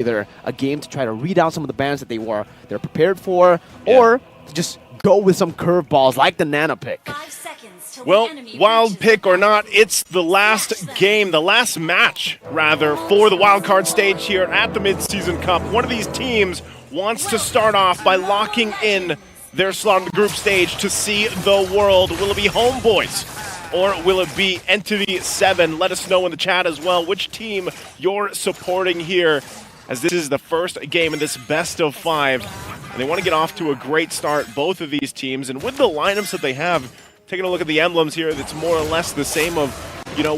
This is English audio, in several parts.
either a game to try to read out some of the bans that they're prepared for, or to just go with some curveballs like the Nana pick. Well, wild pick or not, it's the last game, the last match, rather, for the wildcard stage here at the Mid-Season Cup. One of these teams wants to start off by locking in their slot on the group stage to see the world. Will it be HomeBois or will it be Entity7? Let us know in the chat as well which team you're supporting here, as this is the first game in this best of 5. And they want to get off to a great start, both of these teams. And with the lineups that they have, taking a look at the emblems here, that's more or less the same of,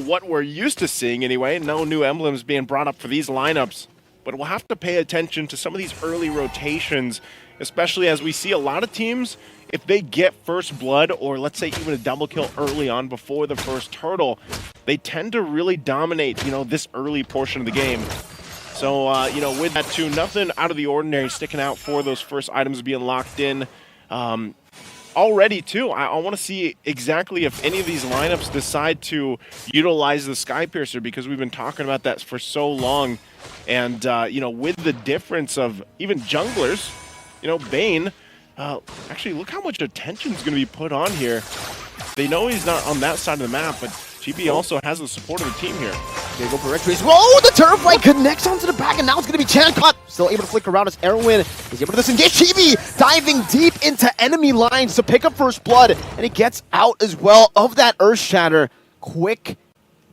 what we're used to seeing anyway. No new emblems being brought up for these lineups. But we'll have to pay attention to some of these early rotations, especially as we see a lot of teams, if they get first blood or let's say even a double kill early on before the first turtle, they tend to really dominate, this early portion of the game. So, with that too, nothing out of the ordinary sticking out for those first items being locked in. Already too, I want to see exactly if any of these lineups decide to utilize the Skypiercer, because we've been talking about that for so long. And, with the difference of even junglers, Bane, actually look how much attention is going to be put on here. They know he's not on that side of the map, but GB also has the support of the team here. They go for retreats. Whoa, the turf light connects onto the back, and now it's going to be Chancott. Still able to flick around as Erwin is able to disengage. GB diving deep into enemy lines to pick up first blood, and he gets out as well of that Earth Shatter. Quick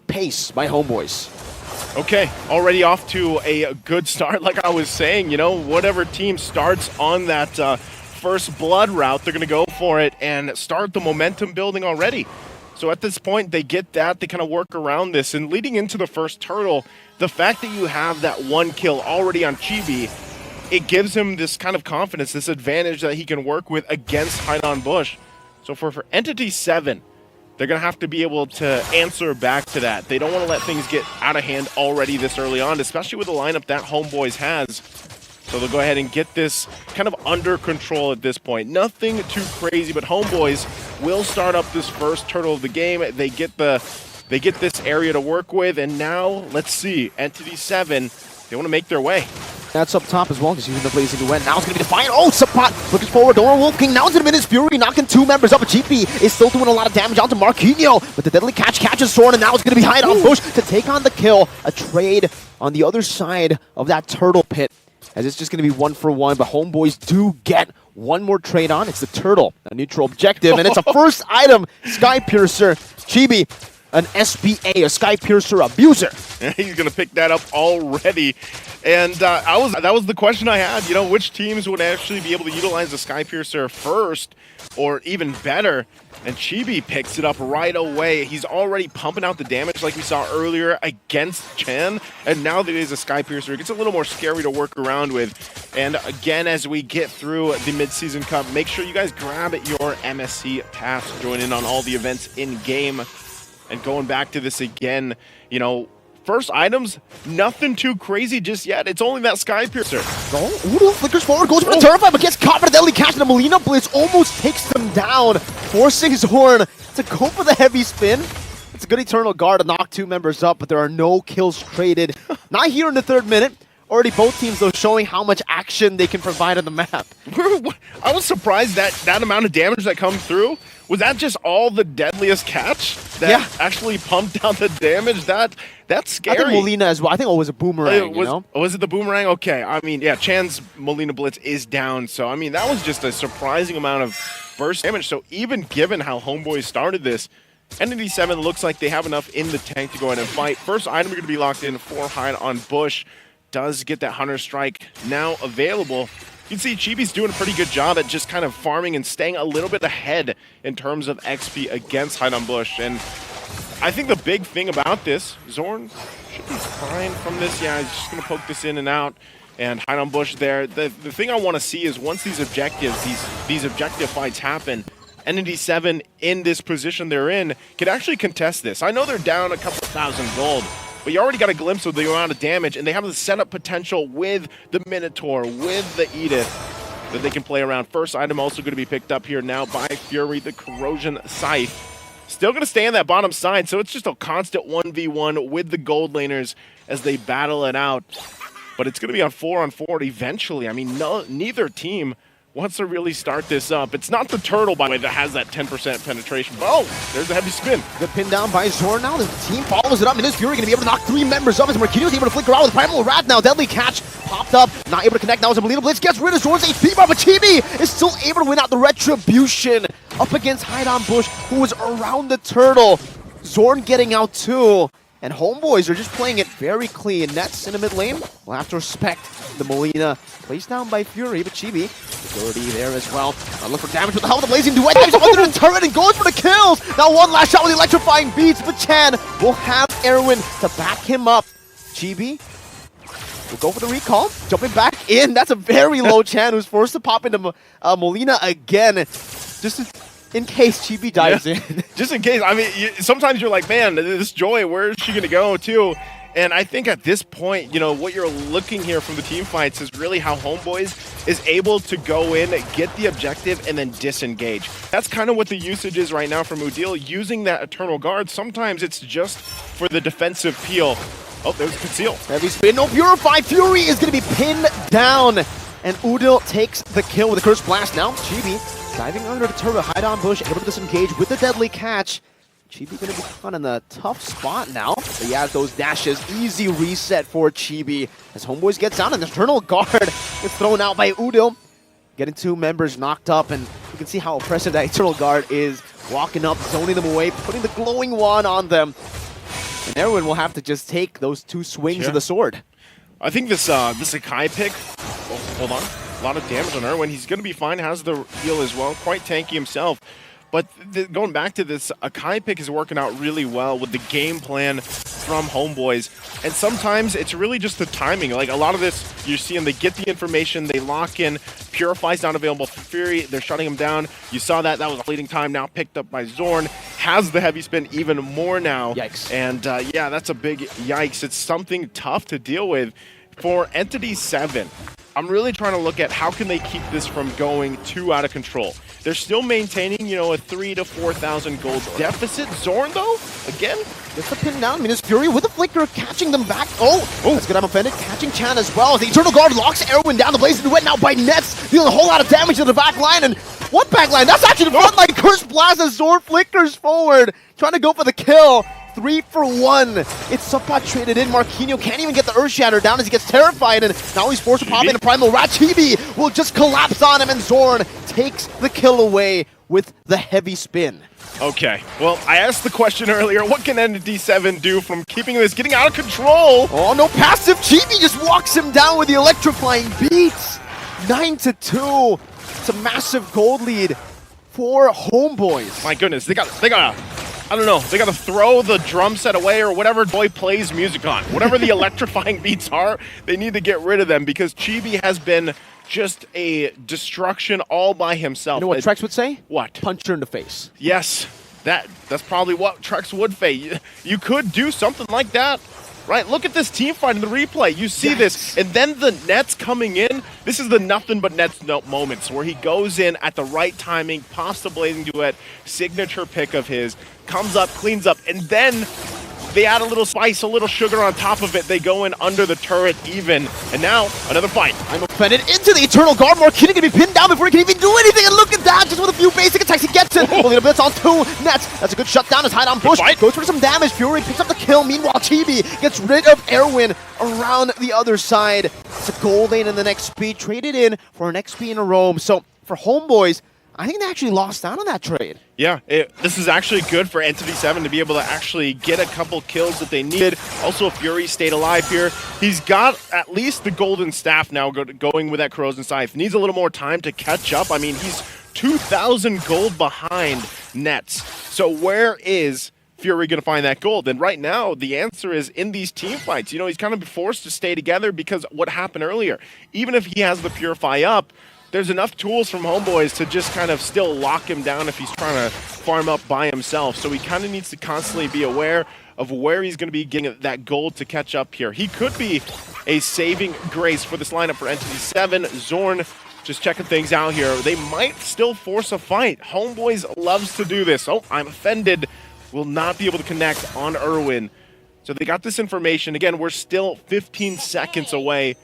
pace by HomeBois. Okay, already off to a good start. Like I was saying, whatever team starts on that first blood route, they're going to go for it and start the momentum building already. So at this point, they get that, they kind of work around this, and leading into the first turtle, the fact that you have that one kill already on Chibi, it gives him this kind of confidence, this advantage that he can work with against HomeBois. So for Entity7, they're going to have to be able to answer back to that. They don't want to let things get out of hand already this early on, especially with the lineup that HomeBois has. So they'll go ahead and get this kind of under control at this point. Nothing too crazy, but HomeBois will start up this first turtle of the game. They get this area to work with, and now let's see, Entity7, they want to make their way. That's up top as well, just using the Blazing Duet. Now it's going to be Defiant. Oh, Suppot looking forward. Dora Wolf King. Now it's going to be his Fury, knocking 2 members up. But GP is still doing a lot of damage onto Marquinhos. But the deadly catches Sword, and now it's going to be HomeBois to take on the kill. A trade on the other side of that turtle pit, as it's just going to be 1-for-1. But HomeBois do get one more trade on. It's the turtle, a neutral objective, and it's a first item. Skypiercer, Chibi, an SPA, a Skypiercer abuser. He's going to pick that up already. And that was the question I had, which teams would actually be able to utilize the Skypiercer first, or even better. And Chibi picks it up right away. He's already pumping out the damage like we saw earlier against Chen. And now that it is a Skypiercer, it gets a little more scary to work around with. And again, as we get through the Mid-Season Cup, make sure you guys grab your MSC pass, join in on all the events in-game. And going back to this again, first items, nothing too crazy just yet. It's only that Skypiercer. Oh, Udo flickers forward, goes for the turf, but gets caught by the deadly catch, and the Molina Blitz almost takes them down, forcing Zorn to go for the heavy spin. It's a good Eternal Guard to knock 2 members up, but there are no kills traded. Not here in the 3rd minute. Already both teams, though, showing how much action they can provide on the map. I was surprised that amount of damage that come through. Was that just all the deadliest catch that actually pumped out the damage? That's scary. I think Molina as well. I think it was a boomerang, Was it the boomerang? Okay. I mean, yeah, Chan's Molina Blitz is down. So, I mean, that was just a surprising amount of burst damage. So, even given how HomeBois started this, Entity7 looks like they have enough in the tank to go ahead and fight. First item going to be locked in for HomeBois. Does get that Hunter Strike now available. You can see Chibi's doing a pretty good job at just kind of farming and staying a little bit ahead in terms of XP against HomeBois. And I think the big thing about this, Zorn should be fine from this. Yeah, he's just going to poke this in and out. And HomeBois there. The thing I want to see is once these objectives, these objective fights happen, Entity7 in this position they're in can actually contest this. I know they're down a couple thousand gold, but you already got a glimpse of the amount of damage, and they have the setup potential with the Minotaur, with the Edith, that they can play around. First item also going to be picked up here now by Fury, the Corrosion Scythe. Still going to stay on that bottom side, so it's just a constant 1v1 with the gold laners as they battle it out. but it's going to be on 4-on-4 eventually. I mean, neither team wants to really start this up. It's not the turtle, by the way, that has that 10% penetration. Oh, there's a heavy spin. Good pin down by Zorn now. The team follows it up. Minas Fury going to be able to knock 3 members up as Marquinhos able to flicker out with Primal Wrath now. Deadly catch popped up. Not able to connect now as Melina Blitz gets rid of Zorn's HP bar, but Chibi is still able to win out the Retribution up against HomeBois, who was around the turtle. Zorn getting out too. And HomeBois are just playing it very clean. Nets in the mid lane. We'll have to respect the Molina. Placed down by Fury, but Chibi dirty there as well. Look for damage with the help of the Blazing Duet. Dives under the turret and goes for the kills. Now one last shot with the electrifying beats, but Chan will have Erwin to back him up. Chibi will go for the recall. Jumping back in. That's a very low Chan who's forced to pop into Molina again. Just in case Chibi dives in. Just in case. I mean, sometimes you're like, man, this Joy, where is she going to go too? And I think at this point, you know, what you're looking here from the team fights is really how HomeBois is able to go in, get the objective, and then disengage. That's kind of what the usage is right now from Udil, using that Eternal Guard. Sometimes it's just for the defensive peel. Oh, there's a conceal. Heavy spin, no Purify. Fury is going to be pinned down. And Udil takes the kill with a Curse Blast. Now, Chibi diving under the turret, hide on bush, able to disengage with the deadly catch. Chibi going to be caught in a tough spot now. But he has those dashes. Easy reset for Chibi as HomeBois gets down and the Eternal Guard gets thrown out by Udil. Getting 2 members knocked up, and you can see how oppressive that Eternal Guard is. Walking up, zoning them away, putting the glowing wand on them. And Erwin will have to just take those 2 swings of the sword. I think this Akai pick, hold on, a lot of damage on Erwin. He's going to be fine, has the heal as well, quite tanky himself. But going back to this, Akai pick is working out really well with the game plan from HomeBois. And sometimes it's really just the timing. Like a lot of this, you're seeing they get the information, they lock in, Purify's not available for Fury, they're shutting him down. You saw that was a fleeting time, now picked up by Zorn. Has the heavy spin even more now. Yikes. And yeah, that's a big yikes. It's something tough to deal with. For Entity7, I'm really trying to look at how can they keep this from going too out of control. They're still maintaining, you know, a 3,000 to 4,000 gold deficit. Zorn, though, again, gets the pin down. Minas Fury with a flicker, catching them back. Oh, that's good. I'm offended. Catching Chan as well. As the Eternal Guard locks Erwin down. The Blazing Duet now by Nets, dealing a whole lot of damage to the back line. And what back line? That's actually the front line. Curse Blast as Zorn flickers forward, trying to go for the kill. 3 for 1. It's support traded in. Marquinhos can't even get the Earth Shatter down as he gets terrified, and now he's forced to pop in a Primal Rat. Chibi will just collapse on him, and Zorn takes the kill away with the heavy spin. Okay, well, I asked the question earlier, what can Entity7 do from keeping this getting out of control? Oh, no passive. Chibi just walks him down with the electrifying beats. 9-2. It's a massive gold lead for HomeBois. My goodness, they got I don't know, they got to throw the drum set away or whatever Boy plays music on. Whatever the electrifying beats are, they need to get rid of them because Chibi has been just a destruction all by himself. You know what Trex would say? What? Punch her in the face. Yes, that's probably what Trex would say. You could do something like that. Right, look at this team fight in the replay. You see this, and then the Nets coming in. This is the nothing but Nets moments where he goes in at the right timing, pops the Blazing Duet, signature pick of his, comes up, cleans up, and then they add a little spice, a little sugar on top of it. They go in under the turret even, and now another fight. I'm offended into the Eternal Guard. Marquinhos gonna be pinned down before he can even do anything, and look at that, just with a few basic attacks, he gets it. Only a bit on 2 Nets. That's a good shutdown as hide on bush. Goes for some damage. Fury picks up the kill. Meanwhile, Chibi gets rid of Erwin around the other side. It's a gold lane in the next speed, traded in for an XP in a roam. So for HomeBois, I think they actually lost out on that trade. Yeah, this is actually good for Entity7 to be able to actually get a couple kills that they needed. Also, Fury stayed alive here. He's got at least the golden staff now going with that corrosion scythe. Needs a little more time to catch up. I mean, he's 2,000 gold behind Nets. So where is Fury going to find that gold? And right now, the answer is in these team fights. You know, he's kind of forced to stay together because what happened earlier. Even if he has the Purify up, there's enough tools from HomeBois to just kind of still lock him down if he's trying to farm up by himself. So he kind of needs to constantly be aware of where he's going to be getting that gold to catch up here. He could be a saving grace for this lineup for Entity7. Zorn just checking things out here. They might still force a fight. HomeBois loves to do this. Oh, I'm offended. Will not be able to connect on Erwin. So they got this information. Again, we're still 15 seconds away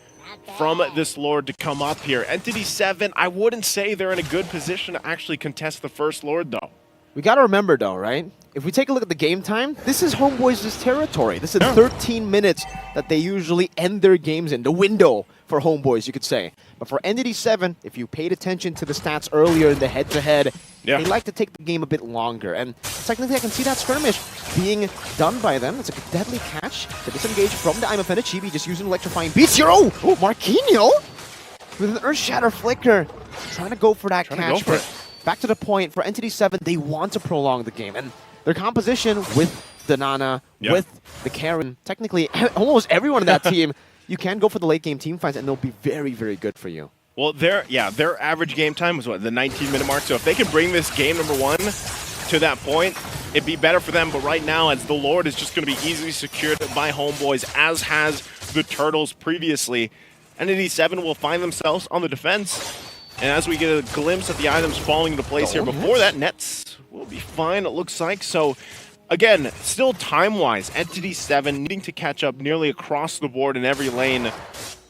from this Lord to come up here. Entity7, I wouldn't say they're in a good position to actually contest the first Lord, though. We got to remember, though, right? If we take a look at the game time, this is HomeBois' territory. This is 13 minutes that they usually end their games in, the window for HomeBois, you could say. But for Entity7, if you paid attention to the stats earlier in the head-to-head, they like to take the game a bit longer. And technically, I can see that skirmish being done by them. It's a deadly catch to disengage from the IMFN. Chibi just using electrifying beats. Oh, Marquinhos with an Earth Shatter Flicker. Trying to go for that catch. But back to the point, for Entity7, they want to prolong the game. And their composition with the Nana, with the Karen, technically almost everyone in that team, you can go for the late game team fights and they'll be very, very good for you. Well, their average game time was what, the 19-minute mark. So if they can bring this game number 1 to that point, it'd be better for them. But right now, as the Lord is just going to be easily secured by HomeBois, as has the Turtles previously, Entity7 will find themselves on the defense. And as we get a glimpse at the items falling into place here, before that, nets will be fine, it looks like. So, again, still time-wise, Entity7 needing to catch up nearly across the board in every lane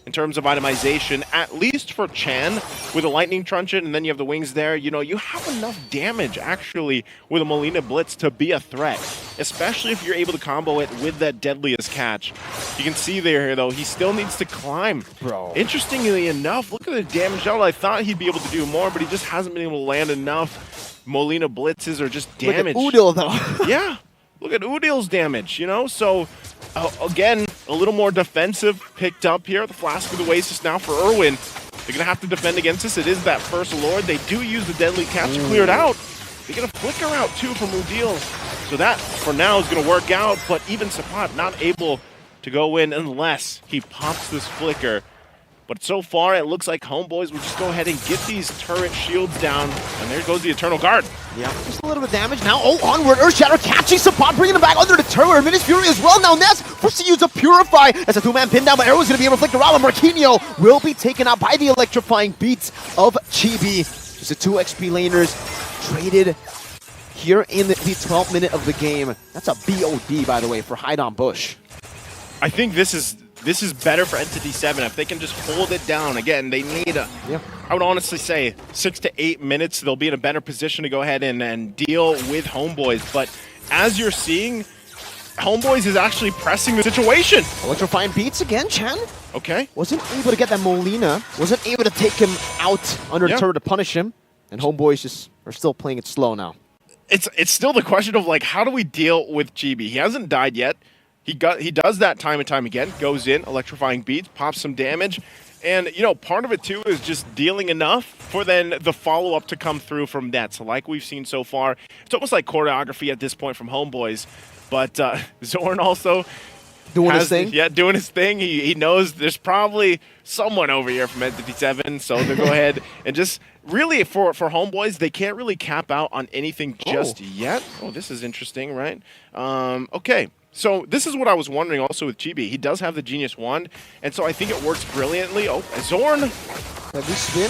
in terms of itemization, at least for Chan with a Lightning Truncheon, and then you have the wings there. You know, you have enough damage, actually, with a Molina Blitz to be a threat, especially if you're able to combo it with that deadliest catch. You can see there, though, he still needs to climb. Bro. Interestingly enough, look at the damage out. I thought he'd be able to do more, but he just hasn't been able to land enough Molina Blitzes or just damage. Look at Udil, though. Yeah. Look at Udil's damage, you know? So, again, a little more defensive picked up here. The Flask of the Oasis now for Irwin. They're going to have to defend against this. It is that first Lord. They do use the Deadly Catch to clear it out. They get a Flicker out, too, from Udil. So that, for now, is going to work out. But even Sapat not able to go in unless he pops this Flicker. But so far, it looks like HomeBois will just go ahead and get these turret shields down. And there goes the Eternal Guard. Yeah, just a little bit of damage. Now, onward. Earth Shatter catching Sapat, bringing him back under the turret. Minus Fury as well. Now, Ness forced to use a Purify. As a two-man pin down, but Arrow's going to be able to flick around. Marquinhos will be taken out by the electrifying beats of Chibi. Just the 2 XP laners traded here in the 12th minute of the game. That's a BOD, by the way, for Hide on Bush. I think this is better for Entity7 if they can just hold it down. Again, they need, I would honestly say, 6 to 8 minutes. They'll be in a better position to go ahead and deal with HomeBois. But as you're seeing, HomeBois is actually pressing the situation. Electrifying beats again, Chan. Okay. Wasn't able to get that Molina. Wasn't able to take him out under the turret to punish him. And HomeBois just are still playing it slow now. It's still the question of, like, how do we deal with Chibi? He hasn't died yet. He does that time and time again, goes in, electrifying beats, pops some damage, and, you know, part of it, too, is just dealing enough for then the follow-up to come through from that. So like we've seen so far, it's almost like choreography at this point from HomeBois, but Zorn also doing his thing? Yeah, doing his thing. He knows there's probably someone over here from Entity7, so they'll go ahead and just really, for HomeBois, they can't really cap out on anything just yet. Oh, this is interesting, right? Okay. So this is what I was wondering also with Chibi. He does have the Genius Wand, and so I think it works brilliantly. Oh, Zorn. Heavy spin.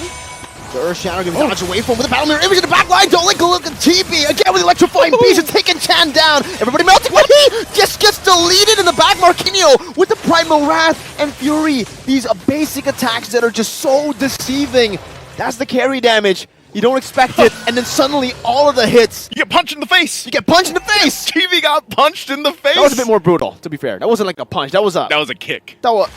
The Earth Shatter going to dodge away from with the Battle Mirror image in the back line. Don't like a look at Chibi. Again with the electrifying beast and taking Chan down. Everybody melting, but he just gets deleted in the back. Marquinhos with the Primal Wrath and Fury. These basic attacks that are just so deceiving. That's the carry damage. You don't expect it, and then suddenly all of the hits. You get punched in the face. You get punched in the face. Chibi got punched in the face. That was a bit more brutal, to be fair. That wasn't like a punch. That was a kick. That was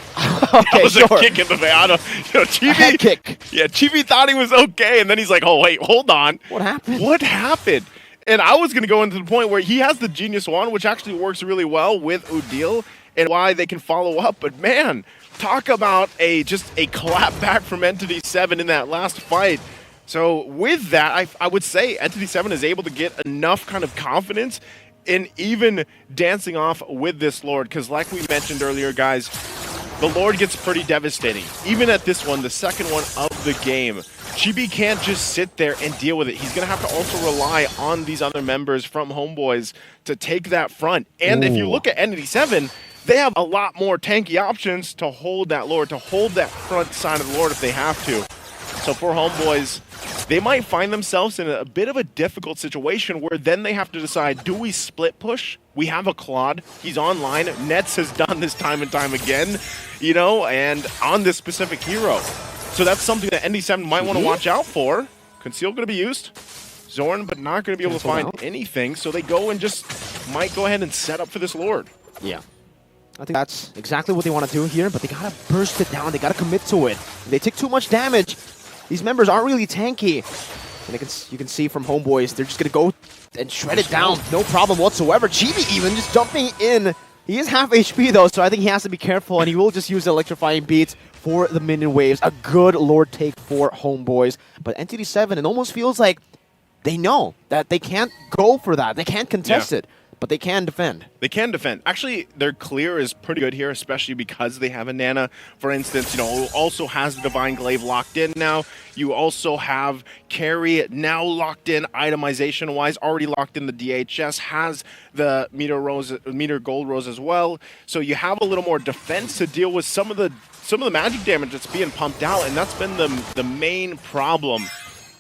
okay. That was a kick in the face. I don't, Chibi, a head kick. Yeah, Chibi thought he was okay, and then he's like, "Oh wait, hold on. What happened? What happened?" And I was gonna go into the point where he has the Genius Wand, which actually works really well with Udil, and why they can follow up. But man, talk about just a clap back from Entity7 in that last fight. So with that, I would say Entity7 is able to get enough kind of confidence in even dancing off with this Lord. Because like we mentioned earlier, guys, the Lord gets pretty devastating. Even at this one, the second one of the game, Chibi can't just sit there and deal with it. He's going to have to also rely on these other members from HomeBois to take that front. And if you look at Entity7, they have a lot more tanky options to hold that Lord, to hold that front side of the Lord if they have to. So for HomeBois, they might find themselves in a bit of a difficult situation where then they have to decide, do we split push? We have a Claude, he's online, Nets has done this time and time again, you know, and on this specific hero. So that's something that Entity7 might want to watch out for. Conceal going to be used. Zorn, but not going to be able to find anything, so they go and just might go ahead and set up for this Lord. Yeah. I think that's exactly what they want to do here, but they got to burst it down. They got to commit to it. If they take too much damage, these members aren't really tanky. And you can see from HomeBois, they're just going to go and shred it down. No problem whatsoever. Chibi even just jumping in. He is half HP though, so I think he has to be careful, and he will just use electrifying beats for the minion waves. A good Lord take for HomeBois. But Entity7, it almost feels like they know that they can't go for that. They can't contest it, but they can defend. They can defend. Actually, their clear is pretty good here, especially because they have a Nana, for instance, you know, who also has the Divine Glaive locked in now. You also have Carry now locked in, itemization-wise, already locked in the DHS, has the meter gold rose as well. So you have a little more defense to deal with some of the magic damage that's being pumped out, and that's been the main problem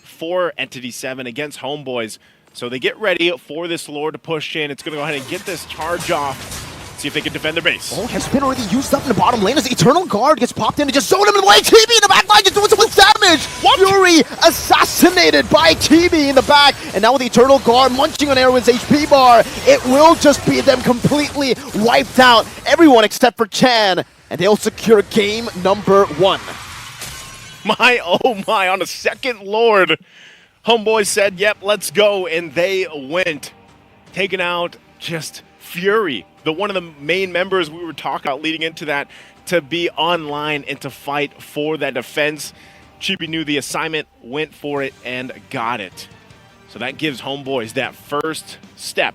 for Entity7 against HomeBois. So they get ready for this Lord to push in. It's going to go ahead and get this charge off. See if they can defend their base. Oh, has been already used up in the bottom lane as the Eternal Guard gets popped in and just zoned him in the way. Chibi in the back line just doing so much damage. What? Fury assassinated by Chibi in the back. And now with the Eternal Guard munching on Erwin's HP bar, it will just be them completely wiped out. Everyone except for Chan. And they'll secure game number 1. My, oh my, on a second Lord. HomeBois said, yep, let's go, and they went. Taking out just Fury, one of the main members we were talking about leading into that, to be online and to fight for that defense. Chibi knew the assignment, went for it, and got it. So that gives HomeBois that first step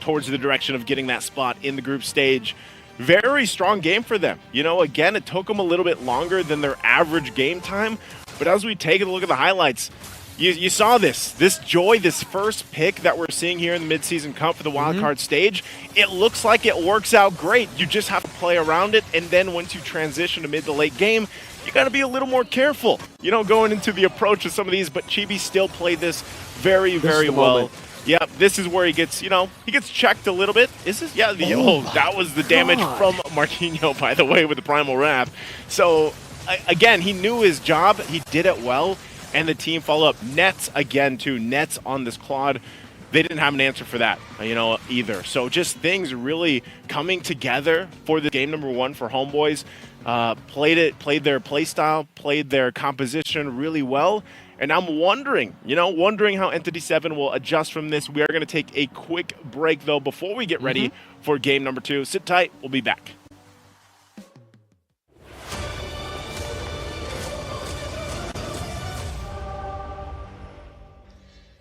towards the direction of getting that spot in the group stage. Very strong game for them. You know, again, it took them a little bit longer than their average game time, but as we take a look at the highlights, you saw this joy, this first pick that we're seeing here in the mid-season cup for the wildcard stage. It looks like it works out great. You just have to play around it, and then once you transition to mid to late game, you got to be a little more careful, you know, going into the approach of some of these, but Chibi still played this very, very well. Yeah, this is where he gets, you know, he gets checked a little bit. Is this? Yeah, that was the damage from Marquinhos, by the way, with the Primal Wrath. So, again, he knew his job. He did it well. And the team follow up. Nets again, too. Nets on this Claude. They didn't have an answer for that, you know, either. So just things really coming together for the game number 1 for HomeBois. Played their play style, played their composition really well. And I'm wondering how Entity7 will adjust from this. We are going to take a quick break, though, before we get ready for game number 2. Sit tight. We'll be back.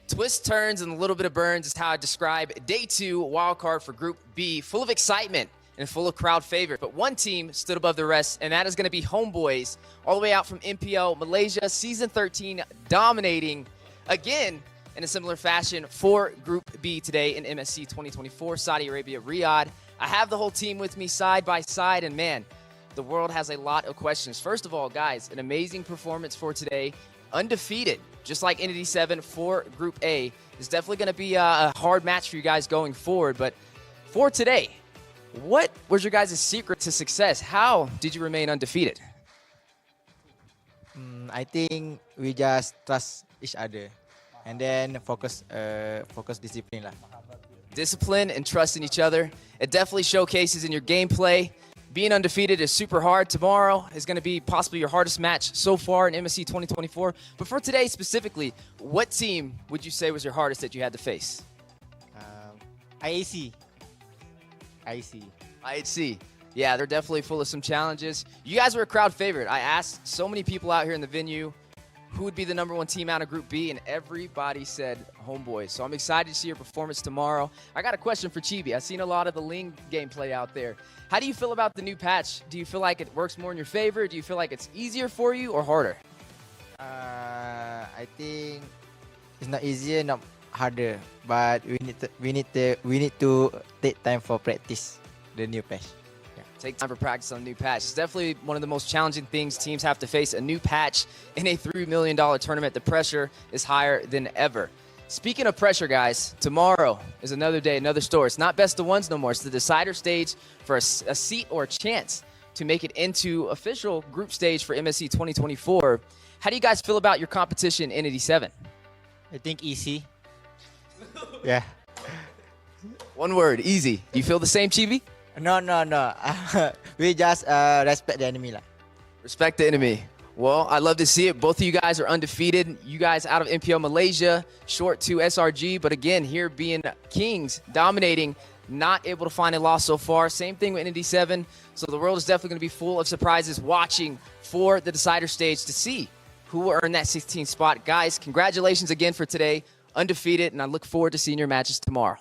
Twists, turns, and a little bit of burns is how I describe day 2 wildcard for Group B. Full of excitement and full of crowd favorite. But one team stood above the rest, and that is going to be HomeBois, all the way out from MPL Malaysia, Season 13, dominating again in a similar fashion for Group B today in MSC 2024, Saudi Arabia, Riyadh. I have the whole team with me side by side, and man, the world has a lot of questions. First of all, guys, an amazing performance for today. Undefeated, just like Entity7 for Group A. It's definitely going to be a hard match for you guys going forward. But for today, what was your guys' secret to success? How did you remain undefeated? I think we just trust each other and then focus discipline lah. Discipline and trust in each other. It definitely showcases in your gameplay. Being undefeated is super hard. Tomorrow is going to be possibly your hardest match so far in MSC 2024. But for today specifically, what team would you say was your hardest that you had to face? IAC. IHC. Yeah, they're definitely full of some challenges. You guys were a crowd favorite. I asked so many people out here in the venue who would be the #1 team out of Group B, and everybody said HomeBois. So I'm excited to see your performance tomorrow. I got a question for Chibi. I've seen a lot of the Ling gameplay out there. How do you feel about the new patch? Do you feel like it works more in your favor? Do you feel like it's easier for you or harder? I think it's not easier, not harder, but we need to take time for practice the new patch. Take time for practice on a new patch. It's definitely one of the most challenging things teams have to face, a new patch in a $3 million tournament. The pressure is higher than ever. Speaking of pressure, guys, tomorrow is another day, another story. It's not best of ones no more. It's the decider stage for a seat or a chance to make it into official group stage for MSC 2024. How do you guys feel about your competition, Entity7? I think easy. Yeah. One word, easy. Do you feel the same, Chibi? No. We just respect the enemy lah. Respect the enemy. Well, I'd love to see it. Both of you guys are undefeated. You guys out of MPL Malaysia, short to SRG. But again, here being kings, dominating, not able to find a loss so far. Same thing with Entity7. So the world is definitely going to be full of surprises watching for the decider stage to see who will earn that 16th spot. Guys, congratulations again for today. Undefeated, and I look forward to seeing your matches tomorrow.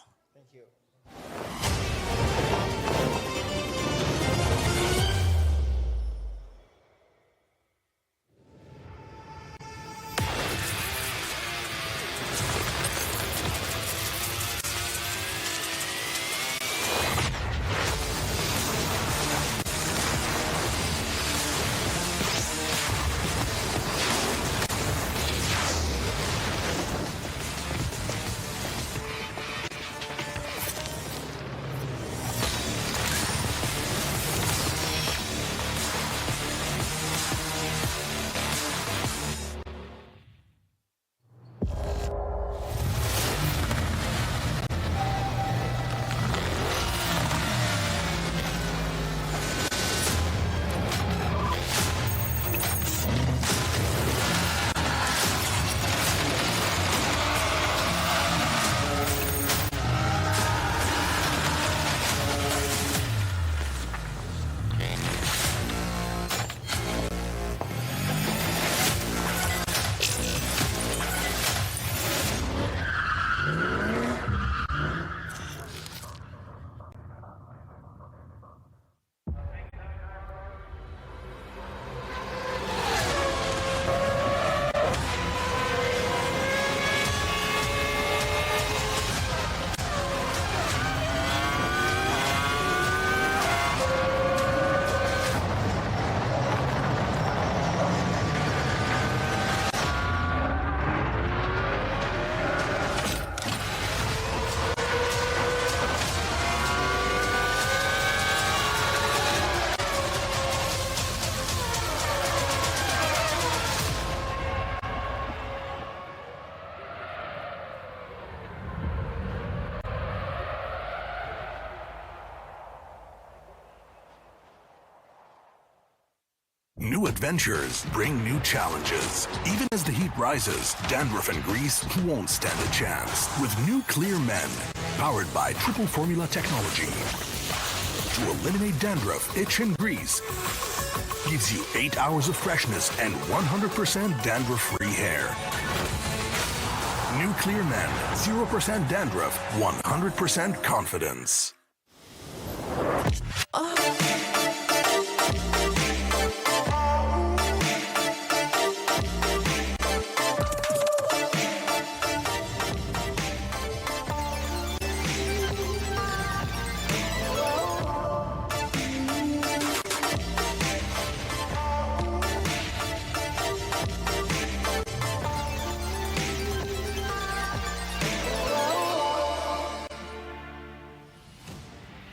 New adventures bring new challenges. Even as the heat rises, dandruff and grease won't stand a chance. With new Clear Men, powered by triple formula technology. To eliminate dandruff, itch, and grease, gives you 8 hours of freshness and 100% dandruff-free hair. New Clear Men, 0% dandruff, 100% confidence.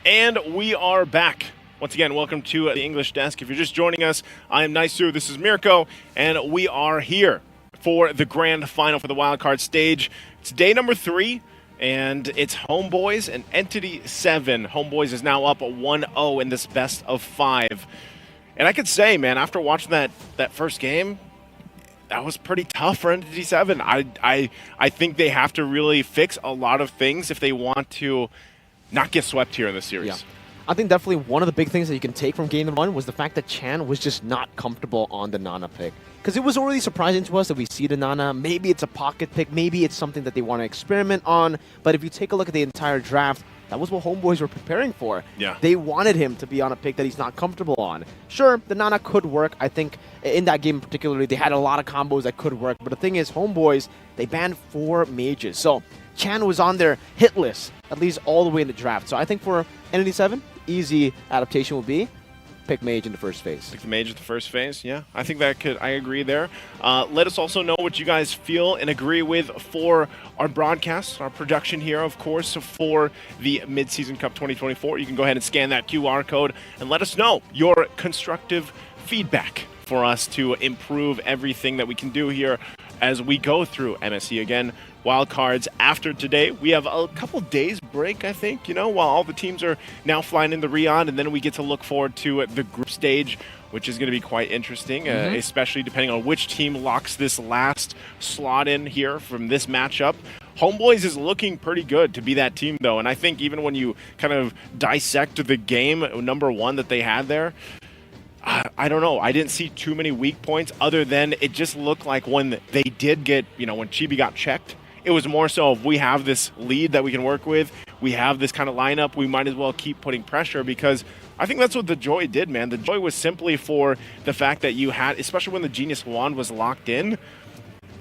And we are back. Once again, welcome to the English Desk. If you're just joining us, I am Naisu, this is Mirko, and we are here for the grand final for the wildcard stage. It's day number 3, and it's HomeBois and Entity7. HomeBois is now up 1-0 in this best of 5. And I could say, man, after watching that first game, that was pretty tough for Entity7. I think they have to really fix a lot of things if they want to not get swept here in the series. Yeah. I think definitely one of the big things that you can take from game number 1 was the fact that Chan was just not comfortable on the Nana pick. Because it was already surprising to us that we see the Nana. Maybe it's a pocket pick. Maybe it's something that they want to experiment on. But if you take a look at the entire draft, that was what HomeBois were preparing for. Yeah. They wanted him to be on a pick that he's not comfortable on. Sure, the Nana could work. I think in that game particularly, they had a lot of combos that could work. But the thing is, HomeBois, they banned 4 mages. So Chan was on their hit list, at least all the way in the draft. So I think for Entity7, easy adaptation will be pick Mage in the first phase. Pick the Mage at the first phase, yeah. I think that could, I agree there. Let us also know what you guys feel and agree with for our broadcast, our production here, of course, for the Mid-Season Cup 2024. You can go ahead and scan that QR code and let us know your constructive feedback for us to improve everything that we can do here as we go through MSC. Again, wildcards after today. We have a couple days break, I think, you know, while all the teams are now flying into Riyadh, and then we get to look forward to the group stage, which is going to be quite interesting, especially depending on which team locks this last slot in here from this matchup. HomeBois is looking pretty good to be that team, though, and I think even when you kind of dissect the game, number one that they had there, I don't know. I didn't see too many weak points other than it just looked like when they did get, you know, when Chibi got checked, it was more so of we have this lead that we can work with. We have this kind of lineup. We might as well keep putting pressure because I think that's what the Joy did, man. The Joy was simply for the fact that you had, especially when the Genius Wand was locked in,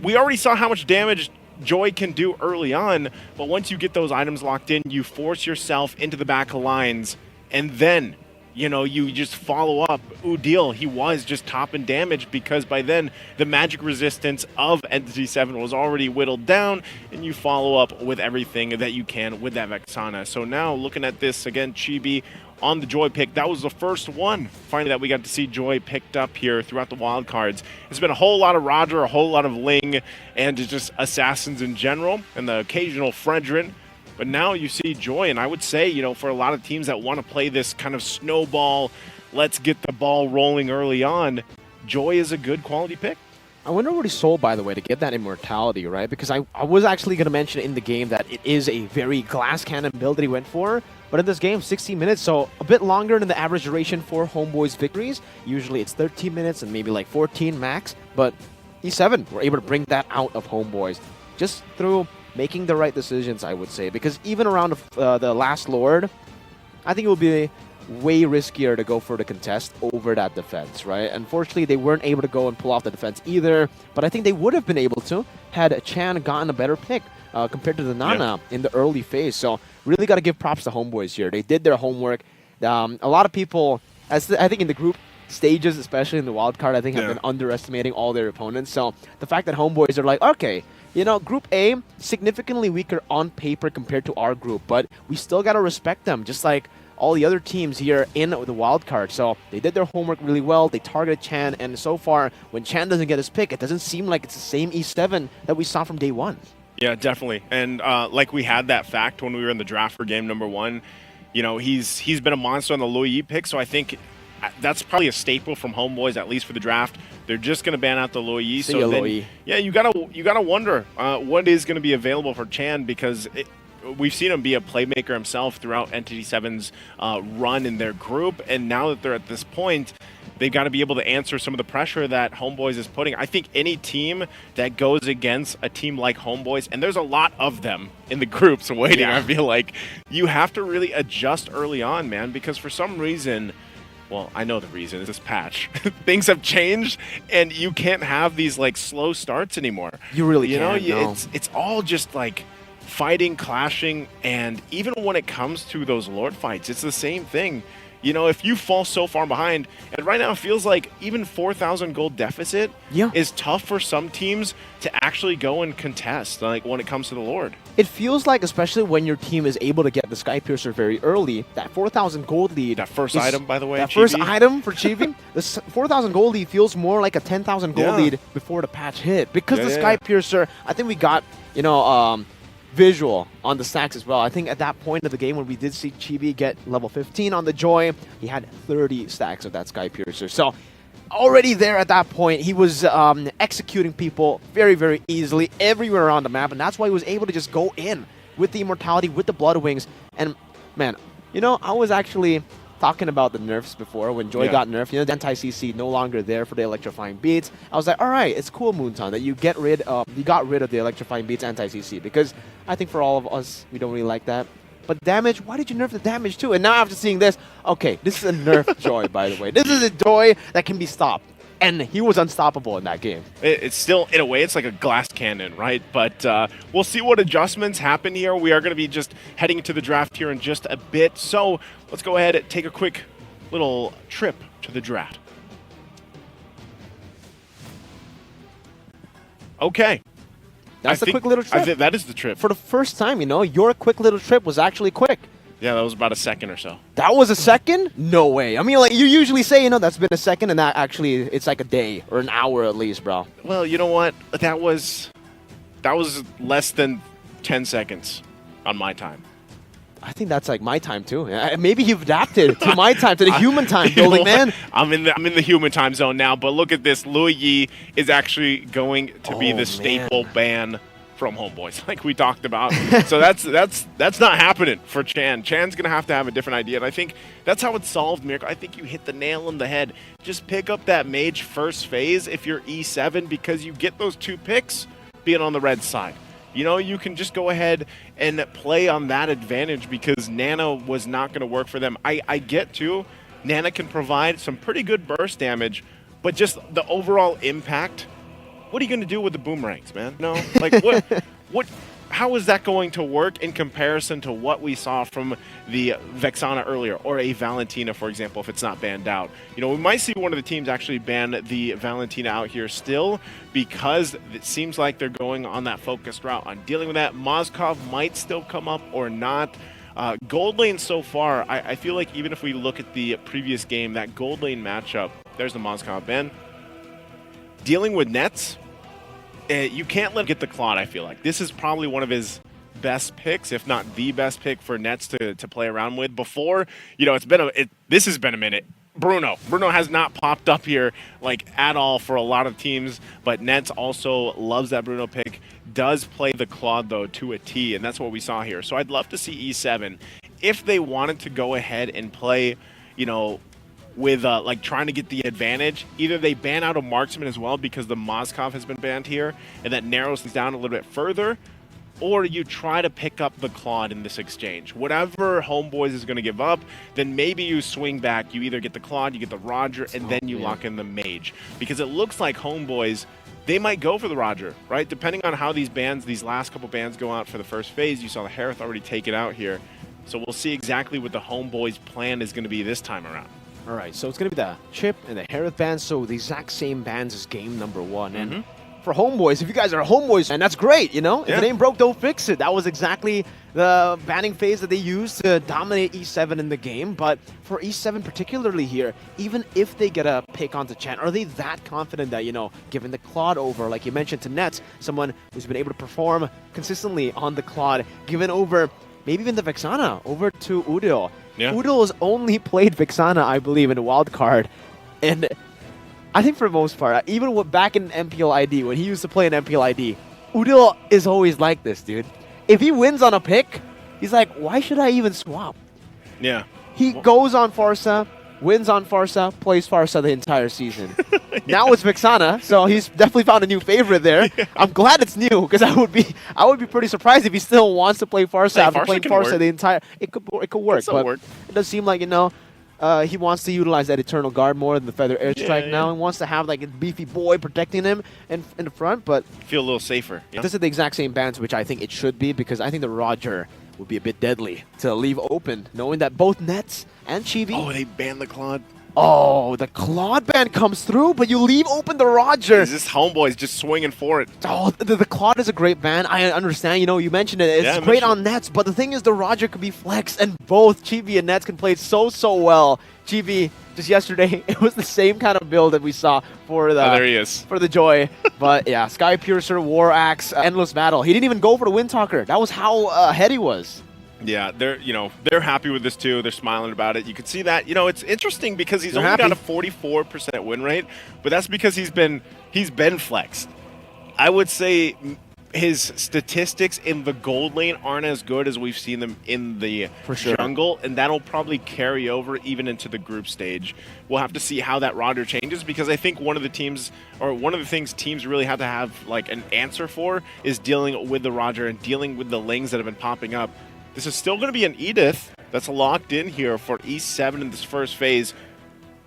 we already saw how much damage Joy can do early on, but once you get those items locked in, you force yourself into the back of lines, and then you know, you just follow up. Udil, he was just top in damage because by then the magic resistance of Entity7 was already whittled down, and you follow up with everything that you can with that Vexana. So now looking at this again, Chibi on the Joy pick, that was the first one finally that we got to see Joy picked up here throughout the wildcards. It's been a whole lot of Roger, a whole lot of Ling, and just assassins in general, and the occasional Fredrin. But now you see Joy, and I would say, you know, for a lot of teams that want to play this kind of snowball, let's get the ball rolling early on, Joy is a good quality pick. I wonder what he sold, by the way, to get that immortality, right? Because I was actually going to mention in the game that it is a very glass cannon build that he went for. But in this game, 16 minutes, so a bit longer than the average duration for HomeBois victories. Usually it's 13 minutes and maybe like 14 max. But E7 were able to bring that out of HomeBois just through making the right decisions, I would say. Because even around the last Lord, I think it would be way riskier to go for the contest over that defense, right? Unfortunately, they weren't able to go and pull off the defense either, but I think they would have been able to had Chan gotten a better pick compared to the Nana in the early phase. So really got to give props to HomeBois here. They did their homework. A lot of people, I think in the group stages, especially in the wildcard, I think have been underestimating all their opponents. So the fact that HomeBois are like, okay, you know, Group A, significantly weaker on paper compared to our group, but we still got to respect them, just like all the other teams here in the wildcard. So they did their homework really well. They targeted Chan, and so far, when Chan doesn't get his pick, it doesn't seem like it's the same E7 that we saw from day one. Yeah, definitely. And like we had that fact when we were in the draft for game number 1, you know, he's been a monster on the Luyi pick, so I think that's probably a staple from HomeBois, at least for the draft. They're just going to ban out the Luyi. So then, yeah, you gotta wonder what is going to be available for Chan, because we've seen him be a playmaker himself throughout Entity7's run in their group, and now that they're at this point, they've got to be able to answer some of the pressure that HomeBois is putting. I think any team that goes against a team like HomeBois, and there's a lot of them in the groups waiting, I feel like, you have to really adjust early on, man, because for some reason, well, I know the reason, it's this patch. Things have changed, and you can't have these like slow starts anymore. You really can't, no. It's all just like fighting, clashing, and even when it comes to those Lord fights, it's the same thing. You know, if you fall so far behind, and right now it feels like even 4,000 gold deficit is tough for some teams to actually go and contest, like when it comes to the Lord. It feels like, especially when your team is able to get the Sky Piercer very early, that 4,000 gold lead. That first item, by the way, that first item for Chibi, the 4,000 gold lead feels more like a 10,000 gold lead before the patch hit. Because the Sky Piercer, I think we got, you know, visual on the stacks as well. I think at that point of the game when we did see Chibi get level 15 on the Joy, he had 30 stacks of that Sky Piercer. So already there at that point, he was executing people very, very easily everywhere around the map, and that's why he was able to just go in with the Immortality, with the Blood Wings. And man, you know, I was actually talking about the nerfs before when Joy got nerfed. You know, the anti-CC no longer there for the electrifying beats. I was like, all right, it's cool, Moonton, that you got rid of the electrifying beats anti-CC, because I think for all of us, we don't really like that. But damage, why did you nerf the damage too? And now after seeing this, okay, this is a nerf Joy, by the way. This is a Joy that can be stopped. And he was unstoppable in that game. It's still, in a way, it's like a glass cannon, right? But we'll see what adjustments happen here. We are going to be just heading to the draft here in just a bit. So let's go ahead and take a quick little trip to the Drat. Okay. That's a quick little trip. That is the trip. For the first time, you know, your quick little trip was actually quick. Yeah, that was about a second or so. That was a second? No way. I mean, like, you usually say, you know, that's been a second, and that actually, it's like a day or an hour at least, bro. Well, you know what? That was less than 10 seconds on my time. I think that's like my time too. Maybe you've adapted to my time, to the human time building, man. I'm in the human time zone now, but look at this. Louis Yi is actually going to be the staple ban from HomeBois, like we talked about. So that's not happening for Chan. Chan's gonna have to have a different idea, and I think that's how it's solved, Miracle. I think you hit the nail on the head. Just pick up that mage first phase if you're E7, because you get those 2 picks being on the red side. You know, you can just go ahead and play on that advantage because Nana was not going to work for them. I get too, Nana can provide some pretty good burst damage, but just the overall impact, what are you going to do with the boomerangs, man? No, like how is that going to work in comparison to what we saw from the Vexana earlier, or a Valentina, for example, if it's not banned out? You know, we might see one of the teams actually ban the Valentina out here still, because it seems like they're going on that focused route on dealing with that. Mozkov might still come up or not. Gold lane so far, I feel like even if we look at the previous game, that gold lane matchup, there's the Mozkov ban. Dealing with nets, you can't let him get the Claude, I feel like. This is probably one of his best picks, if not the best pick for Nets to play around with. Before, you know, this has been a minute. Bruno has not popped up here like at all for a lot of teams, but Nets also loves that Bruno pick. Does play the Claude though to a T, and that's what we saw here. So I'd love to see E7 if they wanted to go ahead and play, you know, with like trying to get the advantage. Either they ban out a marksman as well because the Mozkov has been banned here, and that narrows things down a little bit further, or you try to pick up the Claude in this exchange. Whatever HomeBois is going to give up, then maybe you swing back. You either get the Claude, you get the Roger, and then you lock in the Mage. Because it looks like HomeBois, they might go for the Roger, right? Depending on how these last couple bans go out for the first phase. You saw the Harith already take it out here. So we'll see exactly what the HomeBois plan is going to be this time around. All right, so it's going to be the Chip and the Harith bans, so the exact same bans as game number 1. And for HomeBois, if you guys are HomeBois, and that's great, you know? If it ain't broke, don't fix it. That was exactly the banning phase that they used to dominate E7 in the game. But for E7 particularly here, even if they get a pick onto Chan, are they that confident that, you know, giving the Claude over, like you mentioned to Nets, someone who's been able to perform consistently on the Claude, given over maybe even the Vexana over to Udil? Yeah. Udil has only played Vexana, I believe, in the Wildcard. And I think for the most part, even back in MPL ID, when he used to play in MPL ID, Udil is always like this, dude. If he wins on a pick, he's like, why should I even swap? Yeah. He goes on Farsa, wins on Farsa, plays Farsa the entire season. Now it's Vexana, so he's definitely found a new favorite there. Yeah. I'm glad it's new, because I would be pretty surprised if he still wants to play Farsa after playing Farsa the entire. It could work, but it does seem like, you know, he wants to utilize that Eternal Guard more than the Feather Airstrike now, and wants to have like a beefy boy protecting him in the front, but feel a little safer. Yeah. This is the exact same bans, which I think it should be, because I think the Roger would be a bit deadly to leave open, knowing that both Nets and Chibi. Oh, they banned the Claude. Oh, the Claude ban comes through, but you leave open the Roger. Is this HomeBois just swinging for it? Oh, the Claude is a great ban. I understand, you know, you mentioned it. It's great on Nets, but the thing is the Roger could be flexed, and both Chibi and Nets can play it so well. Chibi, just yesterday, it was the same kind of build that we saw for the there he is. For the Joy. But yeah, Sky Piercer, War Axe, Endless Battle. He didn't even go for the Windtalker. That was how ahead he was. Yeah, they're happy with this too. They're smiling about it. You can see that. You know, it's interesting because he's only got a 44% win rate, but that's because he's been flexed. I would say his statistics in the gold lane aren't as good as we've seen them in the jungle, and that'll probably carry over even into the group stage. We'll have to see how that Roger changes, because I think one of the things teams really have to have like an answer for is dealing with the Roger and dealing with the Lings that have been popping up. This is still going to be an Edith that's locked in here for E7 in this first phase.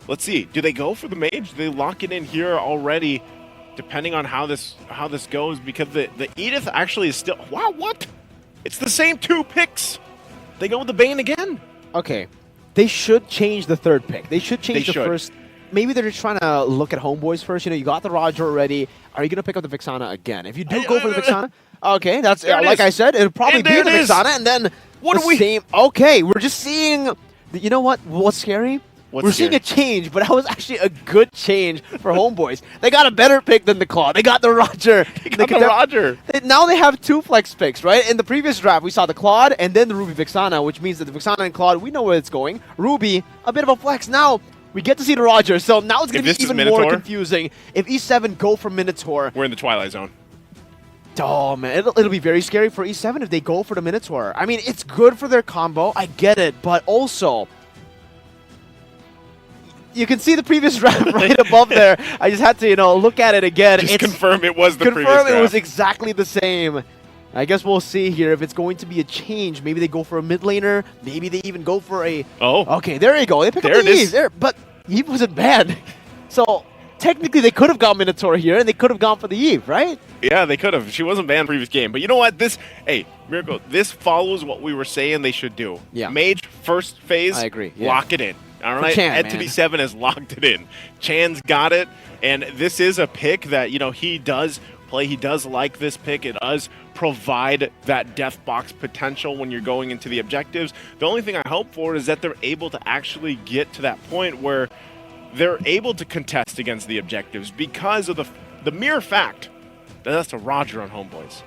Let's see. Do they go for the Mage? Do they lock it in here already, depending on how this goes? Because the Edith actually is still... Wow, what? It's the same 2 picks. They go with the Bane again. Okay. They should change the third pick. They should change the first maybe they're just trying to look at HomeBois first. You got the Roger already. Are you going to pick up the Vixana again? If you do go for the Vixana, okay, that's like I said, it'll probably be the Vixana, and then same. Okay, we're just seeing. You know what? What's scary? We're seeing a change, but that was actually a good change for HomeBois. They got a better pick than the Claw. They got the Roger. Now they have 2 flex picks, right? In the previous draft, we saw the Claude and then the Ruby Vixana, which means that the Vixana and Claude, we know where it's going. Ruby, a bit of a flex. Now, we get to see the Roger, so now it's going to be even more confusing. If E7 go for Minotaur... We're in the Twilight Zone. Oh, man. It'll be very scary for E7 if they go for the Minotaur. I mean, it's good for their combo. I get it, but also... You can see the previous draft right above there. I just had to, look at it again. Just confirm it was the previous draft. Confirm it was exactly the same. I guess we'll see here if it's going to be a change. Maybe they go for a mid laner. Maybe they even go for a... Oh. Okay, there you go. They pick up the Eve. There, but Eve wasn't banned. So technically they could have gone Minotaur here, and they could have gone for the Eve, right? Yeah, they could have. She wasn't banned previous game. But you know what? Hey, Miracle, this follows what we were saying they should do. Yeah. Mage, first phase, I agree. Yeah. Lock it in. All right, Entity7 has locked it in. Chan's got it, and this is a pick that, he does play. He does like this pick. It does provide that death box potential when you're going into the objectives. The only thing I hope for is that they're able to actually get to that point where they're able to contest against the objectives because of the mere fact that that's a Roger on HomeBois.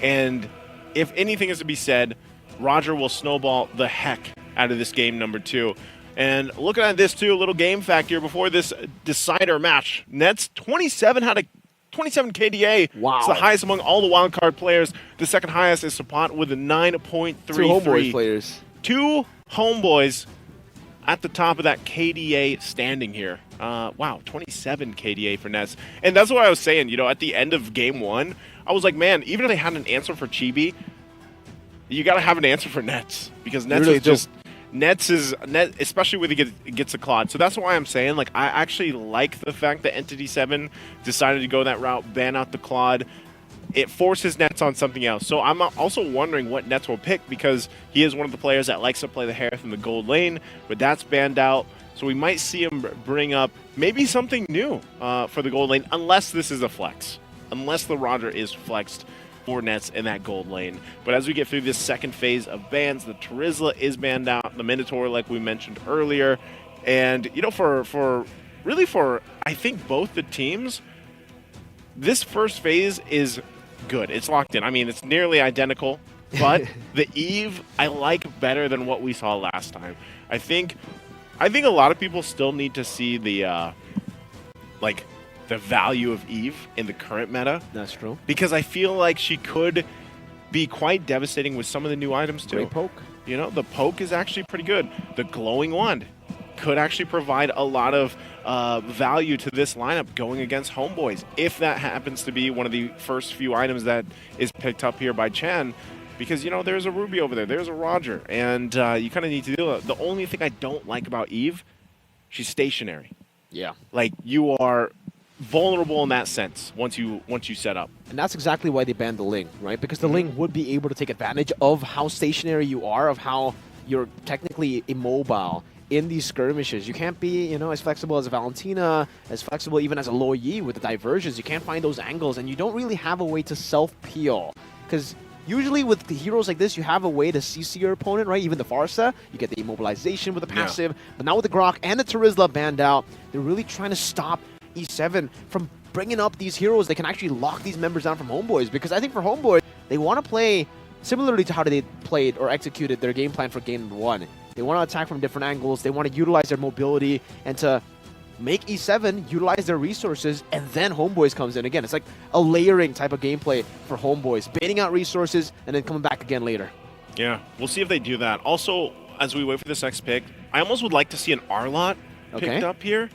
And if anything is to be said, Roger will snowball the heck out of this game number 2. And looking at this, too, a little game fact here before this decider match. Nets 27 had a 27 KDA. Wow. It's the highest among all the wildcard players. The second highest is Sapot with a 9.33. 2 HomeBois players. 2 HomeBois at the top of that KDA standing here. Wow, 27 KDA for Nets. And that's what I was saying, at the end of game 1, I was like, man, even if they had an answer for Chibi, you got to have an answer for Nets. Because Nets is just... Nets, especially when he gets a Claude. So that's why I'm saying, I actually like the fact that Entity7 decided to go that route, ban out the Claude. It forces Nets on something else. So I'm also wondering what Nets will pick because he is one of the players that likes to play the Harith in the gold lane, but that's banned out. So we might see him bring up maybe something new for the gold lane, unless this is a flex. Unless the Roger is flexed for Nets in that gold lane. But as we get through this second phase of bans, the Terizla is banned out, the Minotaur, like we mentioned earlier. And, for I think both the teams, this first phase is good. It's locked in. I mean, it's nearly identical, but the Eve I like better than what we saw last time. I think a lot of people still need to see the the value of Eve in the current meta. That's true. Because I feel like she could be quite devastating with some of the new items too. Great poke. The poke is actually pretty good. The glowing wand could actually provide a lot of value to this lineup going against HomeBois. If that happens to be one of the first few items that is picked up here by Chan. Because, there's a Ruby over there. There's a Roger. And you kind of need to do it. The only thing I don't like about Eve, she's stationary. Yeah. You are vulnerable in that sense once you set up. And that's exactly why they banned the Ling, right? Because the Ling would be able to take advantage of how stationary you are, of how you're technically immobile in these skirmishes. You can't be, as flexible as a Valentina, as flexible even as a Lo Yi with the diversions. You can't find those angles, and you don't really have a way to self-peel. Because usually with the heroes like this, you have a way to CC your opponent, right? Even the Farsa, you get the immobilization with the passive. Yeah. But now with the Grok and the Terizla banned out, they're really trying to stop E7 from bringing up these heroes that can actually lock these members down from HomeBois. Because I think for HomeBois, they want to play similarly to how they played or executed their game plan for game number 1. They want to attack from different angles. They want to utilize their mobility and to make E7 utilize their resources, and then HomeBois comes in. Again, it's like a layering type of gameplay for HomeBois, baiting out resources and then coming back again later. Yeah, we'll see if they do that. Also, as we wait for this next pick, I almost would like to see an Arlot picked up here.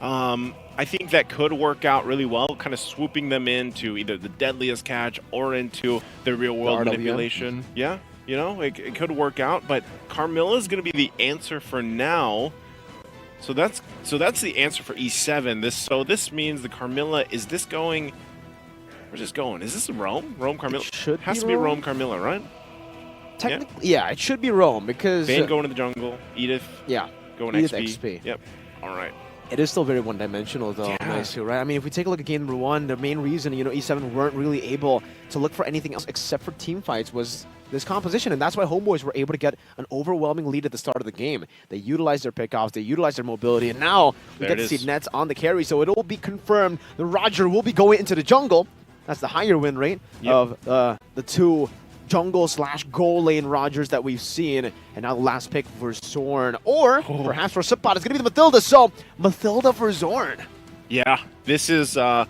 I think that could work out really well, kind of swooping them into either the deadliest catch or into the real-world manipulation. Yeah, it could work out, but Carmilla is going to be the answer for now. So that's the answer for E7. This means the Carmilla, is this going? Where's this going? Is this Rome? Rome Carmilla? It has to be Rome Carmilla, right? Technically, yeah, it should be Rome because Vayne going to the jungle, Edith. Yeah. Going Edith XP. XP. Yep. All right. It is still very one-dimensional, though, nice, right? I mean, if we take a look at game number 1, the main reason, E7 weren't really able to look for anything else except for team fights was this composition, and that's why HomeBois were able to get an overwhelming lead at the start of the game. They utilized their pickoffs, they utilized their mobility, and now we get to see Nets on the carry, so it'll be confirmed that Roger will be going into the jungle. That's the higher win rate of the two jungle/goal lane Rogers that we've seen, and now the last pick for Zorn, or perhaps for Suppot, it's going to be the Mathilda, so Mathilda for Zorn. Yeah, this is a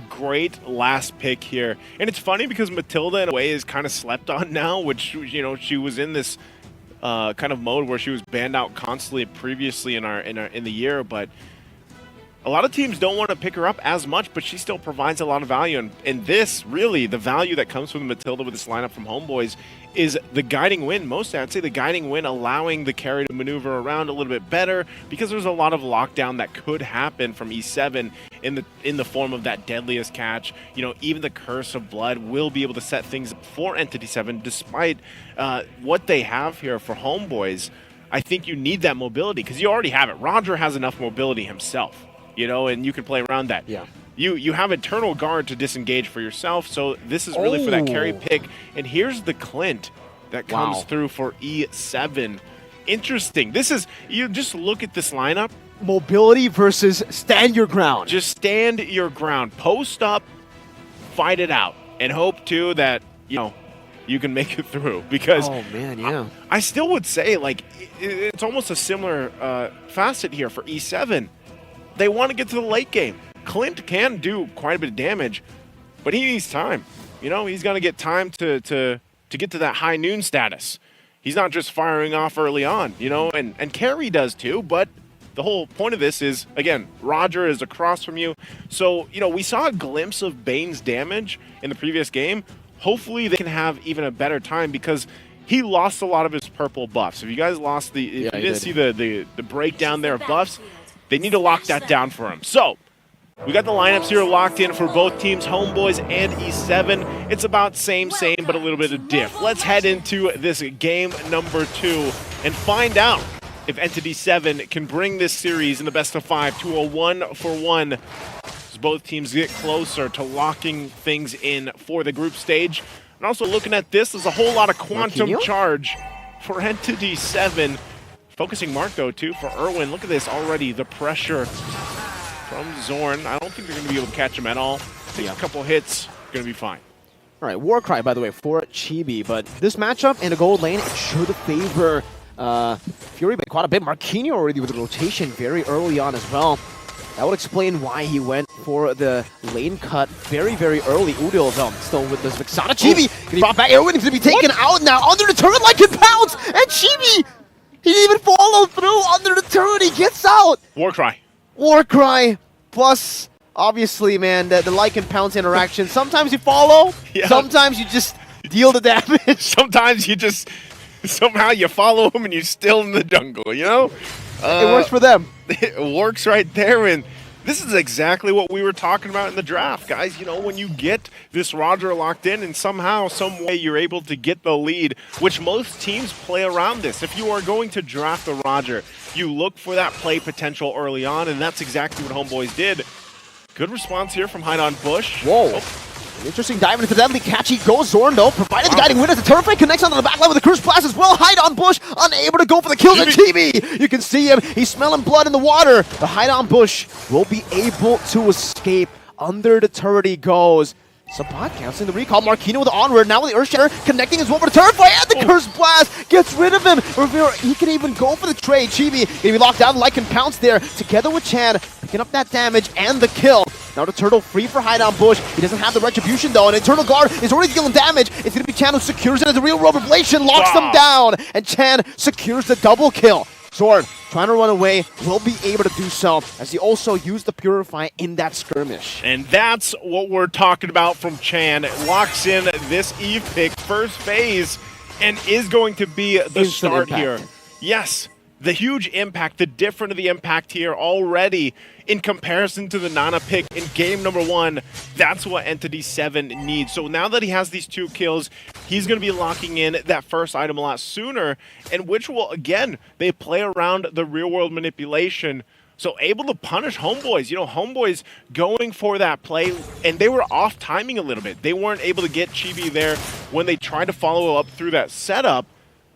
great last pick here, and it's funny because Mathilda in a way is kind of slept on now, which, she was in this kind of mode where she was banned out constantly previously in the year, but a lot of teams don't want to pick her up as much, but she still provides a lot of value. And this, really, the value that comes from Mathilda with this lineup from HomeBois is the guiding win. Mostly, I'd say the guiding win, allowing the carry to maneuver around a little bit better, because there's a lot of lockdown that could happen from E7 in the form of that deadliest catch. Even the Curse of Blood will be able to set things up for Entity7, despite what they have here for HomeBois. I think you need that mobility, because you already have it. Roger has enough mobility himself. And you can play around that. Yeah. You have Eternal Guard to disengage for yourself, so this is really for that carry pick. And here's the Clint that comes through for E7. Interesting. This is, you just look at this lineup. Mobility versus stand your ground. Just stand your ground. Post up, fight it out, and hope, too, that, you can make it through. Because I still would say, it's almost a similar facet here for E7. They want to get to the late game. Clint can do quite a bit of damage, but he needs time. He's going to get time to get to that high noon status. He's not just firing off early on, and Carey does too, but the whole point of this is, again, Roger is across from you. So, we saw a glimpse of Bane's damage in the previous game. Hopefully they can have even a better time, because he lost a lot of his purple buffs. If you guys lost if you didn't see the breakdown there of buffs, they need to lock that down for him. So, we got the lineups here locked in for both teams, HomeBois and E7. It's about same, but a little bit of diff. Let's head into this game number 2 and find out if Entity7 can bring this series in the best of 5 to a 1-for-1 as both teams get closer to locking things in for the group stage. And also looking at this, there's a whole lot of quantum charge for Entity7. Focusing mark, though, too, for Irwin. Look at this already, the pressure from Zorn. I don't think they're going to be able to catch him at all. Takes a couple hits, going to be fine. All right, Warcry, by the way, for Chibi. But this matchup in the gold lane, it should favor Fury by quite a bit. Marquinhos already with the rotation very early on as well. That would explain why he went for the lane cut very, very early. Udil, though, still with this Vixana. Chibi getting brought back. Irwin is going to be taken out now under the turret like it pounds. And Chibi, he didn't even follow through under the turret. He gets out. Warcry plus, obviously, man, the like and pounce interaction. Sometimes you follow. Sometimes you just deal the damage. Sometimes you just somehow you follow him and you're still in the jungle, It works for them. It works right there, and this is exactly what we were talking about in the draft, guys. When you get this Roger locked in and somehow, some way you're able to get the lead, which most teams play around this. If you are going to draft a Roger, you look for that play potential early on, and that's exactly what HomeBois did. Good response here from Hide on Bush. Whoa. An interesting dive into the deadly catch. He goes Zorn, though, provided the guiding win as the turret fight connects onto the back line with the Curse Blast as well. Hide on Bush, unable to go for the kills. And Chibi, you can see him. He's smelling blood in the water. The Hide on Bush will be able to escape. Under the turret he goes. Suppot canceling the recall. Marquinhos with the onward. Now with the Earthshatter connecting as well for the turret fight. And the Curse Blast gets rid of him. Rivera, he can even go for the trade. Chibi going to be locked down. Lycan pounce there together with Chan, picking up that damage and the kill. Now the turtle free for Hide on Bush. He doesn't have the retribution though, and Eternal Guard is already dealing damage. It's going to be Chan who secures it as a real world revelation, locks them down, and Chan secures the double kill. Zorn, trying to run away, will be able to do so, as he also used the Purify in that skirmish. And that's what we're talking about from Chan. Locks in this Eve pick, first phase, and is going to be the start here. Yes, the huge impact, the difference of the impact here already in comparison to the Nana pick in game number 1. That's what Entity7 needs. So now that he has these 2 kills, he's going to be locking in that first item a lot sooner, and which will, again, they play around the real-world manipulation So able to punish HomeBois. You know, HomeBois going for that play, and they were off timing a little bit. They weren't able to get Chibi there when they tried to follow up through that setup.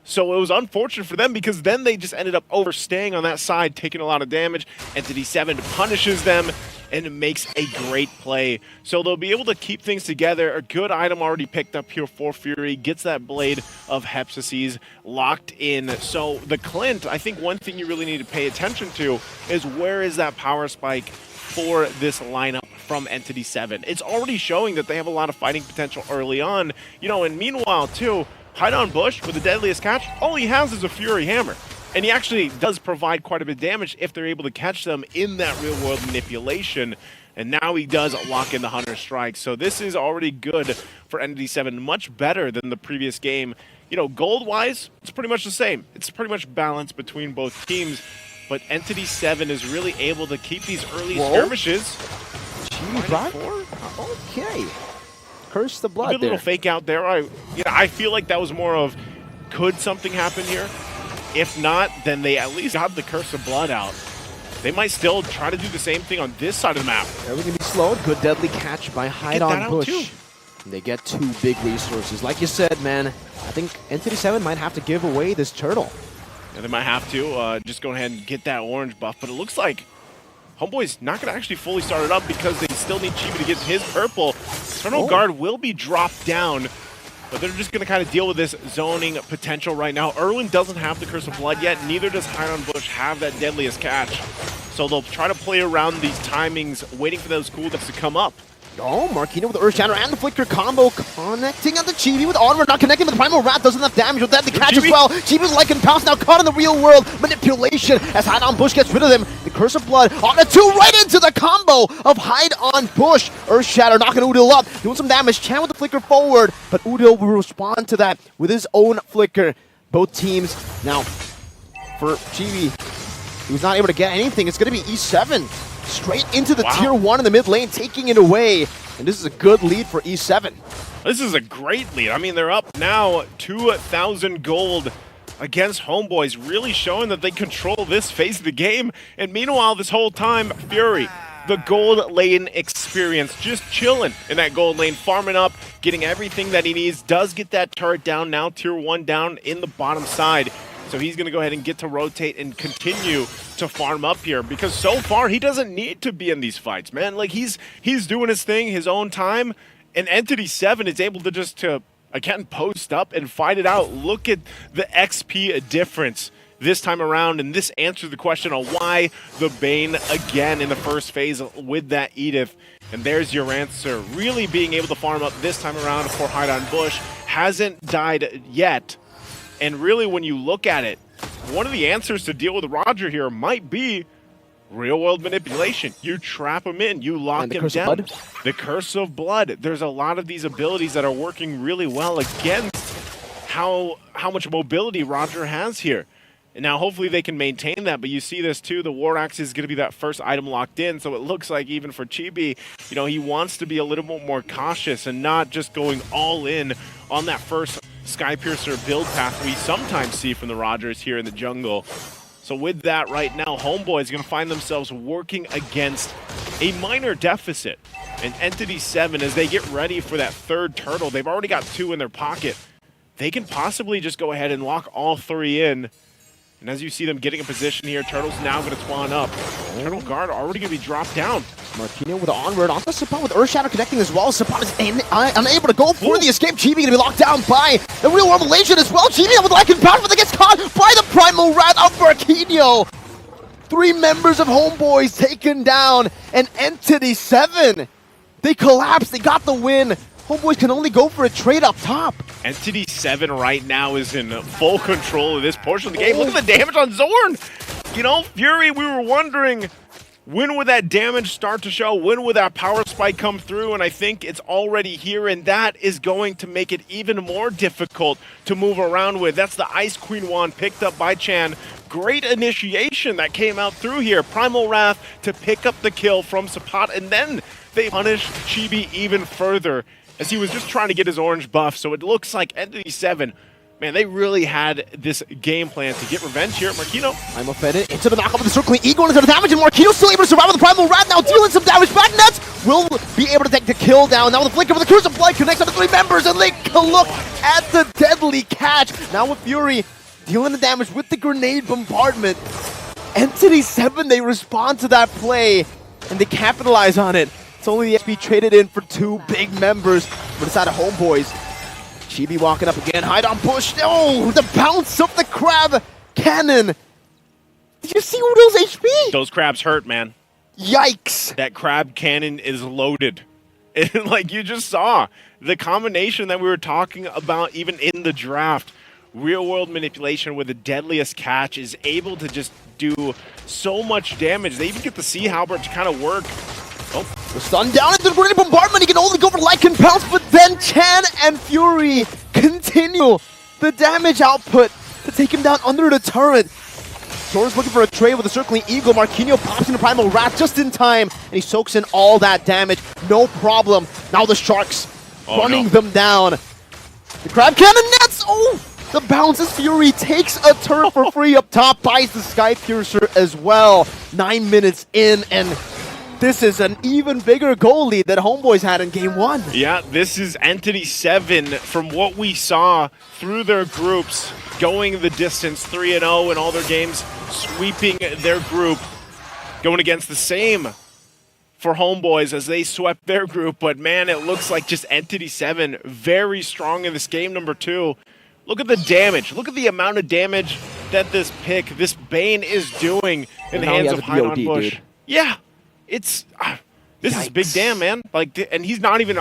So it was unfortunate for them because then they just ended up overstaying on that side, taking a lot of damage. Entity7 punishes them and makes a great play. So they'll be able to keep things together. A good item already picked up here for Fury. Gets that Blade of Hepsises locked in. So the Clint, I think one thing you really need to pay attention to is where is that power spike for this lineup from Entity7. It's already showing that they have a lot of fighting potential early on. You know, and meanwhile, too, Hide on Bush with the deadliest catch, all he has is a Fury Hammer. And he actually does provide quite a bit of damage if they're able to catch them in that real-world manipulation. And now he does lock in the Hunter Strike. So this is already good for Entity7, much better than the previous game. You know, gold-wise, it's pretty much the same. It's pretty much balanced between both teams. But Entity7 is really able to keep these early skirmishes. Okay. Curse the blood. Good little fake out there. I feel like that was more of, could something happen here? If not, then they at least got the Curse of Blood out. They might still try to do the same thing on this side of the map. Everything be slowed. Good deadly catch by Hide on Bush. They get 2 big resources. Like you said, man, I think Entity7 might have to give away this turtle. And they might have to just go ahead and get that orange buff. But it looks like HomeBois not going to actually fully start it up because they still need Chibi to get his purple. Eternal Guard will be dropped down, but they're just going to kind of deal with this zoning potential right now. Erwin doesn't have the Curse of Blood yet, neither does Hide on Bush have that deadliest catch. So they'll try to play around these timings, waiting for those cooldowns to come up. Oh, Marquino with the Earth Shatter and the Flicker combo connecting on the Chibi with Onward, not connecting with the Primal Wrath, does enough damage with that the catch as well. Chibi's like and pounce now caught in the real world manipulation as Hide on Bush gets rid of them. The Curse of Blood on a 2 right into the combo of Hide on Bush. Earth Shatter knocking Udil up, doing some damage. Chan with the Flicker forward, but Udil will respond to that with his own Flicker. Both teams now for Chibi, he was not able to get anything. It's going to be E7. Straight into the tier 1 in the mid lane, taking it away. And this is a good lead for E7. This is a great lead. I mean, they're up now 2,000 gold against HomeBois, really showing that they control this phase of the game. And meanwhile, this whole time, Fury, the gold lane experience, just chilling in that gold lane, farming up, getting everything that he needs. Does get that turret down now, tier 1 down in the bottom side. So he's going to go ahead and get to rotate and continue to farm up here because so far he doesn't need to be in these fights, man. Like he's doing his thing, his own time, and Entity7 is able to just again post up and fight it out. Look at the XP difference this time around, and this answers the question on why the Bane again in the first phase with that Edith. And there's your answer. Really being able to farm up this time around for Hide on Bush. Hasn't died yet. And really, when you look at it, one of the answers to deal with Roger here might be real-world manipulation. You trap him in, you lock him down. The Curse of Blood. There's a lot of these abilities that are working really well against how much mobility Roger has here. And now hopefully they can maintain that, but you see this too, the War Axe is going to be that first item locked in, so it looks like even for Chibi, you know, he wants to be a little bit more cautious and not just going all in on that first Skypiercer build path we sometimes see from the Rogers here in the jungle. So with that right now, HomeBois is going to find themselves working against a minor deficit. And Entity7, as they get ready for that third turtle, they've already got 2 in their pocket. They can possibly just go ahead and lock all 3 in. And as you see them getting a position here, Turtle's now going to spawn up. Turtle Guard already going to be dropped down. Marquino with the onward on the Sapat with Earth Shadow connecting as well. Sapat is unable to go for the escape. Chibi going to be locked down by the real world Malaysian as well. Chibi with like and pound, but they gets caught by the Primal Wrath of Marquino. 3 members of HomeBois taken down, and Entity7, they collapsed. They got the win. HomeBois can only go for a trade up top. Entity7 right now is in full control of this portion of the game. Look at the damage on Zorn. You know, Fury, we were wondering, when would that damage start to show? When would that power spike come through? And I think it's already here, and that is going to make it even more difficult to move around with. That's the Ice Queen wand picked up by Chan. Great initiation that came out through here. Primal Wrath to pick up the kill from Sapat, and then they punished Chibi even further, as he was just trying to get his orange buff. So it looks like Entity7 Man, they really had this game plan to get revenge here at Marquino. I'm offended into the knockup of the circling eagle into the damage, and Marquino still able to survive with the Primal Rat now, dealing some damage back. Nets will be able to take the kill down. Now with the flicker of the Cruise of Blood connects on the 3 members, and they can look at the deadly catch. Now with Fury dealing the damage with the grenade bombardment. Entity7, they respond to that play, and they capitalize on it. It's only the XP traded in for 2 big members for the side of Homeboys. Chibi walking up again, hide on push. Oh, the bounce of the crab cannon. Did you see Udo's HP? Those crabs hurt, man. Yikes. That crab cannon is loaded. And like you just saw, the combination that we were talking about even in the draft, real world manipulation with the deadliest catch is able to just do so much damage. They even get the Sea Halberd to kind of work. Oh, the stun down into the grenade bombardment. He can only go for Lycan Pounce, but then Chan and Fury continue the damage output to take him down under the turret. Sora's looking for a trade with a circling eagle. Marquino pops into Primal Rat just in time, and he soaks in all that damage. No problem. Now the Sharks running them down. The Crab Cannon nets! Oh! The bounce as Fury takes a turret for free up top, buys the Sky Piercer as well. 9 minutes in, and this is an even bigger goal lead that Homeboys had in Game 1. Yeah, this is Entity7 from what we saw through their groups, going the distance 3-0 in all their games, sweeping their group, going against the same for Homeboys as they swept their group. But man, it looks like just Entity7 very strong in this game number 2. Look at the damage. Look at the amount of damage that this pick, this Bane is doing in the hands of Hide on Bush. Dude. Yeah. It's this is big damn, man. Like, and he's not even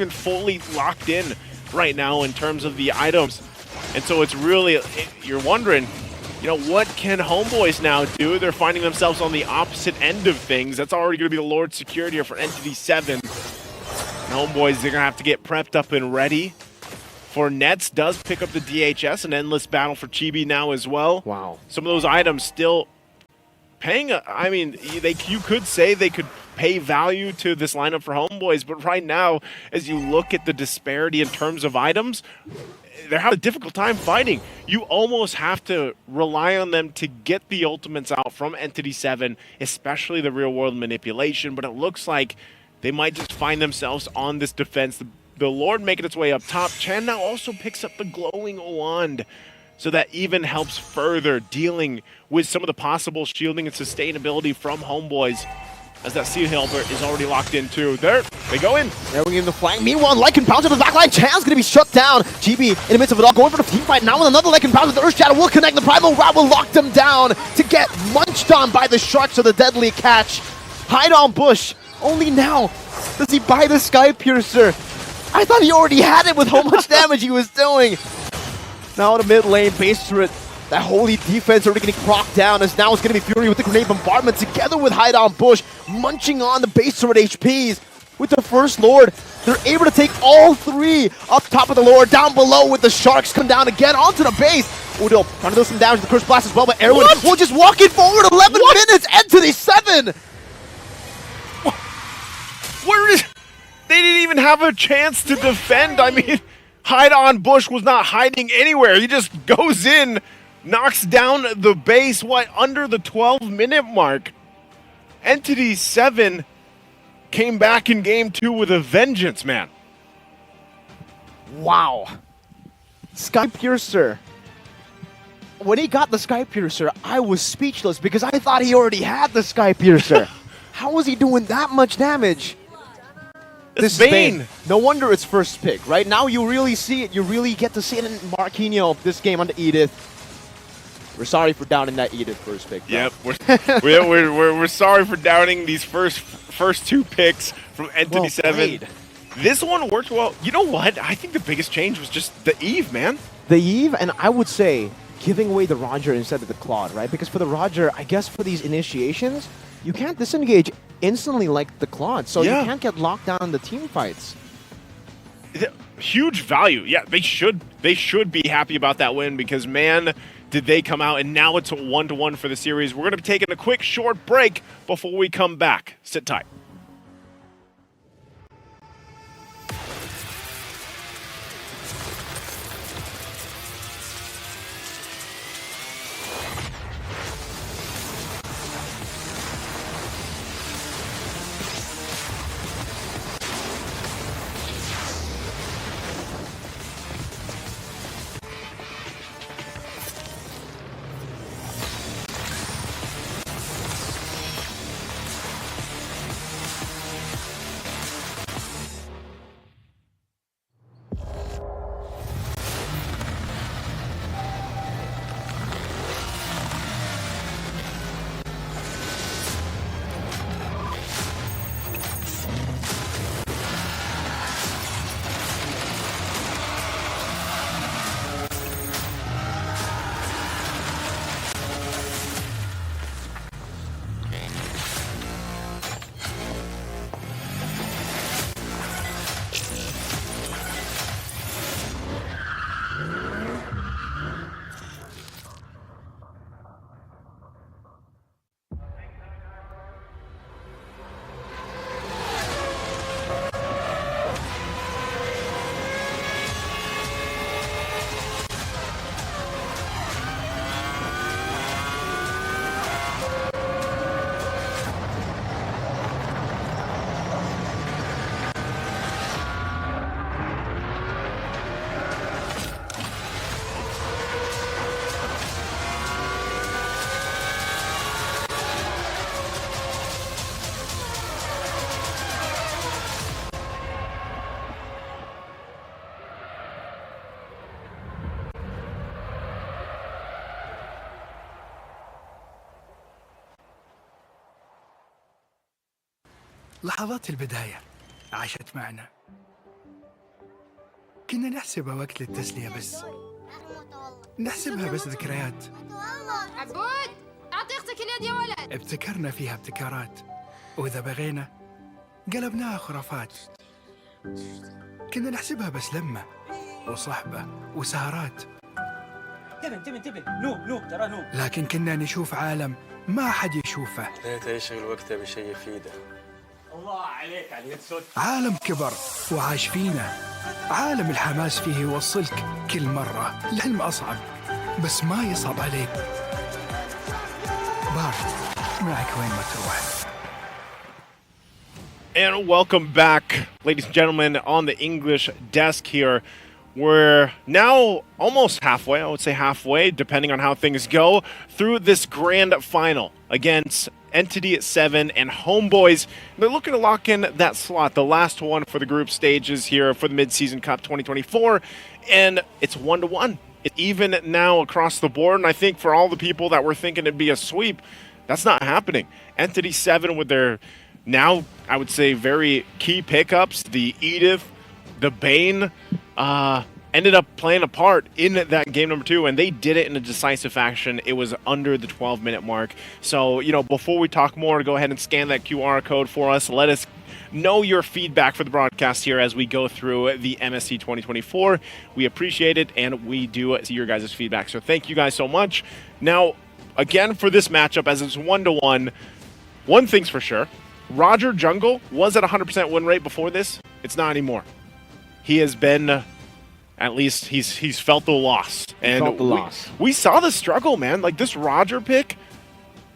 fully locked in right now in terms of the items, and so it's really, you're wondering, you know, what can Homeboys now do? They're finding themselves on the opposite end of things. That's already going to be the Lord Secured here for Entity7. And Homeboys, they're gonna have to get prepped up and ready. For Nets does pick up the DHS, an endless battle for Chibi now as well. Wow. Some of those items still paying, I mean, you could say they could pay value to this lineup for Homeboys, but right now, as you look at the disparity in terms of items, they're having a difficult time fighting. You almost have to rely on them to get the ultimates out from Entity7, especially the real-world manipulation, but it looks like they might just find themselves on this defense. The Lord making its way up top. Chan now also picks up the glowing wand, so that even helps further dealing with some of the possible shielding and sustainability from Homeboys, as that Sea Halberd is already locked in too. There, they go in. There we in the flank. Meanwhile, Lycan Pounce on the back line. Chan's gonna be shut down. GB in the midst of it all, going for the team fight now with another Lycan Pounce. The Earth Shadow will connect. The Primal Rat will lock them down to get munched on by the Sharks of the deadly catch. Hide on Bush. Only now does he buy the Sky Piercer. I thought he already had it with how much damage he was doing. Now in the mid lane, base turret, that holy defense already getting procced down, as now it's going to be Fury with the grenade bombardment together with Hide on Bush, munching on the base turret HPs. With the First Lord, they're able to take all 3 up top of the Lord, down below with the Sharks come down again onto the base. Udo trying to do some damage to the Curse Blast as well, but Erwin will just walk it forward. 11 minutes, Entity7. Where is? They didn't even have a chance to defend. I mean, Hide on Bush was not hiding anywhere. He just goes in, knocks down the base, under the 12-minute mark. Entity7 came back in game 2 with a vengeance, man. Wow. Sky Piercer. When he got the Sky Piercer, I was speechless because I thought he already had the Sky Piercer. How was he doing that much damage? This is Bane. No wonder it's first pick, right? Now you really see it. You really get to see it in Marquinhos this game under Edith. We're sorry for downing that Edith first pick. Bro. Yep, we're sorry for downing these first 2 picks from Entity7. This one worked well. You know what? I think the biggest change was just the Eve, man. The Eve, and I would say giving away the Roger instead of the Claude, right? Because for the Roger, I guess for these initiations, you can't disengage instantly like the Claude, so you can't get locked down in the team fights. Huge value. Yeah, they should be happy about that win, because man, did they come out, and now it's a 1-1 for the series. We're going to be taking a quick short break before we come back. Sit tight. لحظات البداية عاشت معنا. كنا نحسبها وقت للتسلية بس. نحسبها بس ذكريات. عبود أعطي أختك اليد يا ولد. ابتكرنا فيها ابتكارات، وإذا بغينا قلبناها خرافات. كنا نحسبها بس لمة وصحبة وسهرات. انتبه نوب ترى نوب. لكن كنا نشوف عالم ما حد يشوفه. ليت يشغل وقته بشيء يفيده. الله عليك على اليد سود. عالم كبر وعاش فينا. عالم الحماس فيه يوصلك كل مرة الحلم أصعب بس ما يصعب عليك. بارد معك وين ما تروح. And welcome back, ladies and gentlemen, on the English desk here. We're now almost halfway, I would say halfway, depending on how things go, through this grand final against Entity7 and HomeBois. They're looking to lock in that slot, the last one for the group stages here for the Mid-Season Cup 2024, and it's 1-1. It's even now across the board, and I think for all the people that were thinking it'd be a sweep, that's not happening. Entity7 with their now, I would say, very key pickups, the Edith, the Bane, ended up playing a part in that game number 2, and they did it in a decisive fashion. It was under the 12-minute mark. So, you know, before we talk more, go ahead and scan that QR code for us. Let us know your feedback for the broadcast here as we go through the MSC 2024. We appreciate it, and we do see your guys' feedback. So thank you guys so much. Now, again, for this matchup, as it's 1-1, one thing's for sure. Roger Jungle was at 100% win rate before this. It's not anymore. He has been, at least he's felt the loss. And we saw the struggle, man. Like, this Roger pick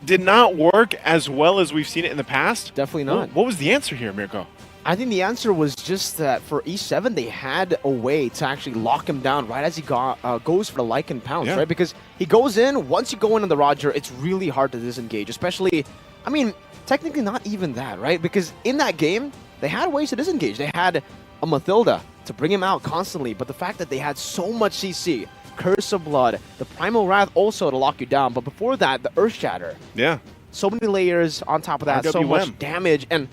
did not work as well as we've seen it in the past. Definitely not. What was the answer here, Mirko? I think the answer was just that for E7, they had a way to actually lock him down right as he goes for the Lycan pounce, right? Because he goes in, once you go in on the Roger, it's really hard to disengage, especially, I mean, technically not even that, right? Because in that game, they had ways to disengage. They had a Mathilda to bring him out constantly, but the fact that they had so much CC, Curse of Blood, the Primal Wrath also to lock you down, but before that, the Earth Shatter. Yeah. So many layers on top of that, RWM. so much damage, and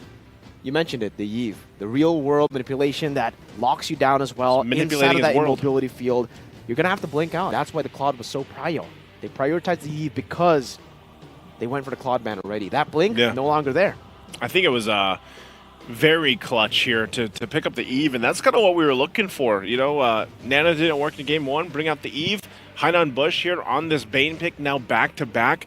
you mentioned it, the Eve, the real world manipulation that locks you down as well. Inside of that immobility field, you're going to have to blink out. That's why the Claude was so prio. They prioritized the Eve because they went for the Claude ban already. That blink, no longer there. I think it was very clutch here to pick up the Eve, and that's kind of what we were looking for. You know, Nana didn't work in game 1, bring out the Eve. Hide on Bush here on this Bane pick now back-to-back.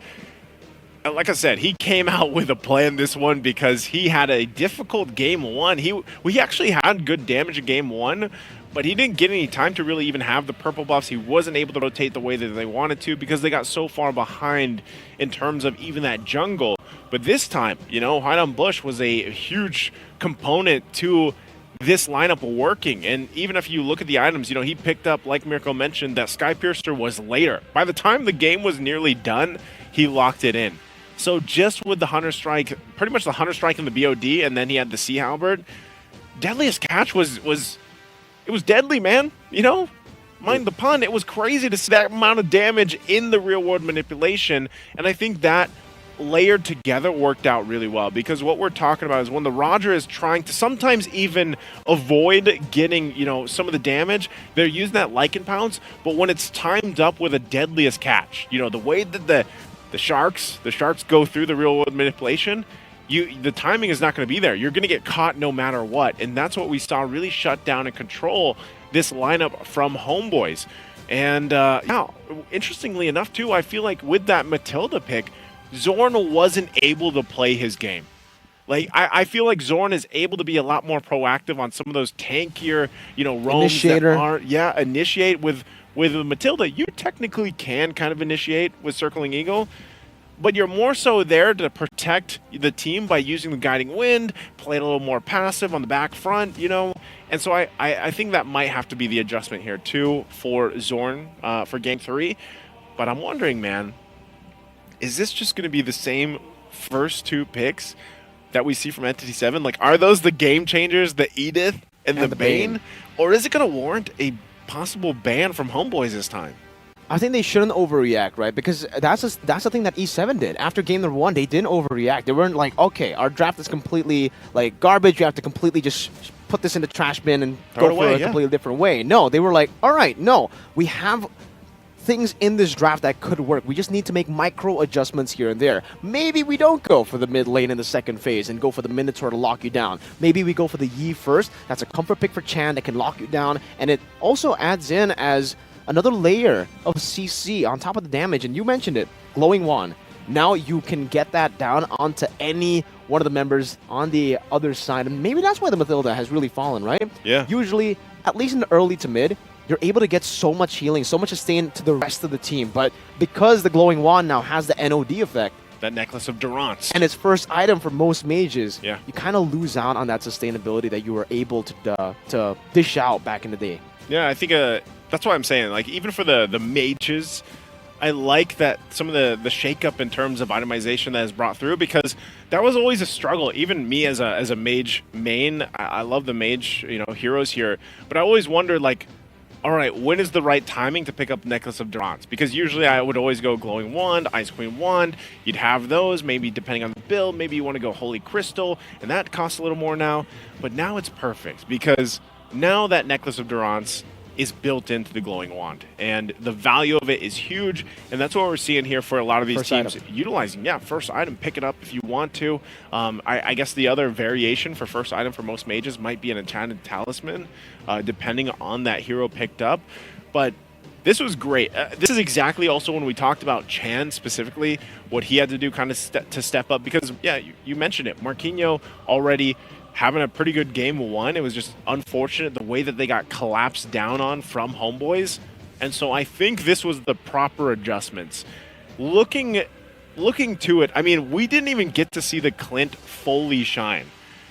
Like I said, he came out with a plan this one because he had a difficult game 1. He actually had good damage in game 1, but he didn't get any time to really even have the purple buffs. He wasn't able to rotate the way that they wanted to because they got so far behind in terms of even that jungle. But this time, you know, Hide on Bush was a huge component to this lineup working. And even if you look at the items, you know, he picked up, like Mirko mentioned, that Sky Piercer was later. By the time the game was nearly done, he locked it in. So just with the Hunter Strike, pretty much the Hunter Strike and the BOD, and then he had the Sea Halberd, Deadliest Catch was deadly, man. You know, mind the pun, it was crazy to see that amount of damage in the real world manipulation, and I think that layered together worked out really well, because what we're talking about is when the Roger is trying to sometimes even avoid getting, you know, some of the damage, they're using that Lycan pounce, but when it's timed up with a Deadliest Catch, you know, the way that the sharks go through the real world manipulation, the timing is not going to be there. You're going to get caught no matter what, and that's what we saw really shut down and control this lineup from HomeBois. And yeah, interestingly enough too, I feel like with that Matilda pick, Zorn wasn't able to play his game. Like, I feel like Zorn is able to be a lot more proactive on some of those tankier, you know, roams that aren't, initiate with Matilda. You technically can kind of initiate with Circling Eagle, but you're more so there to protect the team by using the Guiding Wind, play it a little more passive on the back front, you know. And so I think that might have to be the adjustment here too for Zorn for Game 3. But I'm wondering, man, is this just going to be the same first 2 picks that we see from Entity7? Like, are those the game changers, the Edith and the Bane? Or is it going to warrant a possible ban from HomeBois this time? I think they shouldn't overreact, right? Because that's the thing that E7 did. After game number 1, they didn't overreact. They weren't like, okay, our draft is completely like garbage. You have to completely just put this in the trash bin and Throw it go for away, a completely different way. No, they were like, all right, no, we have things in this draft that could work. We just need to make micro adjustments here and there. Maybe we don't go for the mid lane in the second phase and go for the Minotaur to lock you down. Maybe we go for the Yi first. That's a comfort pick for Chan that can lock you down, and it also adds in as another layer of CC on top of the damage. And you mentioned it, Glowing Wand. Now you can get that down onto any one of the members on the other side, and maybe that's why the Mathilda has really fallen, right? Yeah. Usually, at least in the early to mid, you're able to get so much healing, so much sustain to the rest of the team. But because the Glowing Wand now has the NOD effect, That Necklace of Durance. and its first item for most mages, Yeah. you kind of lose out on that sustainability that you were able to dish out back in the day. Yeah, I think that's why I'm saying, like, even for the mages, I like that some of the shakeup in terms of itemization that is brought through, because that was always a struggle. Even me as a mage main, I love the mage, heroes here, but I always wondered, like, all right, when is the right timing to pick up Necklace of Durance? Because usually I would always go Glowing Wand, Ice Queen Wand. You'd have those, maybe depending on the build. Maybe you want to go Holy Crystal, and that costs a little more now. But now it's perfect, because now that Necklace of Durance is built into the Glowing Wand, and the value of it is huge, and that's what we're seeing here for a lot of these First teams item. utilizing. Yeah, first item, pick it up if you want to. I guess the other variation for first item for most mages might be an enchanted talisman, depending on that hero picked up. But this was great. This is exactly also when we talked about Chan specifically, what he had to do kind of to step up, because yeah, you mentioned it, Marquinhos already having a pretty good game 1. It was just unfortunate the way that they got collapsed down on from HomeBois. And so I think this was the proper adjustments. Looking to it, I mean, we didn't even get to see the Clint fully shine.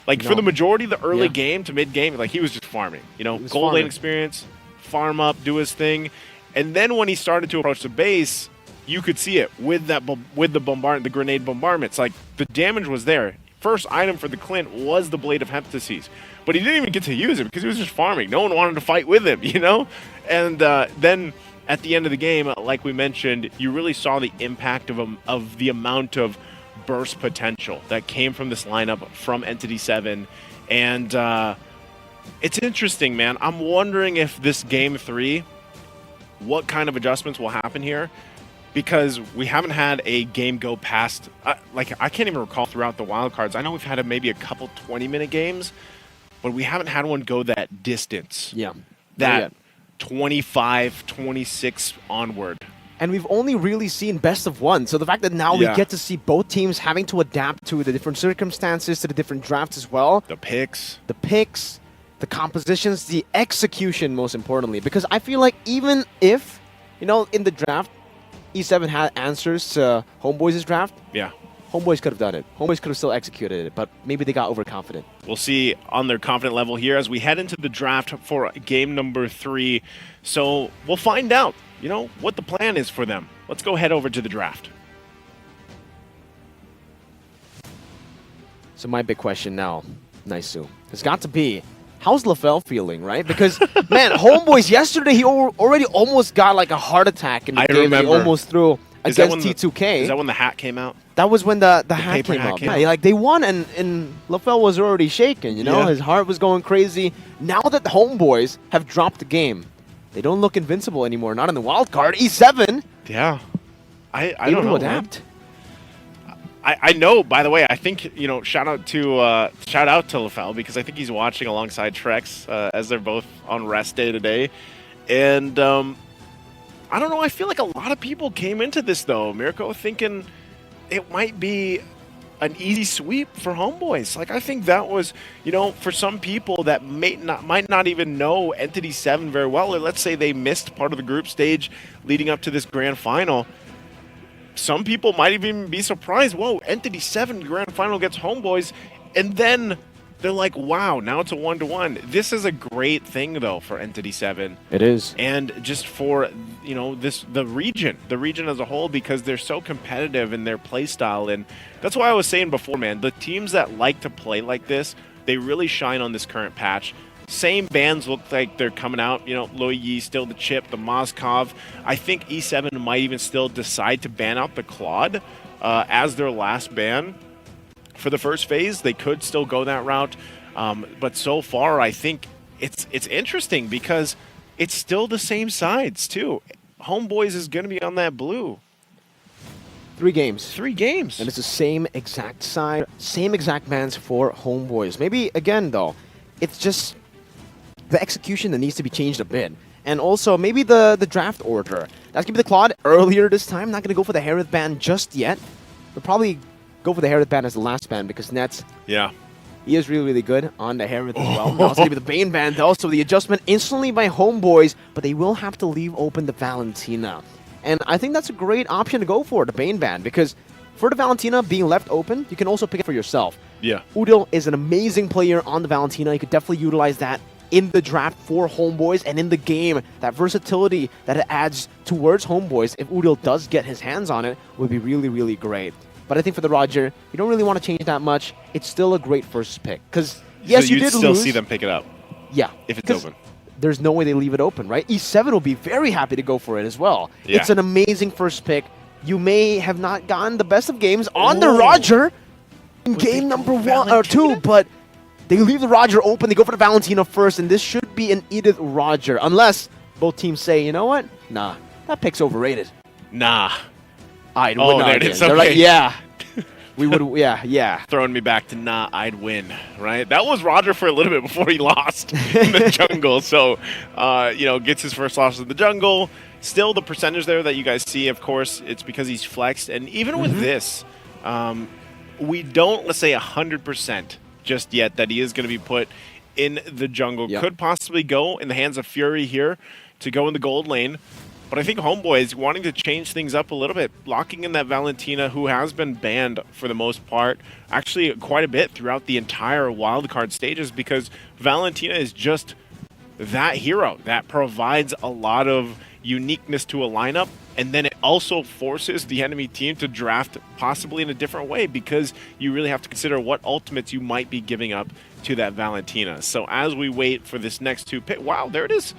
Like, for the majority of the early game to mid-game, like, he was just farming. Gold lane experience, farm up, do his thing. And then when he started to approach the base, you could see it with the grenade bombardments. Like, the damage was there. First item for the Clint was the Blade of Heptases, but he didn't even get to use it because he was just farming. No one wanted to fight with him, And then at the end of the game, like we mentioned, you really saw the impact of the amount of burst potential that came from this lineup from Entity7. And it's interesting, man. I'm wondering if this game 3, what kind of adjustments will happen here. Because we haven't had a game go past, I can't even recall throughout the wildcards. I know we've had maybe a couple 20-minute games, but we haven't had one go that distance. Yeah. That 25, 26 onward. And we've only really seen best of 1. So the fact that now we get to see both teams having to adapt to the different circumstances, to the different drafts as well. The picks, the compositions, the execution, most importantly. Because I feel like even if, in the draft, E7 had answers to HomeBois' draft. Yeah. HomeBois could have done it. HomeBois could have still executed it, but maybe they got overconfident. We'll see on their confident level here as we head into the draft for game number 3. So we'll find out, what the plan is for them. Let's go head over to the draft. So my big question now, Naisu, has got to be, how's LaFell feeling, right? Because, man, HomeBois yesterday, he already almost got like a heart attack in the game. Remember. He almost threw against T2K. Is that when the hat came out? That was when the hat came out. Yeah, like they won, and LaFell was already shaken, His heart was going crazy. Now that the HomeBois have dropped the game, they don't look invincible anymore, not in the wild card. E7. Yeah. I able don't know, to adapt. I know, by the way, I think, shout out to LaFell, because I think he's watching alongside Trex as they're both on rest day today. And I don't know, I feel like a lot of people came into this, though, Mirko, thinking it might be an easy sweep for HomeBois. Like, I think that was, for some people that might not even know Entity7 very well, or let's say they missed part of the group stage leading up to this grand final. Some people might even be surprised, whoa, Entity7 grand final gets HomeBois, and then they're like, wow, now it's a 1-to-1. This is a great thing, though, for Entity7. It is. And just for, the region as a whole, because they're so competitive in their play style. And that's why I was saying before, man, the teams that like to play like this, they really shine on this current patch. same bans look like they're coming out. You know, Lo Yi still the chip, the Moskov. I think E7 might even still decide to ban out the Claude as their last ban for the first phase. They could still go that route, but so far I think it's interesting because it's still the same sides too. HomeBois is going to be on that blue. 3 games. 3 games. And it's the same exact side, same exact bans for HomeBois. Maybe, again, though, it's just the execution that needs to be changed a bit. And also, maybe the draft order. That's going to be the Claude earlier this time. Not going to go for the Harith ban just yet. We'll probably go for the Harith ban as the last ban because Nets, yeah, he is really, really good on the Harith as well. That's going to be the Bane ban, though. So the adjustment instantly by HomeBois, but they will have to leave open the Valentina. And I think that's a great option to go for, the Bane ban, because for the Valentina being left open, you can also pick it for yourself. Yeah. Udil is an amazing player on the Valentina. You could definitely utilize that in the draft for HomeBois and in the game. That versatility that it adds towards HomeBois, if Udil does get his hands on it, would be really, really great. But I think for the Roger, you don't really want to change that much. It's still a great first pick. Because, yes, so you did still lose. See them pick it up. Yeah. If it's open. There's no way they leave it open, right? E7 will be very happy to go for it as well. Yeah. It's an amazing first pick. You may have not gotten the best of games on the Roger in game number 1 or 2, but they leave the Roger open. They go for the Valentina first, and this should be an Edith Roger, unless both teams say, you know what? Nah, that pick's overrated. Nah. I'd Oh, win. there it is. They're Okay. like, yeah. We would, yeah. Throwing me back to nah, I'd win, right? That was Roger for a little bit before he lost in the jungle. So, you know, gets his first loss in the jungle. Still, the percentage there that you guys see, of course, it's because he's flexed. And even with this, we don't, let's say, 100% just yet that he is going to be put in the jungle. Yep. Could possibly go in the hands of Fury here to go in the gold lane. But I think HomeBois is wanting to change things up a little bit, locking in that Valentina, who has been banned for the most part, actually quite a bit throughout the entire wildcard stages, because Valentina is just that hero that provides a lot of uniqueness to a lineup, and then it also forces the enemy team to draft possibly in a different way, because you really have to consider what ultimates you might be giving up to that Valentina. So as we wait for this next 2 pick, wow, there it is.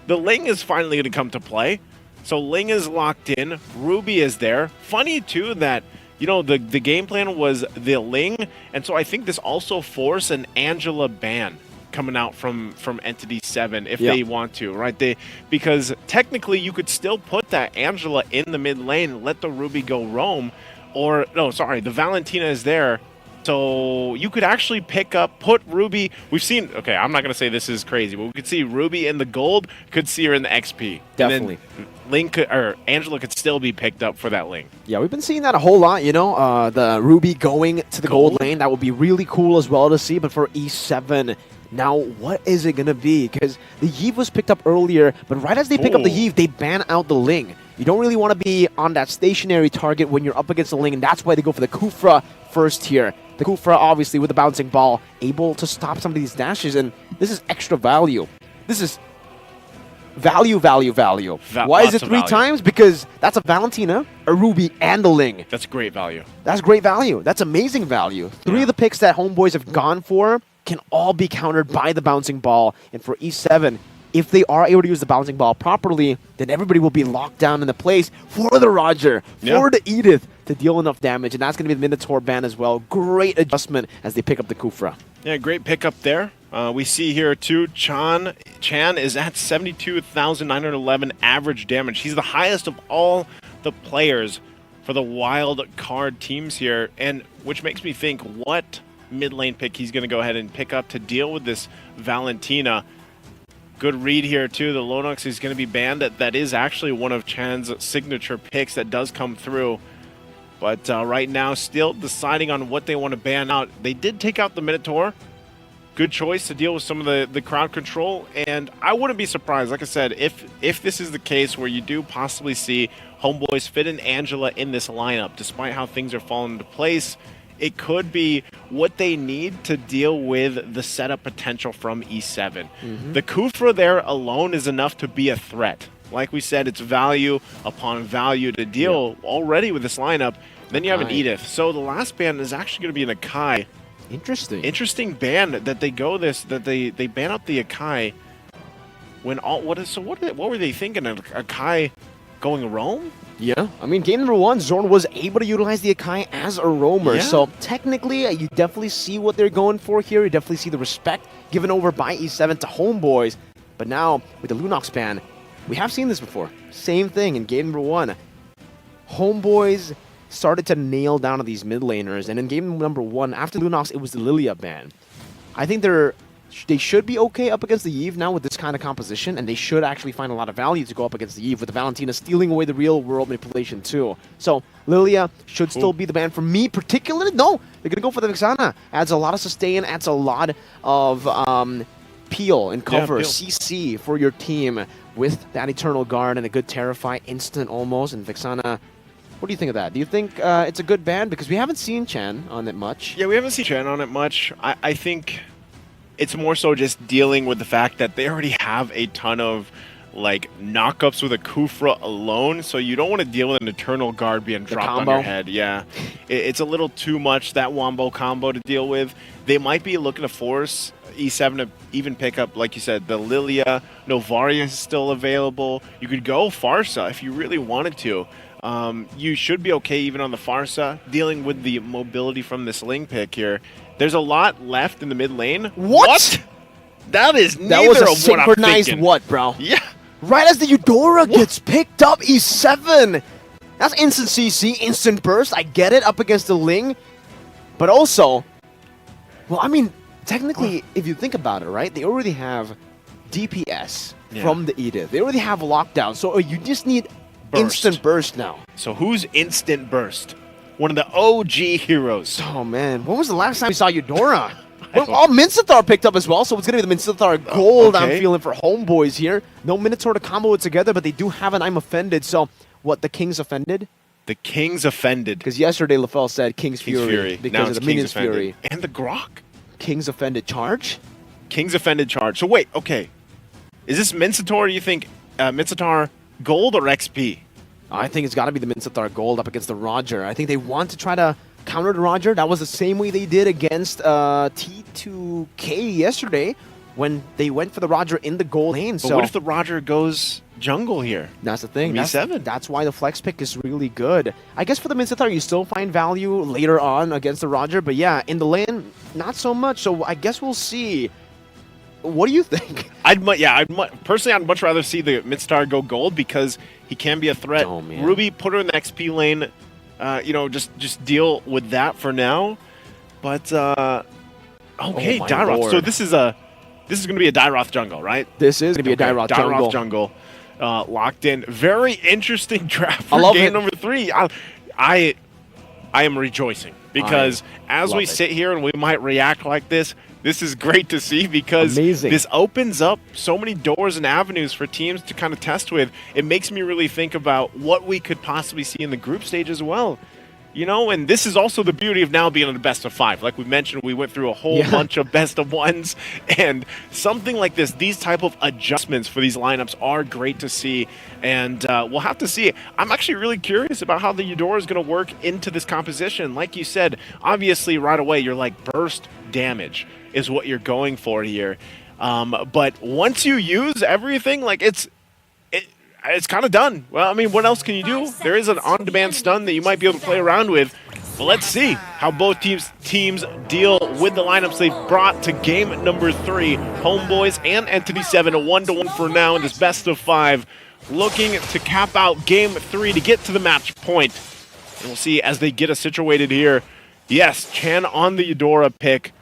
The Ling is finally going to come to play. So Ling is locked in. Ruby is there. Funny, too, that, you know, the game plan was the Ling. And so I think this also forced an Angela ban coming out from Entity7 if they want to, right? Because technically you could still put that Angela in the mid lane, let the Ruby go roam. Or, no, sorry, the Valentina is there. So you could actually put Ruby. We've seen, okay, I'm not going to say this is crazy, but we could see Ruby in the gold, could see her in the XP. Definitely. And then Ling or Angela could still be picked up for that Ling. Yeah, we've been seeing that a whole lot, you know, the Ruby going to the gold lane. That would be really cool as well to see, but for E7, now what is it going to be? Because the Yve was picked up earlier, but right as they pick up the Yve, they ban out the Ling. You don't really want to be on that stationary target when you're up against the Ling, and that's why they go for the Kufra first here. The Kufra, obviously, with the bouncing ball, able to stop some of these dashes, and this is extra value. This is value. Why is it 3 times? Because that's a Valentina, a Ruby, and a Ling. That's great value. That's great value. That's amazing value. 3 of the picks that HomeBois have gone for can all be countered by the bouncing ball, and for E7, if they are able to use the bouncing ball properly, then everybody will be locked down in the place for the Roger, for the Edith to deal enough damage, and that's going to be the Minotaur ban as well. Great adjustment as they pick up the Kufra. Yeah, great pickup there. We see here, too, Chan is at 72,911 average damage. He's the highest of all the players for the wild card teams here, and which makes me think what mid lane pick he's going to go ahead and pick up to deal with this Valentina. Good read here, too. The Lonox is going to be banned. That is actually one of Chan's signature picks that does come through. But right now, still deciding on what they want to ban out. They did take out the Minotaur. Good choice to deal with some of the crowd control. And I wouldn't be surprised, like I said, if this is the case where you do possibly see HomeBois fit in Angela in this lineup, despite how things are falling into place. It could be what they need to deal with the setup potential from E7. The Kufra there alone is enough to be a threat. Like we said, it's value upon value to deal already with this lineup. Then you have an Edith. So the last ban is actually going to be an Akai. Interesting. Interesting ban that they go this, that they ban up the Akai when all, what were they thinking? Akai going roam? Yeah, I mean, game number 1, Zorn was able to utilize the Akai as a roamer, Yeah. so technically, you definitely see what they're going for here. You definitely see the respect given over by E7 to HomeBois. But now, with the Lunox ban, we have seen this before. Same thing in game number 1. HomeBois started to nail down these mid laners, and in game number 1, after Lunox, it was the Lilia ban. I think they should be okay up against the Eve now with this kind of composition, and they should actually find a lot of value to go up against the Eve with the Valentina stealing away the real world manipulation too. So Lilia should still be the ban for me particularly. No, they're going to go for the Vixana. Adds a lot of sustain, adds a lot of peel and cover, peel. CC for your team with that Eternal Guard and a good Terrify instant almost, and Vixana. What do you think of that? Do you think it's a good ban? Because we haven't seen Chan on it much. Yeah, we haven't seen Chen on it much. I think it's more so just dealing with the fact that they already have a ton of like knockups with a Kufra alone, so you don't want to deal with an Eternal Guard being dropped on your head. Yeah, it's a little too much, that Wombo combo to deal with. They might be looking to force E7 to even pick up, like you said, the Lilia. Novaria is still available. You could go Farsa if you really wanted to. You should be okay even on the Farsa, dealing with the mobility from this Ling pick here. There's a lot left in the mid lane. What? That is That neither was a of what I'm synchronized thinking. what, bro? Yeah. Right as the Eudora gets picked up, E7. That's instant CC, instant burst. I get it up against the Ling. But also, well, I mean, technically, if you think about it, right? They already have DPS from the Edith. They already have lockdown. So you just need instant burst now. So who's instant burst? One of the OG heroes. Oh, man. When was the last time we saw Eudora? Well, Mincetar picked up as well, so it's going to be the Mincetar gold I'm feeling for HomeBois here. No Minotaur to combo it together, but they do have an I'm offended. So, what, the King's offended? The King's offended. Because yesterday LaFell said King's Fury. Now Because it's of the King's Minions offended. Fury. And the Grok. King's offended charge? King's offended charge. So wait, okay. Is this Mincetar, you think, Mincetar gold or XP? I think it's got to be the Mincetar gold up against the Roger. I think they want to try to counter the Roger. That was the same way they did against T2K yesterday when they went for the Roger in the gold lane. But what if the Roger goes jungle here? That's the thing. E7. That's why the flex pick is really good. I guess for the Mincetar, you still find value later on against the Roger. But yeah, in the lane, not so much. So I guess we'll see. What do you think? Personally, I'd much rather see the Mincetar go gold because he can be a threat. Oh, man. Ruby, put her in the XP lane. Just deal with that for now. But okay, my Dairoth. Lord. So this is going to be a Dairoth jungle, right? This is going to be a Dairoth jungle. jungle. Locked in. Very interesting draft for I love game it. number 3. I am rejoicing because as we sit here and we might react like this is great to see because this opens up so many doors and avenues for teams to kind of test with. It makes me really think about what we could possibly see in the group stage as well. You know, and this is also the beauty of now being on the best of 5. Like we mentioned, we went through a whole bunch of best of 1s, and something like this, these type of adjustments for these lineups are great to see, and we'll have to see. I'm actually really curious about how the Eudora is going to work into this composition. Like you said, obviously right away you're like burst damage is what you're going for here, but once you use everything, like it's kind of done. Well, I mean, what else can you do? There is an on-demand stun that you might be able to play around with. But let's see how both teams deal with the lineups they've brought to game number 3. HomeBois and Entity7, a 1-1 for now in this best of 5. Looking to cap out game 3 to get to the match point. And we'll see as they get us situated here. Yes, Chan on the Eudora pick.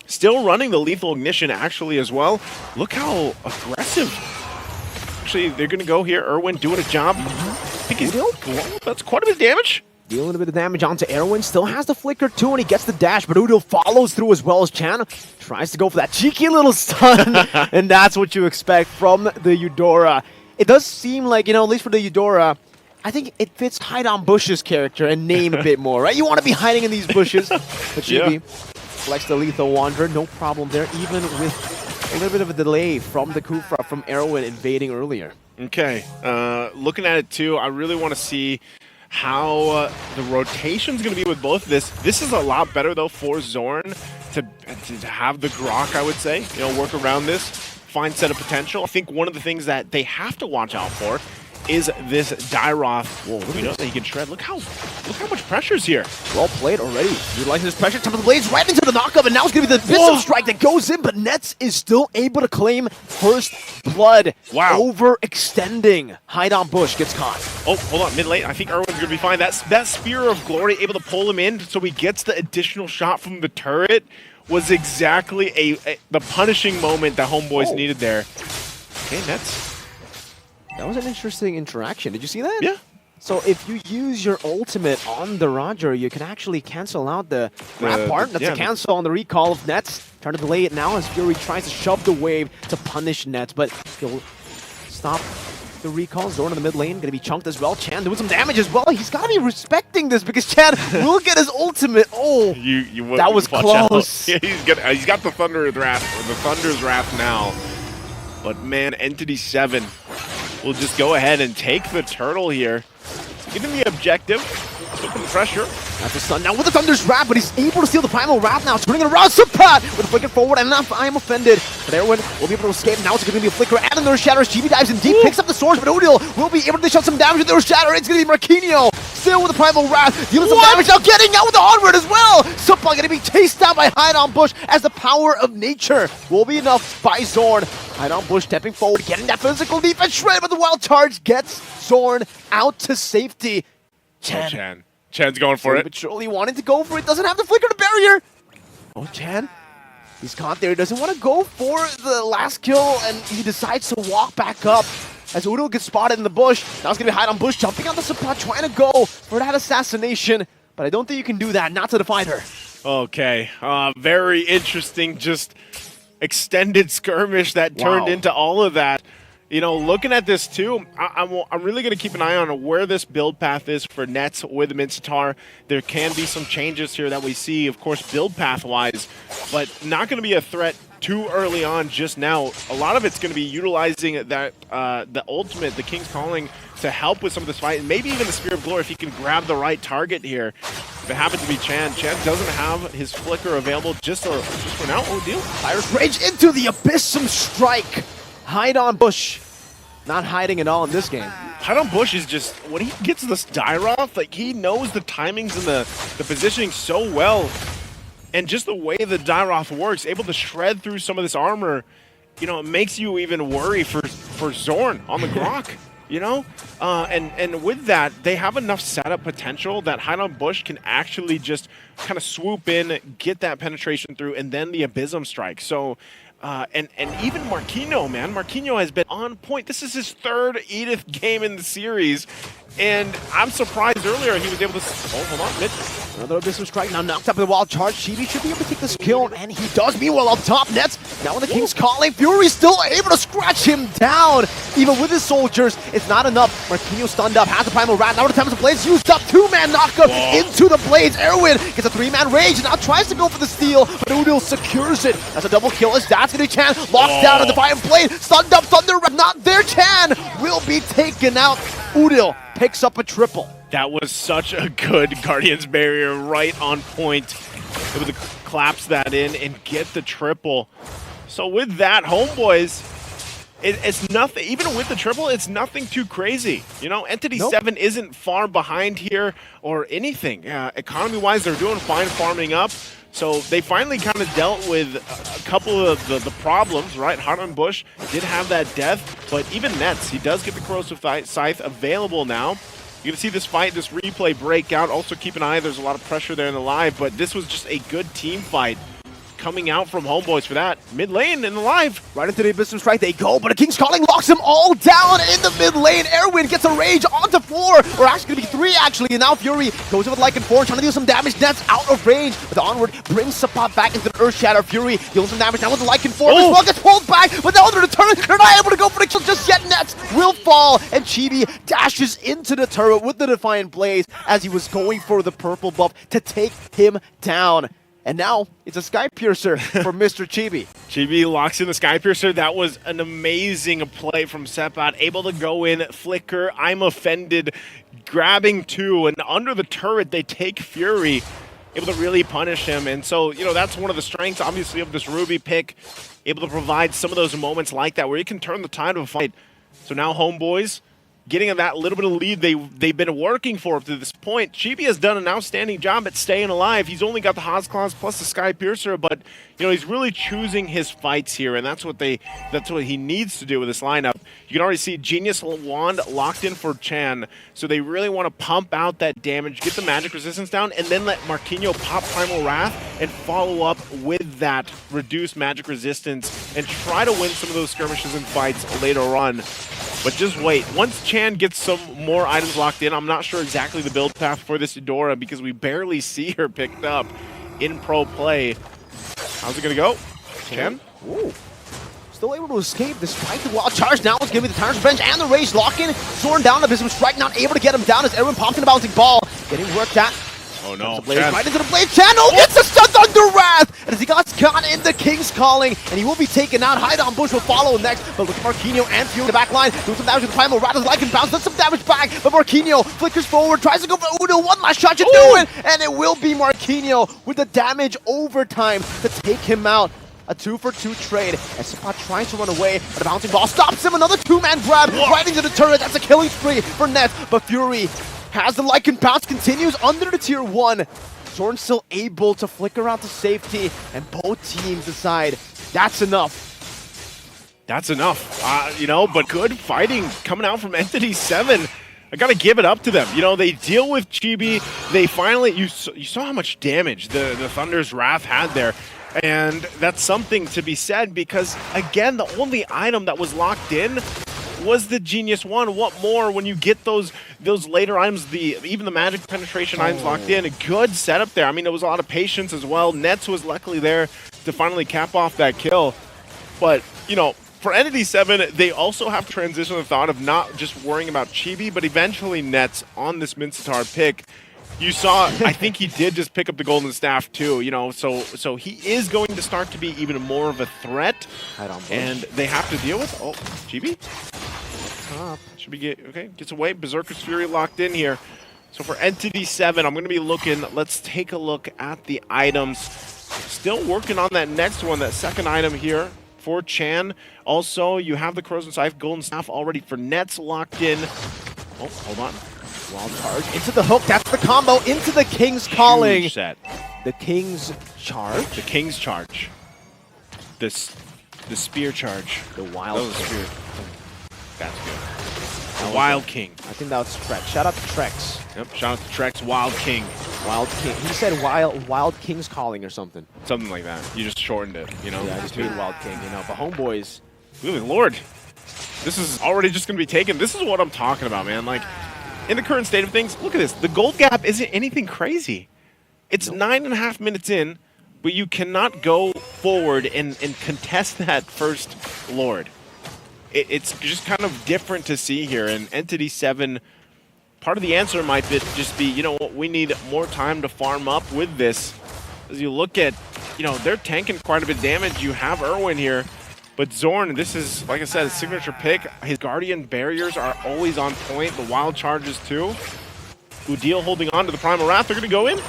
Still running the Lethal Ignition actually as well. Look how aggressive. Actually, they're going to go here. Erwin doing a job. That's quite a bit of damage. Dealing a bit of damage onto Erwin. Still has the flicker too, and he gets the dash, but Udo follows through as well as Chan. Tries to go for that cheeky little stun, and that's what you expect from the Eudora. It does seem like, at least for the Eudora, I think it fits Hide on Bush's character and name a bit more, right? You want to be hiding in these bushes. But Chibi flex the Lethal Wanderer, no problem there, even with a little bit of a delay from the Kufra from Erwin invading earlier. Okay, looking at it too, I really want to see how the rotation's going to be with both of this. This is a lot better, though, for Zorn to have the Grok, I would say, you know, work around this, find set of potential. I think one of the things that they have to watch out for is this Dyroth. Whoa, we know that he can shred. Look how much pressure's here. Well played already. Utilizing this pressure, top of the blades right into the knockup, and now it's going to be the Visceral Strike that goes in, but Nets is still able to claim first blood. Wow. Overextending. Hide on Bush gets caught. Oh, hold on, mid lane. I think Erwin's going to be fine. That Spear of Glory able to pull him in so he gets the additional shot from the turret was exactly the punishing moment that HomeBois needed there. Okay, Nets. That was an interesting interaction. Did you see that? Yeah. So if you use your ultimate on the Roger, you can actually cancel out the grab part. That's a cancel on the recall of Nets. Trying to delay it now as Fury tries to shove the wave to punish Nets, but he'll stop the recall. Zorn in the mid lane, gonna be chunked as well. Chan doing some damage as well. He's gotta be respecting this because Chan will get his ultimate. Oh, that was close. Yeah, he's got the Thunder's Wrath now. But man, Entity7 will just go ahead and take the turtle here. Give him the objective. Still putting pressure. That's the stun now with the Thunder's Wrath, but he's able to steal the Primal Wrath now. Turning it around, Sapat with a flicker forward, and enough. I am offended. But Erwin will be able to escape. Now it's going to be a flicker and another Shatters. GB dives in deep, picks up the swords, but Odil will be able to shut some damage with their Shatter. It's going to be Marquinhos still with the Primal Wrath, dealing some damage now, getting out with the onward as well. Sapat going to be chased down by Hide on Bush as the power of nature will be enough by Zorn. Hide on Bush stepping forward, getting that physical defense shred, but the wild charge gets Zorn out to safety. Chan's going for it. But surely wanting to go for it, doesn't have the flicker to barrier. Oh, Chan, he's caught there. He doesn't want to go for the last kill, and he decides to walk back up as Udo gets spotted in the bush. Now it's going to be Hide on Bush, jumping on the Sapat, trying to go for that assassination. But I don't think you can do that, not to the fighter. Okay, very interesting, just extended skirmish that turned into all of that. You know, looking at this too, I'm really going to keep an eye on where this build path is for Nets with Mincetar. There can be some changes here that we see, of course, build path-wise, but not going to be a threat too early on just now. A lot of it's going to be utilizing that the ultimate, the King's Calling, to help with some of this fight, and maybe even the Spear of Glory if he can grab the right target here. If it happens to be Chan, Chan doesn't have his flicker available just for now. Oh, deal. Iris Rage into the Abyssum Strike. Hide on Bush. Not hiding at all in this game. Hide on Bush is just, when he gets this Dyroth, like he knows the timings and the positioning so well. And just the way the Dyroth works, able to shred through some of this armor, you know, it makes you even worry for Zorn on the Grok, you know? And with that, they have enough setup potential that Hide on Bush can actually just kind of swoop in, get that penetration through, and then the Abyssum Strike. So, and even Marquinhos, man. Marquinhos has been on point. This is his third Edith game in the series. And I'm surprised earlier he was able to... Oh, hold on, mid. Another Abyssum Strike now knocked up with the wild charge. Chibi should be able to take this kill, and he does. Meanwhile, up top, Nets. Now with the King's Calling, Fury still able to scratch him down. Even with his soldiers, it's not enough. Marquinhos stunned up, has the Primal Rat. Now the time of the Blades used up. Two-man knockup into the Blades. Erwin gets a three-man rage, and now tries to go for the steal, but Udil secures it. That's a double kill as that's going to be Chan. Locks down a Defiant Blade. Stunned up, Thunder Rat. Not there, Chan will be taken out. Udil picks up a triple. That was such a good Guardian's Barrier, right on point. Able to collapse that in and get the triple. So with that, HomeBois, it's nothing, even with the triple, it's nothing too crazy. You know, Entity7 isn't far behind here or anything. Economy-wise, they're doing fine farming up. So they finally kind of dealt with a couple of the problems, right? Hard on Bush did have that death, but even Nets, he does get the Corrosive Scythe available now. You're going to see this fight, this replay break out. Also keep an eye, there's a lot of pressure there in the live, but this was just a good team fight coming out from HomeBois for that. Mid lane in the live. Right into the Abyssum Strike they go, but a King's Calling locks them all down in the mid lane. Erwin gets a rage onto 4, or actually going to be 3 actually, and now Fury goes in with Lycan 4, trying to deal some damage. Nets out of range, but the onward brings Sapat back into the Earth Shatter. Fury deals some damage now with the Lycan 4. This one gets pulled back, but now they're the turret. They're not able to go for the kill just yet. Nets will fall, and Chibi dashes into the turret with the Defiant Blaze as he was going for the purple buff to take him down. And now it's a Sky Piercer for Mr. Chibi. Chibi locks in the Sky Piercer. That was an amazing play from Sepat. Able to go in, flicker, I'm offended, grabbing 2, and under the turret they take Fury, able to really punish him. And so, you know, that's one of the strengths, obviously, of this Ruby pick, able to provide some of those moments like that where you can turn the tide of a fight. So now HomeBois getting that little bit of lead they've been working for up to this point. Chibi has done an outstanding job at staying alive. He's only got the Haas Claws plus the Sky Piercer, but you know he's really choosing his fights here, and that's what he needs to do with this lineup. You can already see Genius Wand locked in for Chan, so they really want to pump out that damage, get the magic resistance down, and then let Marquinhos pop Primal Wrath and follow up with that reduced magic resistance and try to win some of those skirmishes and fights later on. But just wait. Once Chan gets some more items locked in, I'm not sure exactly the build path for this Eudora because we barely see her picked up in pro play. How's it going to go? Chan? Ooh. Still able to escape despite the wild charge. Now it's going to be the Tyrant's Bench and the Rage lock-in. Soaring down the Bism Strike, not able to get him down as everyone popped in a bouncing ball. Getting worked at. Oh no, Chan. Right into the blade. Chan gets the stun under Wrath! And as he got caught in the King's Calling, and he will be taken out. Hide on Bush will follow next. But look at Marquinhos and Fury in the back line. Doing some damage with the Primal Wrath. Like and bounce, does some damage back. But Marquinhos flickers forward, tries to go for Udo. One last shot to do it. And it will be Marquinhos with the damage overtime to take him out. A 2-for-2 trade as Sepat tries to run away, but the bouncing ball stops him. Another 2-man grab right into the turret. That's a killing spree for Nets, but Fury has the Lycan bounce, continues under the tier 1. Zorn still able to flicker out to safety, and both teams decide that's enough. That's enough, you know, but good fighting coming out from Entity7. I gotta give it up to them. You know, they deal with Chibi. They finally, you saw how much damage the Thunder's Wrath had there. And that's something to be said because, again, the only item that was locked in was the Genius Wand. What more when you get those later items, even the magic penetration items locked in? A good setup there. I mean, there was a lot of patience as well. Nets was luckily there to finally cap off that kill. But, you know, for Entity7, they also have to transition the thought of not just worrying about Chibi, but eventually Nets on this Mincetar pick. You saw, I think he did just pick up the Golden Staff too, you know, so he is going to start to be even more of a threat. And they have to deal with, oh, Chibi? Should be gets away. Berserker's Fury locked in here. So for Entity7, I'm going to be looking, let's take a look at the items. Still working on that next one, that second item here for Chan. Also, you have the Corrosion Scythe Golden Staff already for Nets locked in. Oh, hold on. Wild charge into the hook. That's the combo into the King's Calling. Huge set. The King's Charge. The King's Charge. The Spear Charge. The Wild Spear. That's good. The Wild King. I think that was Trex. Shout out to Trex. Yep. Shout out to Trex. Wild King. Wild King. He said Wild King's Calling or something. Something like that. You just shortened it. You know. Yeah, I just made Wild King. You know, but HomeBois. Good Lord. This is already just going to be taken. This is what I'm talking about, man. Like, in the current state of things, look at this. The gold gap isn't anything crazy. It's 9.5 minutes in, but you cannot go forward and contest that first Lord. It's just kind of different to see here. And Entity7, part of the answer might just be, you know what, we need more time to farm up with this. As you look at, you know, they're tanking quite a bit of damage. You have Irwin here. But Zorn, this is, like I said, a signature pick. His Guardian barriers are always on point. The wild charges too. Udil holding on to the Primal Wrath. They're going to go in.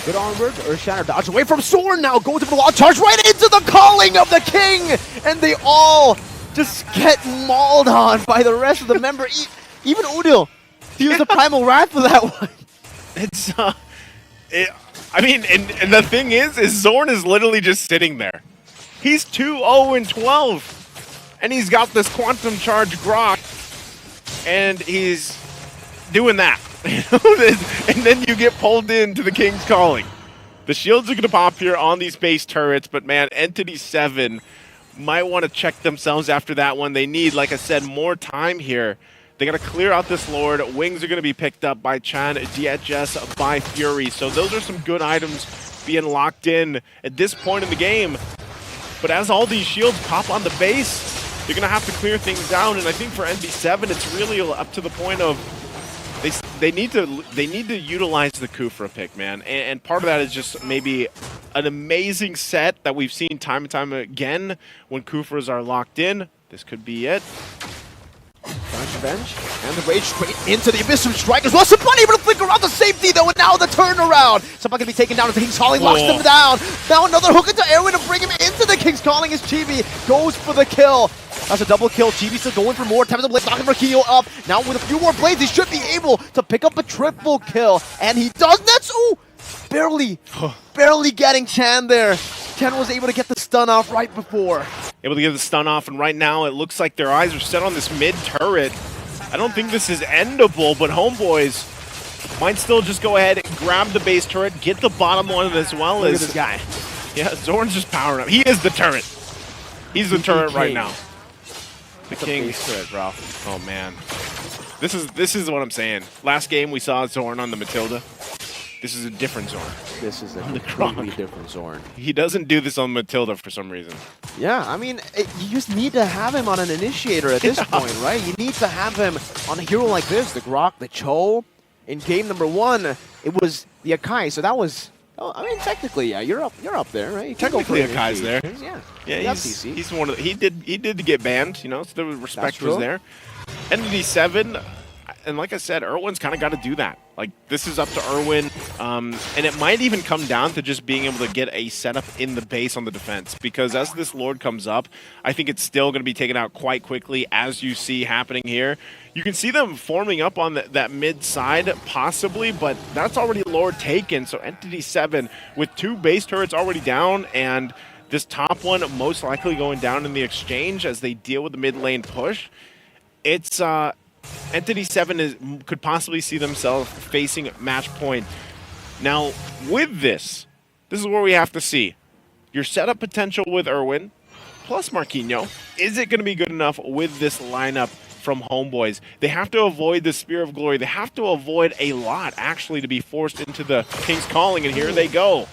Good onward. Earth Shatter dodge away from Zorn now. Goes to the wild charge right into the Calling of the King. And they all just get mauled on by the rest of the members. Even Udil. He used the Primal Wrath for that one. It's, I mean, and the thing is Zorn is literally just sitting there. He's 2-0-12, and he's got this Quantum Charge Grok, and he's doing that. And then you get pulled into the King's Calling. The shields are going to pop here on these base turrets, but man, Entity7 might want to check themselves after that one. They need, like I said, more time here. They got to clear out this Lord. Wings are going to be picked up by Chan, DHS by Fury. So those are some good items being locked in at this point in the game. But as all these shields pop on the base, you're going to have to clear things down. And I think for NB7, it's really up to the point of they need to utilize the Kufra pick, man, and part of that is just maybe an amazing set that we've seen time and time again when Kufras are locked in. This could be it. Revenge, and the rage straight into the Abyss Strike as well. Sabah able to flicker out the safety though, and now the turnaround. Sabah gonna be taken down as the King's Calling locks them down. Now another hook into Erwin to bring him into the King's Calling as Chibi goes for the kill. That's a double kill. Chibi still going for more. Time to blade, knocking Marquinhos up. Now with a few more blades, he should be able to pick up a triple kill, and he does. That's barely getting Chan there. Chan was able to get the stun off right before. Able to get the stun off, and right now it looks like their eyes are set on this mid turret. I don't think this is endable, but HomeBois might still just go ahead and grab the base turret, get the bottom one as well. Look as at this guy. Yeah, Zorn's just powering up. He is the turret. He's the turret right now. The king turret, bro. Oh man, this is what I'm saying. Last game we saw Zorn on the Matilda. This is a different Zorn. This is a completely different Zorn. He doesn't do this on Matilda for some reason. Yeah, I mean, you just need to have him on an initiator at this point, right? You need to have him on a hero like this, the Grok, the Cho. In game number 1, it was the Akai, so that was. Oh, I mean, technically, yeah, you're up there, right? Technically, Akai's there. Yeah, he's one of the, he did get banned, you know, so the respect was there. Entity7, and like I said, Erwin's kind of got to do that. Like, this is up to Erwin, and it might even come down to just being able to get a setup in the base on the defense, because as this Lord comes up, I think it's still going to be taken out quite quickly, as you see happening here. You can see them forming up on that mid side, possibly, but that's already Lord taken, so Entity7 with 2 base turrets already down, and this top one most likely going down in the exchange as they deal with the mid lane push. It's Entity7 could possibly see themselves facing match point. Now, with this is where we have to see your setup potential with Erwin plus Marquinhos. Is it going to be good enough with this lineup from HomeBois? They have to avoid the Spear of Glory. They have to avoid a lot, actually, to be forced into the King's Calling, and here they go.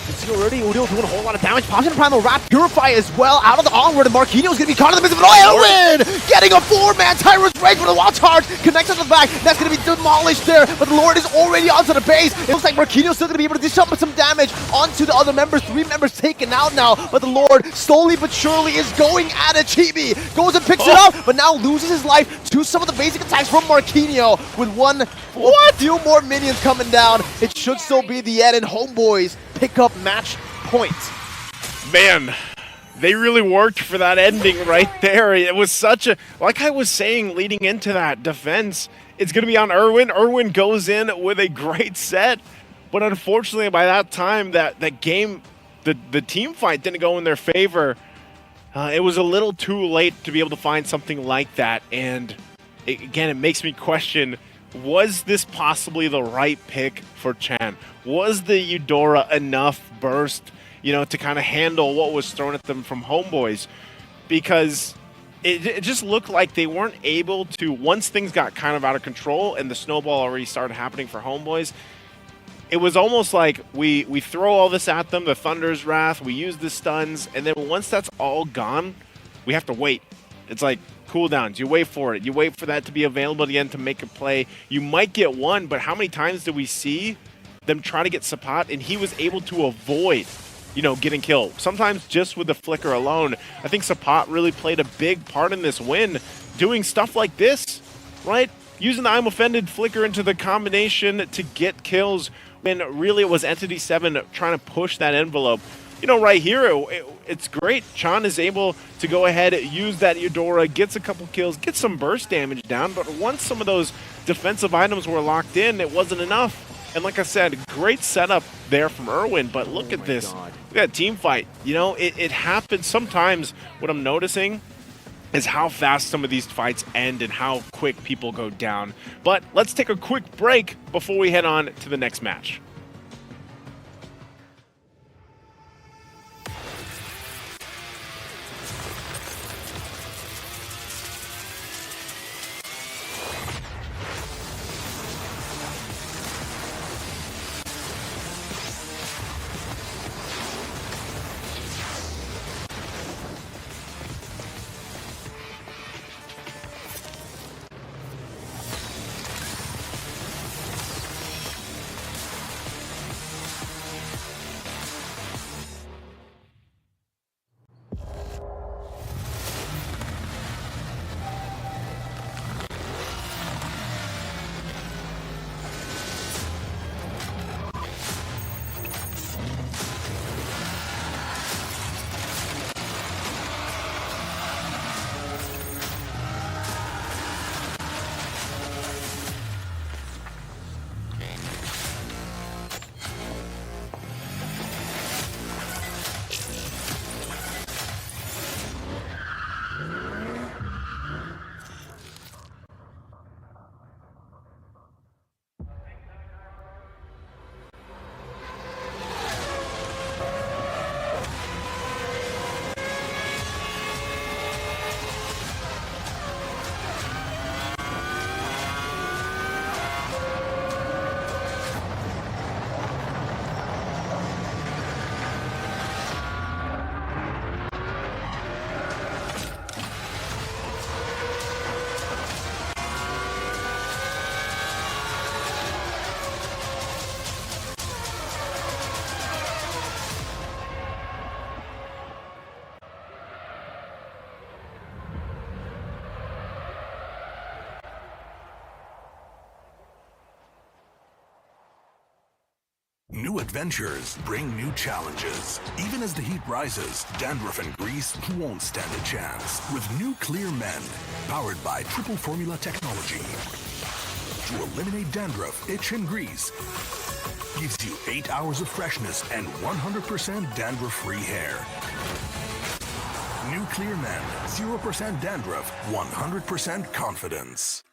You see already, Udio doing a whole lot of damage. Pops in Primal Wrap, Purify as well. Out of the onward, and Marquinhos going to be caught in the midst of it. Oh, Erwin getting a 4-man Tyrant's Rage with a Wildcard. Connects on the back. That's going to be demolished there, but the Lord is already onto the base. It looks like Marquinhos still going to be able to dish up some damage onto the other members. 3 members taken out now, but the Lord slowly but surely is going at it. Chibi goes and picks it up, but now loses his life to some of the basic attacks from Marquinhos with a few more minions coming down. It should still be the end, and HomeBois pick up match point. Man, they really worked for that ending right there. It was such a, like I was saying leading into that defense, it's going to be on Erwin. Erwin goes in with a great set, but unfortunately by that time, that game, the team fight didn't go in their favor. It was a little too late to be able to find something like that, and again, it makes me question, was this possibly the right pick for Chan? Was the Eudora enough burst, you know, to kind of handle what was thrown at them from HomeBois? Because it just looked like they weren't able to, once things got kind of out of control and the snowball already started happening for HomeBois, it was almost like we throw all this at them, the Thunder's Wrath, we use the stuns, and then once that's all gone, we have to wait. It's like cooldowns. You wait for it. You wait for that to be available at the end to make a play. You might get one, but how many times do we see them try to get Sapat, and he was able to avoid, you know, getting killed? Sometimes just with the flicker alone. I think Sapat really played a big part in this win, doing stuff like this, right? Using the I'm Offended flicker into the combination to get kills when really it was Entity7 trying to push that envelope. You know, right here, it's great. Chan is able to go ahead, use that Eudora, gets a couple kills, gets some burst damage down, but once some of those defensive items were locked in, it wasn't enough. And like I said, great setup there from Erwin, but look at this. Look at that team fight. You know, it happens sometimes. What I'm noticing is how fast some of these fights end and how quick people go down. But let's take a quick break before we head on to the next match. New adventures bring new challenges. Even as the heat rises, dandruff and grease won't stand a chance. With new Clear Men, powered by Triple Formula Technology. To eliminate dandruff, itch, and grease, gives you 8 hours of freshness and 100% dandruff-free hair. New Clear Men, 0% dandruff, 100% confidence.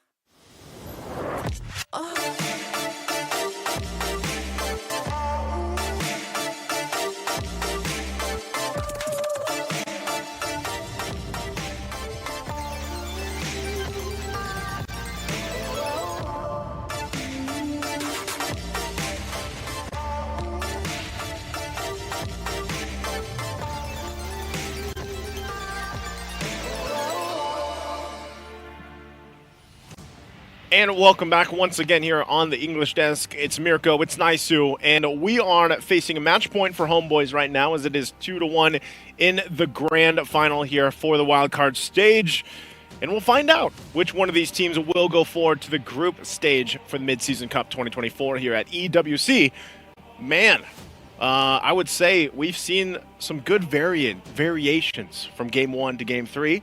And welcome back once again here on the English desk. It's Mirko, it's Naisu, and we are facing a match point for HomeBois right now as it is 2-1 in the grand final here for the wildcard stage. And we'll find out which one of these teams will go forward to the group stage for the Mid-Season Cup 2024 here at EWC. Man, I would say we've seen some good variations from Game 1 to Game 3.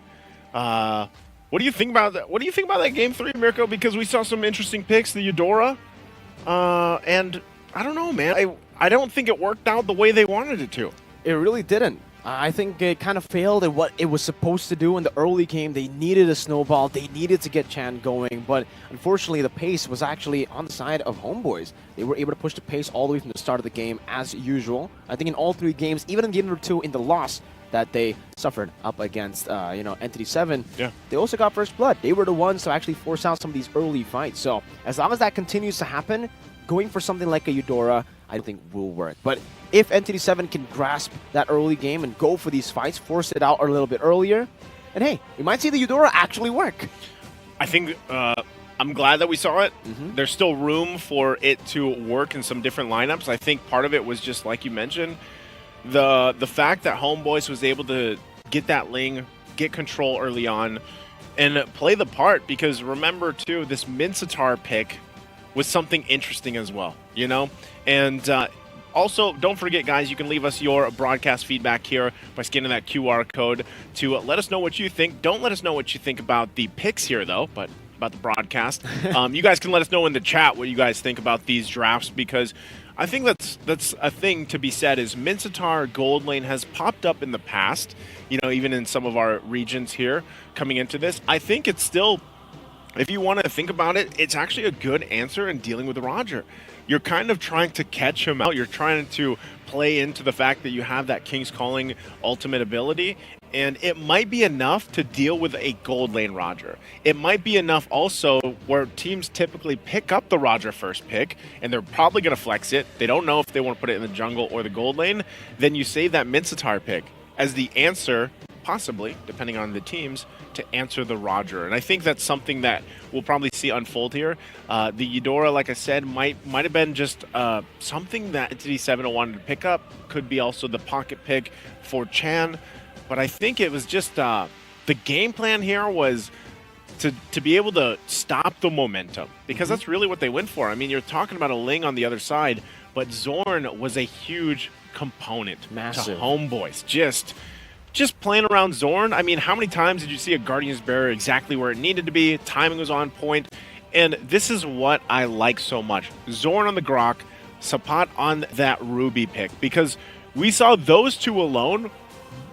What do you think about that? What do you think about that Game 3, Mirko? Because we saw some interesting picks, the Eudora, and I don't know, man. I don't think it worked out the way they wanted it to. It really didn't. I think it kind of failed at what it was supposed to do in the early game. They needed a snowball. They needed to get Chan going, but unfortunately the pace was actually on the side of HomeBois. They were able to push the pace all the way from the start of the game as usual. I think in all 3 games, even in game number 2 in the loss that they suffered up against, Entity7, they also got first blood. They were the ones to actually force out some of these early fights. So as long as that continues to happen, going for something like a Eudora, I think will work. But if Entity7 can grasp that early game and go for these fights, force it out a little bit earlier, and hey, we might see the Eudora actually work. I think I'm glad that we saw it. There's still room for it to work in some different lineups. I think part of it was just like you mentioned, the fact that HomeBois was able to get that Ling, get control early on, and play the part. Because remember too, this Mincetar pick was something interesting as well, you know? And also, don't forget, guys, you can leave us your broadcast feedback here by scanning that QR code to let us know what you think. Don't let us know what you think about the picks here, though, but about the broadcast. You guys can let us know in the chat what you guys think about these drafts, because I think that's a thing to be said is Mincetar Gold Lane has popped up in the past, you know, even in some of our regions here coming into this. I think it's still, if you want to think about it, it's actually a good answer in dealing with Roger. You're kind of trying to catch him out. You're trying to play into the fact that you have that King's Calling ultimate ability, and it might be enough to deal with a gold lane Roger. It might be enough also where teams typically pick up the Roger first pick, and they're probably going to flex it. They don't know if they want to put it in the jungle or the gold lane. Then you save that Mincetar pick as the answer, possibly, depending on the teams, to answer the Roger. And I think that's something that we'll probably see unfold here. The Eudora, like I said, might have been just something that Entity7 wanted to pick up. Could be also the pocket pick for Chan. But I think it was just the game plan here was to be able to stop the momentum, because that's really what they went for. I mean, you're talking about a Ling on the other side, but Zorn was a huge component to HomeBois. Just playing around Zorn. I mean, how many times did you see a Guardian's Barrier exactly where it needed to be? Timing was on point. And this is what I like so much. Zorn on the Grok, Sapat on that Ruby pick, because we saw those two alone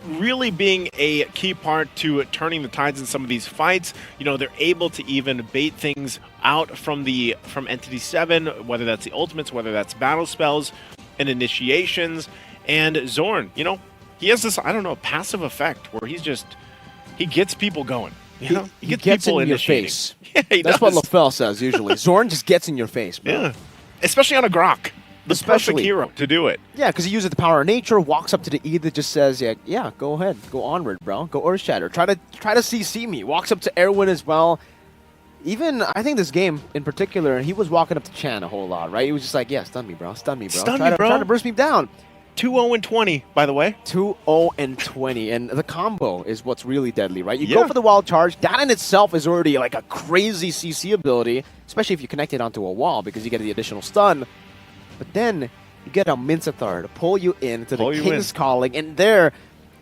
really being a key part to turning the tides in some of these fights. You know, they're able to even bait things out from Entity7, whether that's the ultimates, whether that's battle spells and initiations. And Zorn, you know, he has this, I don't know, passive effect where he gets people going. You know? He gets people in your face. Yeah, that's what LaFell says usually. Zorn just gets in your face, bro. Yeah, especially on a Grok. The perfect hero to do it. Yeah, because he uses the power of nature, walks up to the E that just says, yeah, go ahead, go onward, bro. Go Earth Shatter. Try to CC me. Walks up to Erwin as well. Even, I think this game in particular, he was walking up to Chan a whole lot, right? He was just like, yeah, stun me, bro. Stun me, bro. Try to burst me down. 2-0-20, by the way. 2-0-20, and the combo is what's really deadly, right? You go for the wild charge. That in itself is already like a crazy CC ability, especially if you connect it onto a wall because you get the additional stun. But then you get a Mincetar to pull you into the Pull you King's in. Calling, and there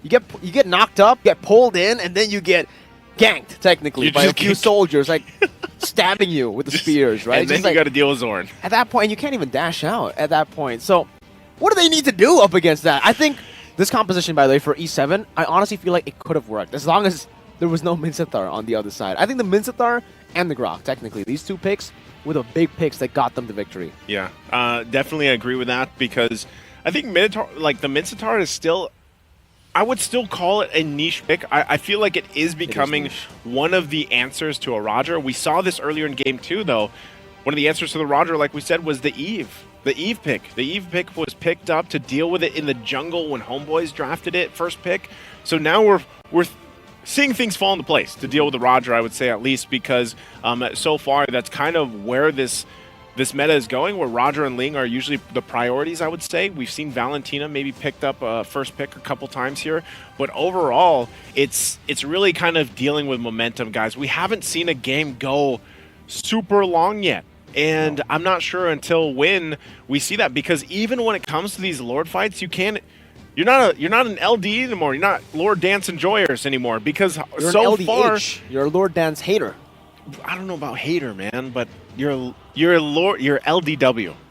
you get knocked up, get pulled in, and then you get ganked technically You by a just few get- soldiers like stabbing you with the spears, right? And then Just you like- got to deal with Zorn. at that point, you can't even dash out at that point. So, what do they need to do up against that? I think this composition, by the way, for E7, I honestly feel like it could have worked as long as there was no Mincetar on the other side. I think the Mincetar and the Grok, technically, these two picks were the big picks that got them the victory. Yeah, definitely agree with that because I think Minotaur, like the Mincetar is still, I would still call it a niche pick. I feel like it is becoming niche. one of the answers to a Roger. We saw this earlier in game 2, though. One of the answers to the Roger, like we said, was the Eve. The Eve pick. The Eve pick was picked up to deal with it in the jungle when HomeBois drafted it, first pick. So now we're seeing things fall into place to deal with the Roger, I would say, at least, because so far that's kind of where this meta is going, where Roger and Ling are usually the priorities, I would say. We've seen Valentina maybe picked up a first pick a couple times here, but overall, it's really kind of dealing with momentum, guys. We haven't seen a game go super long yet. And I'm not sure until when we see that, because even when it comes to these Lord fights, you're not an LD anymore. You're not Lord Dance Enjoyers anymore, because You're so an LDH. far You're a Lord Dance hater. I don't know about hater, man, but you're LDW,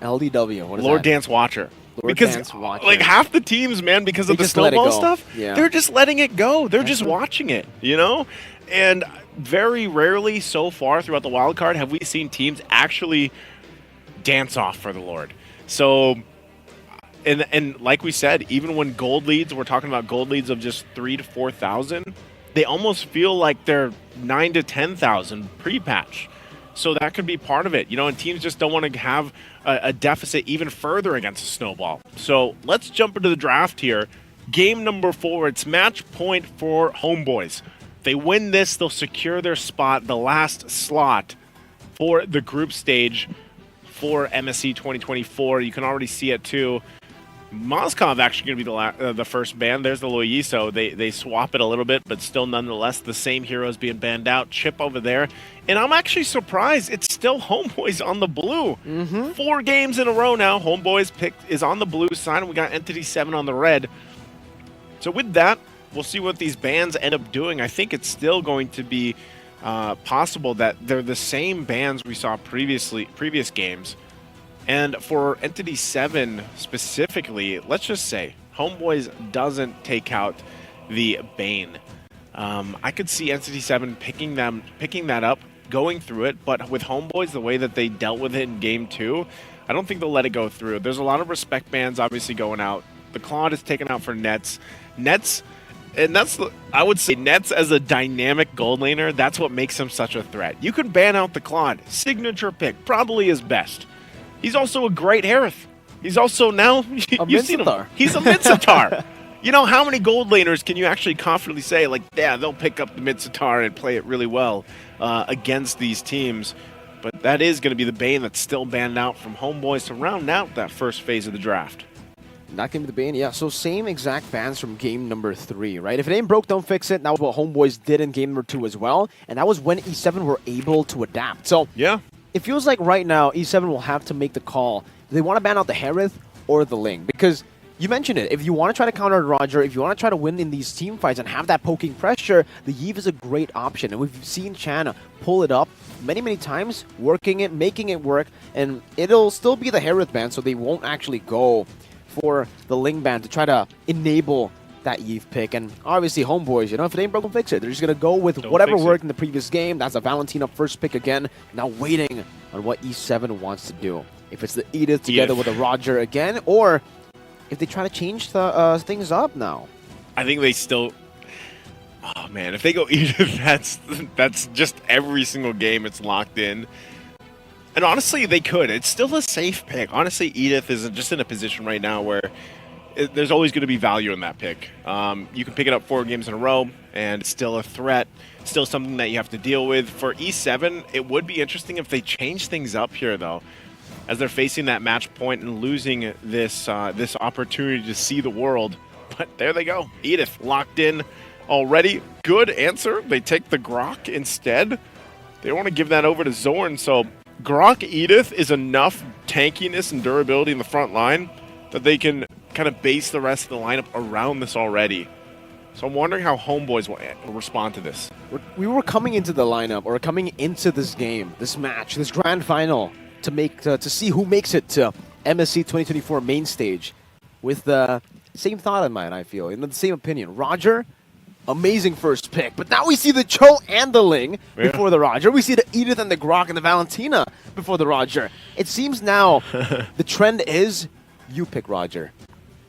LDW. What is Lord that? Dance Watcher. Lord Because Dance Watcher. like half the teams, man, because of They the just let it snowball go. stuff, Yeah. they're just letting it go. They're just watching it, you know? And very rarely so far throughout the wild card have we seen teams actually dance off for the Lord. So and like we said, even when gold leads, we're talking about gold leads of just 3,000 to 4,000, they almost feel like they're 9,000 to 10,000 pre-patch. So that could be part of it, you know, and teams just don't want to have a deficit even further against a snowball. So let's jump into the draft here. Game number 4, it's match point for HomeBois. If they win this, they'll secure their spot, the last slot for the group stage for MSC 2024. You can already see it too. Moskov actually going to be the first ban. There's the Loyiso. They swap it a little bit, but still nonetheless the same heroes being banned out. Chip over there. And I'm actually surprised it's still HomeBois on the blue. 4 games in a row now. HomeBois is on the blue side, and we got Entity7 on the red. So with that, we'll see what these bans end up doing. I think it's still going to be possible that they're the same bans we saw previous games. And for Entity7 specifically, let's just say HomeBois doesn't take out the Bane. I could see Entity7 picking that up, going through it, but with HomeBois, the way that they dealt with it in Game 2, I don't think they'll let it go through. There's a lot of respect bans obviously going out. The Claude is taken out for Nets. And I would say Nets as a dynamic gold laner, that's what makes him such a threat. You could ban out the Claude. Signature pick, probably his best. He's also a great Harith. He's also now, you've seen him. Mincetar. He's a Mincetar. You know, how many gold laners can you actually confidently say, like, yeah, they'll pick up the Mincetar and play it really well against these teams? But that is going to be the Bane that's still banned out from HomeBois to round out that first phase of the draft. Not going to be the Bane, yeah. So same exact bans from game number 3, right? If it ain't broke, don't fix it. That was what HomeBois did in game number 2 as well. And that was when E7 were able to adapt. So Yeah. it feels like right now E7 will have to make the call. Do they want to ban out the Harith or the Ling? Because you mentioned it. If you want to try to counter Roger, if you want to try to win in these team fights and have that poking pressure, the Eve is a great option. And we've seen Chan pull it up many, many times, working it, making it work. And it'll still be the Harith ban, so they won't actually go for the Ling ban to try to enable that Eve pick. And obviously HomeBois, you know, if it ain't broken, fix it. They're just going to go with whatever worked in the previous game. That's a Valentina first pick again. Now waiting on what E7 wants to do. If it's the Edith together with a Roger again, or if they try to change the things up now. I think they still... Oh, man, if they go Edith, that's just every single game it's locked in. And honestly, they could. It's still a safe pick. Honestly, Edith is just in a position right now where there's always going to be value in that pick. You can pick it up 4 games in a row, and it's still a threat. Still something that you have to deal with. For E7, it would be interesting if they change things up here, though, as they're facing that match point and losing this opportunity to see the world. But there they go. Edith locked in already. Good answer. They take the Grok instead. They want to give that over to Zorn, so Grok Edith is enough tankiness and durability in the front line that they can kind of base the rest of the lineup around this already. So I'm wondering how HomeBois will respond to this. We were coming into the lineup, or coming into this game, this match, this grand final, to see who makes it to MSC 2024 main stage, with the same thought in mind, I feel, and the same opinion. Roger, amazing first pick, but now we see the Cho and the Ling before the Roger. We see the Edith and the Grok and the Valentina before the Roger. It seems now the trend is you pick Roger.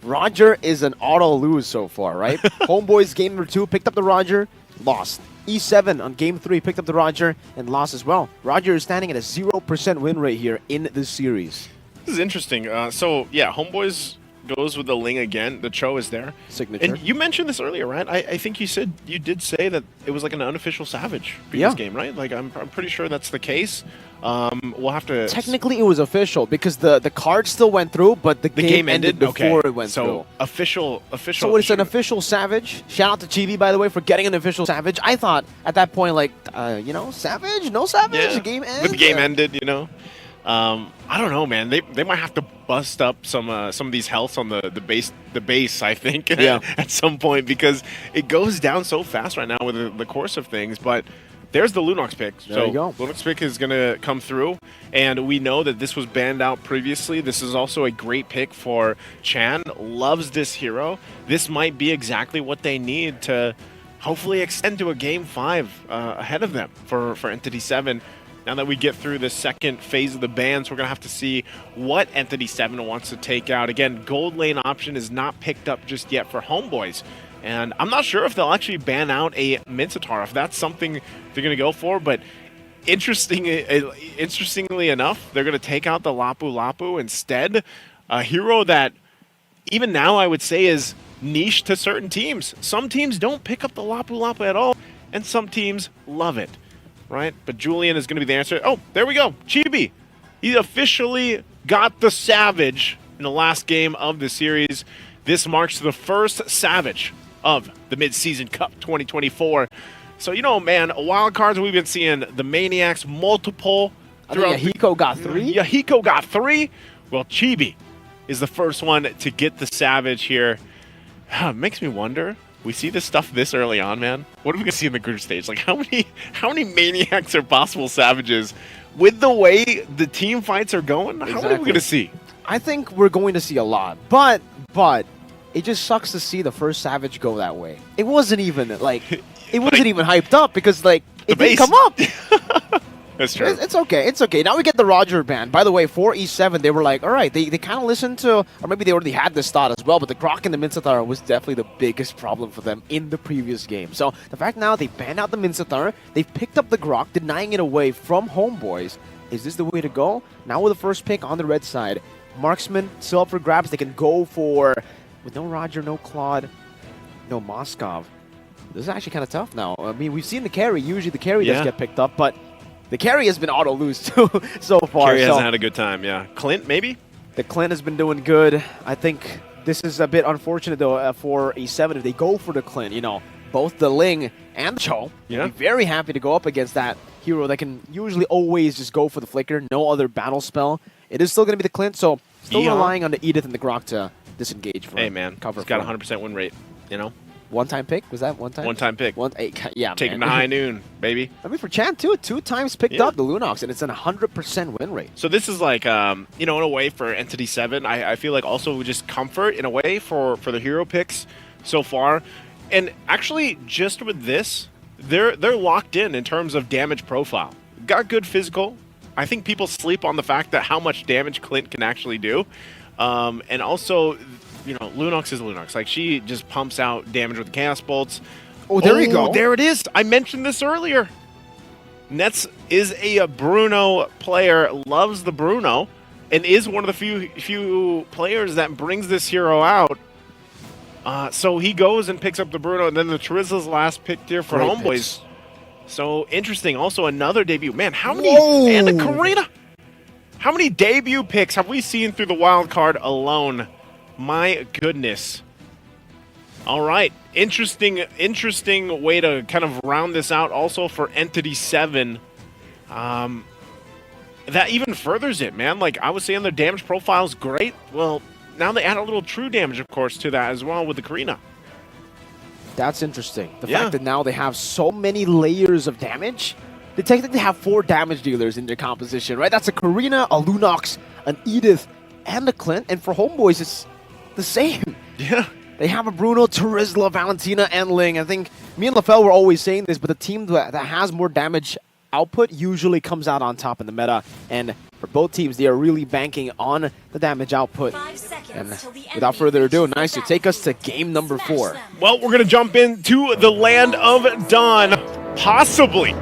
Roger is an auto lose so far, right? HomeBois game number 2 picked up the Roger, lost. E7 on game 3 picked up the Roger and lost as well. Roger is standing at a 0% win rate here in this series. This is interesting. So yeah, HomeBois goes with the Ling again. The Cho is there. Signature. And you mentioned this earlier, right? I think you did say that it was like an unofficial Savage previous game, right? Like I'm pretty sure that's the case. We'll have to. Technically, it was official because the card still went through, but the game ended before it went through. Official. So it's an official Savage. Shout out to Chibi, by the way, for getting an official Savage. I thought at that point, like, Savage, no Savage. Yeah. The game ended. But the game ended, I don't know, man. They might have to bust up some of these healths on the base. I think at some point, because it goes down so fast right now with the course of things. But there's the Lunox pick. There you go. Lunox pick is going to come through, and we know that this was banned out previously. This is also a great pick for Chan. Loves this hero. This might be exactly what they need to hopefully extend to a Game 5 ahead of them for Entity7. Now that we get through the second phase of the bans, we're going to have to see what Entity7 wants to take out. Again, gold lane option is not picked up just yet for HomeBois. And I'm not sure if they'll actually ban out a Mincetar, if that's something they're going to go for. But interestingly enough, they're going to take out the Lapu Lapu instead. A hero that even now I would say is niche to certain teams. Some teams don't pick up the Lapu Lapu at all, and some teams love it. Right? But Julian is going to be the answer. Oh, there we go. Chibi. He officially got the Savage in the last game of the series. This marks the first Savage of the Mid-Season Cup 2024. So, man, wildcards, we've been seeing the Maniacs multiple. Yahiko got 3. Yahiko got 3. Well, Chibi is the first one to get the Savage here. Makes me wonder. We see this stuff this early on, man. What are we going to see in the group stage? Like, how many Maniacs are possible Savages? With the way the team fights are going, how many are we going to see? I think we're going to see a lot. But it just sucks to see the first Savage go that way. It wasn't even, hyped up because, it didn't come up. That's true. It's okay. It's okay. Now we get the Roger ban. By the way, for E7, they were like, all right, they kind of listened to, or maybe they already had this thought as well, but the Grok and the Mincetar was definitely the biggest problem for them in the previous game. So the fact now they banned out the Mincetar, they've picked up the Grok, denying it away from HomeBois. Is this the way to go? Now with the first pick on the red side, Marksman still up for grabs. They can go for, with no Roger, no Claude, no Moskov. This is actually kind of tough now. I mean, we've seen the carry. Usually the carry does get picked up, but the carry has been auto-lose too so far. Carry hasn't had a good time, yeah. Clint, maybe? The Clint has been doing good. I think this is a bit unfortunate, though, for E7 if they go for the Clint. Both the Ling and the Cho. Be very happy to go up against that hero that can usually always just go for the Flicker. No other battle spell. It is still going to be the Clint, so still relying on the Edith and the Grok to disengage for cover. He's got a 100% win rate, One-time pick? Was that one time? One-time pick. Yeah, taking the high noon, baby. I mean, for Chan, too, 2 times picked up the Lunox, and it's an 100% win rate. So this is like, in a way for Entity7, I feel like also just comfort in a way for the hero picks so far. And actually, just with this, they're locked in terms of damage profile. Got good physical. I think people sleep on the fact that how much damage Clint can actually do. And also, Lunox is Lunox. Like, she just pumps out damage with the Chaos Bolts. Oh, there you go. There it is. I mentioned this earlier. Nets is a Bruno player, loves the Bruno, and is one of the few players that brings this hero out. So he goes and picks up the Bruno, and then the Charizza's last pick here for HomeBois. So interesting. Also another debut. Man, how many? Whoa. And a Karina. How many debut picks have we seen through the wild card alone? My goodness. All right. Interesting way to kind of round this out also for Entity7. That even furthers it, man. Like, I was saying their damage profile is great. Well, now they add a little true damage, of course, to that as well with the Karina. That's interesting. The fact that now they have so many layers of damage. They technically have 4 damage dealers in their composition, right? That's a Karina, a Lunox, an Edith, and a Clint. And for HomeBois, it's the same. Yeah. They have a Bruno, Terizla, Valentina, and Ling. I think me and LaFell were always saying this, but the team that has more damage output usually comes out on top in the meta. And for both teams, they are really banking on the damage output. And without further ado, nice to take us to game number 4. Well, we're going to jump into the land of Dawn, possibly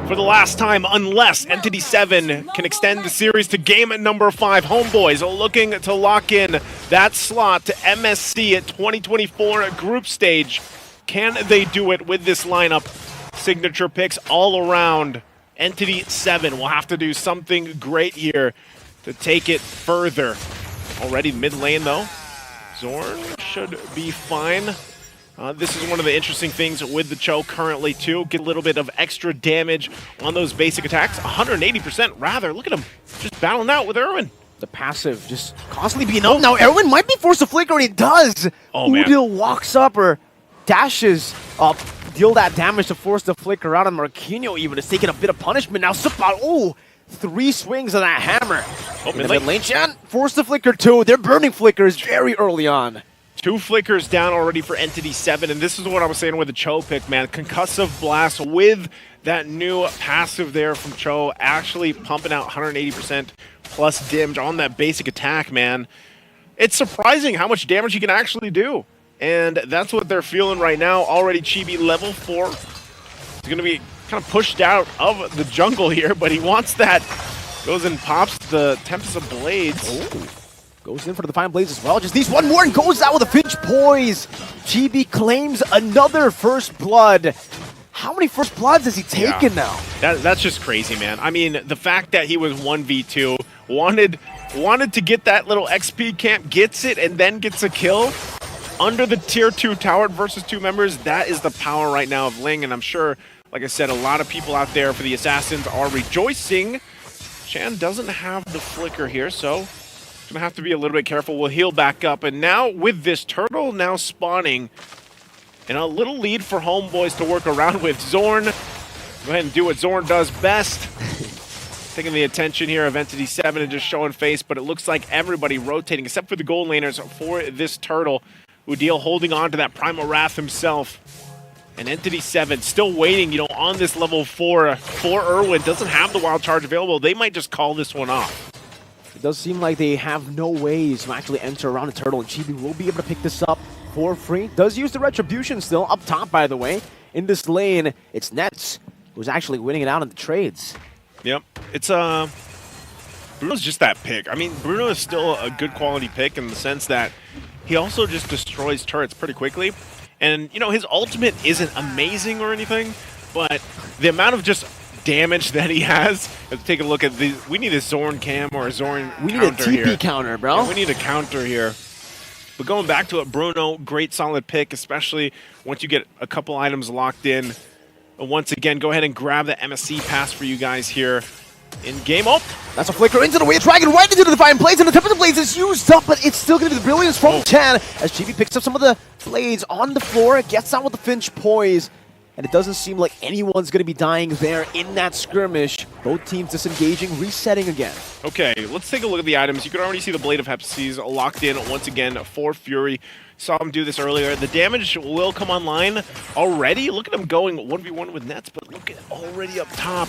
for the last time, unless Entity7 can extend the series to game number 5. HomeBois are looking to lock in that slot to MSC at 2024 group stage. Can they do it with this lineup? Signature picks all around. Entity7 will have to do something great here to take it further. Already mid lane though. Zorn should be fine. This is one of the interesting things with the Cho currently too. Get a little bit of extra damage on those basic attacks. 180% rather. Look at him just battling out with Erwin. The passive just constantly being up. Now Erwin might be forced to flicker, and he does. Udil walks up or dashes up, deal that damage to force the flicker out, and Marquinhos even is taking a bit of punishment. Now Supat, 3 swings of that hammer. In the mid lane, Chan forced the flicker too. They're burning flickers very early on. 2 flickers down already for Entity7, and this is what I was saying with the Cho pick, man. Concussive Blast with that new passive there from Cho, actually pumping out 180% plus damage on that basic attack, man. It's surprising how much damage he can actually do, and that's what they're feeling right now. Already Chibi level 4. He's going to be kind of pushed out of the jungle here, but he wants that. Goes and pops the Tempest of Blades. Goes in for the Defiant Blades as well. Just needs one more and goes out with a Finch Poise. Chibi claims another first blood. How many first bloods has he taken now? That's just crazy, man. I mean, the fact that he was 1v2, wanted to get that little XP camp, gets it, and then gets a kill under the tier 2 tower versus 2 members. That is the power right now of Ling, and I'm sure, like I said, a lot of people out there for the Assassins are rejoicing. Chan doesn't have the flicker here, so gonna have to be a little bit careful. We'll heal back up, and now with this turtle now spawning, and a little lead for HomeBois to work around with. Zorn, go ahead and do what Zorn does best. Taking the attention here of Entity7 and just showing face, but it looks like everybody rotating except for the gold laners for this turtle. Udil holding on to that Primal Wrath himself. And Entity7 still waiting, on this level 4 for Erwin. Doesn't have the wild charge available. They might just call this one off. It does seem like they have no ways to actually enter around the turtle, and Chibi will be able to pick this up for free. Does use the Retribution still, up top by the way. In this lane, it's Nets who's actually winning it out in the trades. Yep, it's Bruno's just that pick. I mean, Bruno is still a good quality pick in the sense that he also just destroys turrets pretty quickly. And, his ultimate isn't amazing or anything, but the amount of just damage that he has. Let's take a look at the. We need a Zorn cam or a Zorn We need a TP counter, bro. Yeah, we need a counter here. But going back to it, Bruno, great solid pick, especially once you get a couple items locked in. Once again, go ahead and grab the MSC pass for you guys here in game. Oh, that's a flicker into the way. Dragon right into the Defiant Blades, and the Tempest of Blades is used up, but it's still going to be the Brilliance from Chan as Chibi picks up some of the blades on the floor, gets out with the Finch Poise. And it doesn't seem like anyone's going to be dying there in that skirmish. Both teams disengaging, resetting again. Okay, let's take a look at the items. You can already see the Blade of Hepsies locked in once again for Fury. Saw him do this earlier. The damage will come online already. Look at him going 1v1 with Nets, but look at already up top.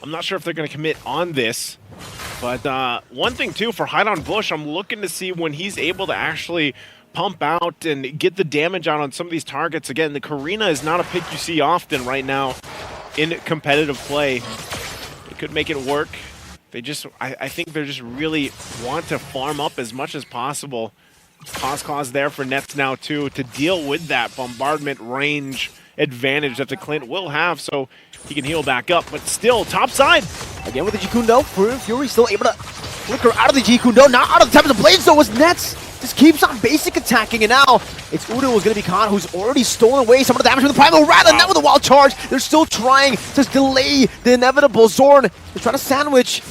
I'm not sure if they're going to commit on this. But one thing, too, for Hide on Bush, I'm looking to see when he's able to actually pump out and get the damage out on some of these targets. Again, the Karina is not a pick you see often right now in competitive play. They could make it work. They just, I think they just really want to farm up as much as possible. Cause there for Nets now too to deal with that bombardment range advantage that the Clint will have, so he can heal back up. But still, top side. Again with the Jikundo, Fury still able to flicker out of the Jikundo, not out of the Tempest of Blades though, was Nets. Just keeps on basic attacking, and now it's Udo who's going to be caught, who's already stolen away some of the damage from the Primal Wrath, and now with the wild charge, they're still trying to delay the inevitable. Zorn is trying to sandwich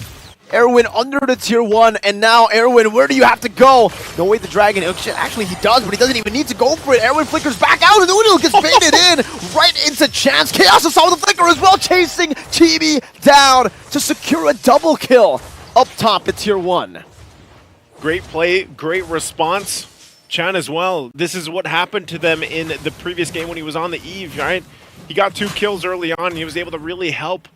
Erwin under the tier 1, and now Erwin, where do you have to go? No way the Dragon, actually he does, but he doesn't even need to go for it. Erwin flickers back out, and Udil gets baited in, right into Chance. Chaos Assault with the flicker as well, chasing Chibi down to secure a double kill up top at tier 1. Great play, great response. Chan as well. This is what happened to them in the previous game when he was on the Eve, right? He got 2 kills early on, and he was able to really help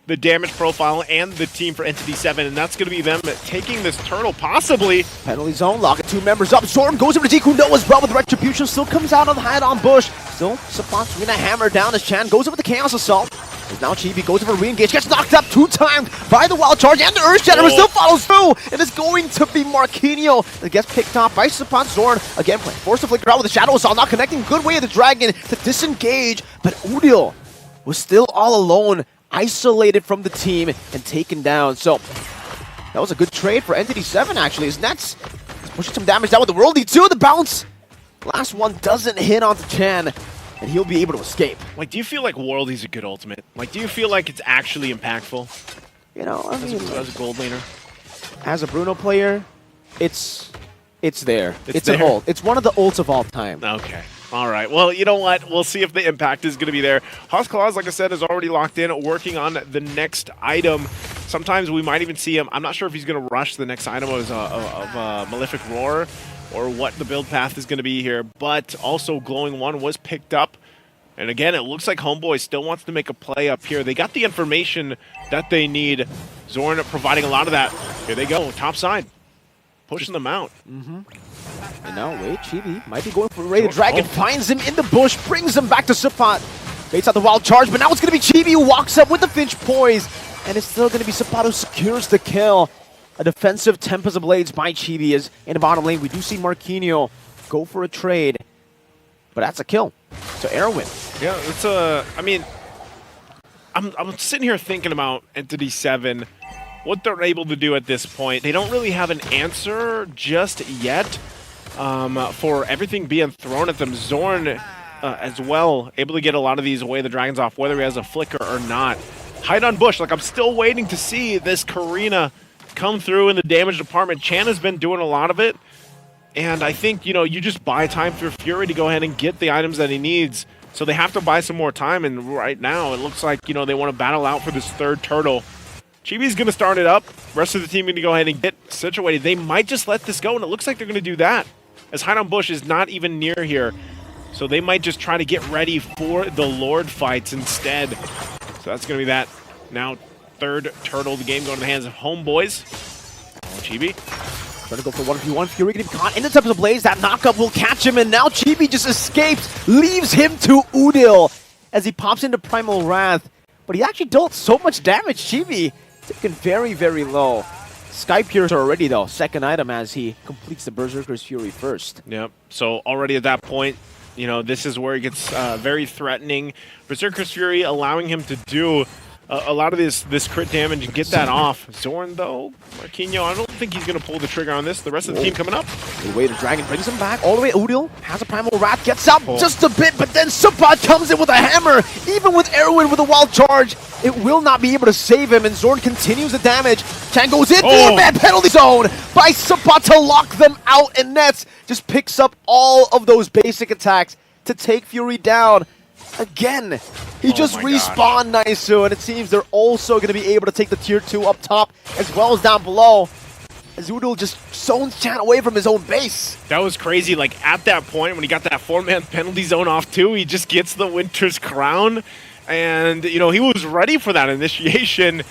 the damage profile and the team for Entity7, and that's going to be them taking this turtle, possibly. Penalty zone, locking 2 members up. Storm goes over to Kundo as well with Retribution, still comes out on the head on Bush. Still, Sapat's going to hammer down as Chan goes over the Chaos Assault. As now Chibi goes over re-engage, gets knocked up 2 times by the Wild Charge, and the Earth Shatter still follows through. It is going to be Marquinhos that gets picked off by Sapat. Zorn again playing, forced to flicker out with the Shadow Assault, not connecting. Good way of the Dragon to disengage, but Udil was still all alone, isolated from the team and taken down. So that was a good trade for Entity7 actually, as Nets is pushing some damage down with the Worldie 2. The bounce, last one doesn't hit onto Chan, and he'll be able to escape. Like, do you feel like Worldie's a good ultimate? Like, do you feel like it's actually impactful? You know, I mean, as a gold laner? As a Bruno player, it's there. It's there? an ult. It's one of the ults of all time. Okay. All right. Well, you know what? We'll see if the impact is going to be there. Claus, like I said, is already locked in, working on the next item. Sometimes we might even see him. I'm not sure if he's going to rush the next item of Malefic Roar or what the build path is going to be here. But also, Glowing One was picked up. And again, it looks like HomeBois still wants to make a play up here. They got the information that they need. Zorn providing a lot of that. Here they go. Top side. Pushing them out. And now, wait, Chibi might be going for Ray the Dragon, finds him in the bush, brings him back to Sapat. Baits out the Wild Charge, but now it's going to be Chibi who walks up with the Finch Poise, and it's still going to be Sapat who secures the kill. A defensive Tempest of Blades by Chibi is in the bottom lane. We do see Marquinhos go for a trade, but that's a kill. So Erwin. Yeah, it's I mean, I'm sitting here thinking about Entity7, what they're able to do at this point. They don't really have an answer just yet for everything being thrown at them. Zorn as well, able to get a lot of these away the Dragons off, whether he has a flicker or not. Hide on Bush, like I'm still waiting to see this Karina come through in the damage department. Chan has been doing a lot of it, and I think, you know, you just buy time for Fury to go ahead and get the items that he needs. So they have to buy some more time, and right now it looks like, you know, they want to battle out for this 3rd turtle. Chibi's going to start it up. Rest of the team going to go ahead and get situated. They might just let this go, and it looks like they're going to do that, as Hide on Bush is not even near here. So they might just try to get ready for the Lord fights instead. So that's going to be that. Now, 3rd turtle of the game going to the hands of HomeBois. Chibi. Trying to go for 1v1. Fury getting caught in the Tempest of Blaze. That knockup will catch him, and now Chibi just escapes, leaves him to Udil as he pops into Primal Wrath. But he actually dealt so much damage. Chibi taken very, very low. Sky Piercer already, though. 2nd item as he completes the Berserker's Fury first. Yep. So already at that point, you know, this is where it gets very threatening. Berserker's Fury allowing him to do a lot of this crit damage and get that off. Zorn, though, Marquinhos, I don't think he's going to pull the trigger on this. The rest of the team coming up. The way the Dragon brings him back all the way. Udil has a Primal Wrath, gets out just a bit, but then Sapat comes in with a hammer. Even with Erwin with a Wild Charge, it will not be able to save him, and Zorn continues the damage. Chan goes in for a bad penalty zone by Sapat to lock them out, and Nets just picks up all of those basic attacks to take Fury down. Again, he just respawned Naisu, and it seems they're also going to be able to take the tier 2 up top as well as down below. As Udil just zones Chan away from his own base. That was crazy. Like, at that point, when he got that 4-man penalty zone off too, he just gets the Winter's Crown. And, you know, he was ready for that initiation.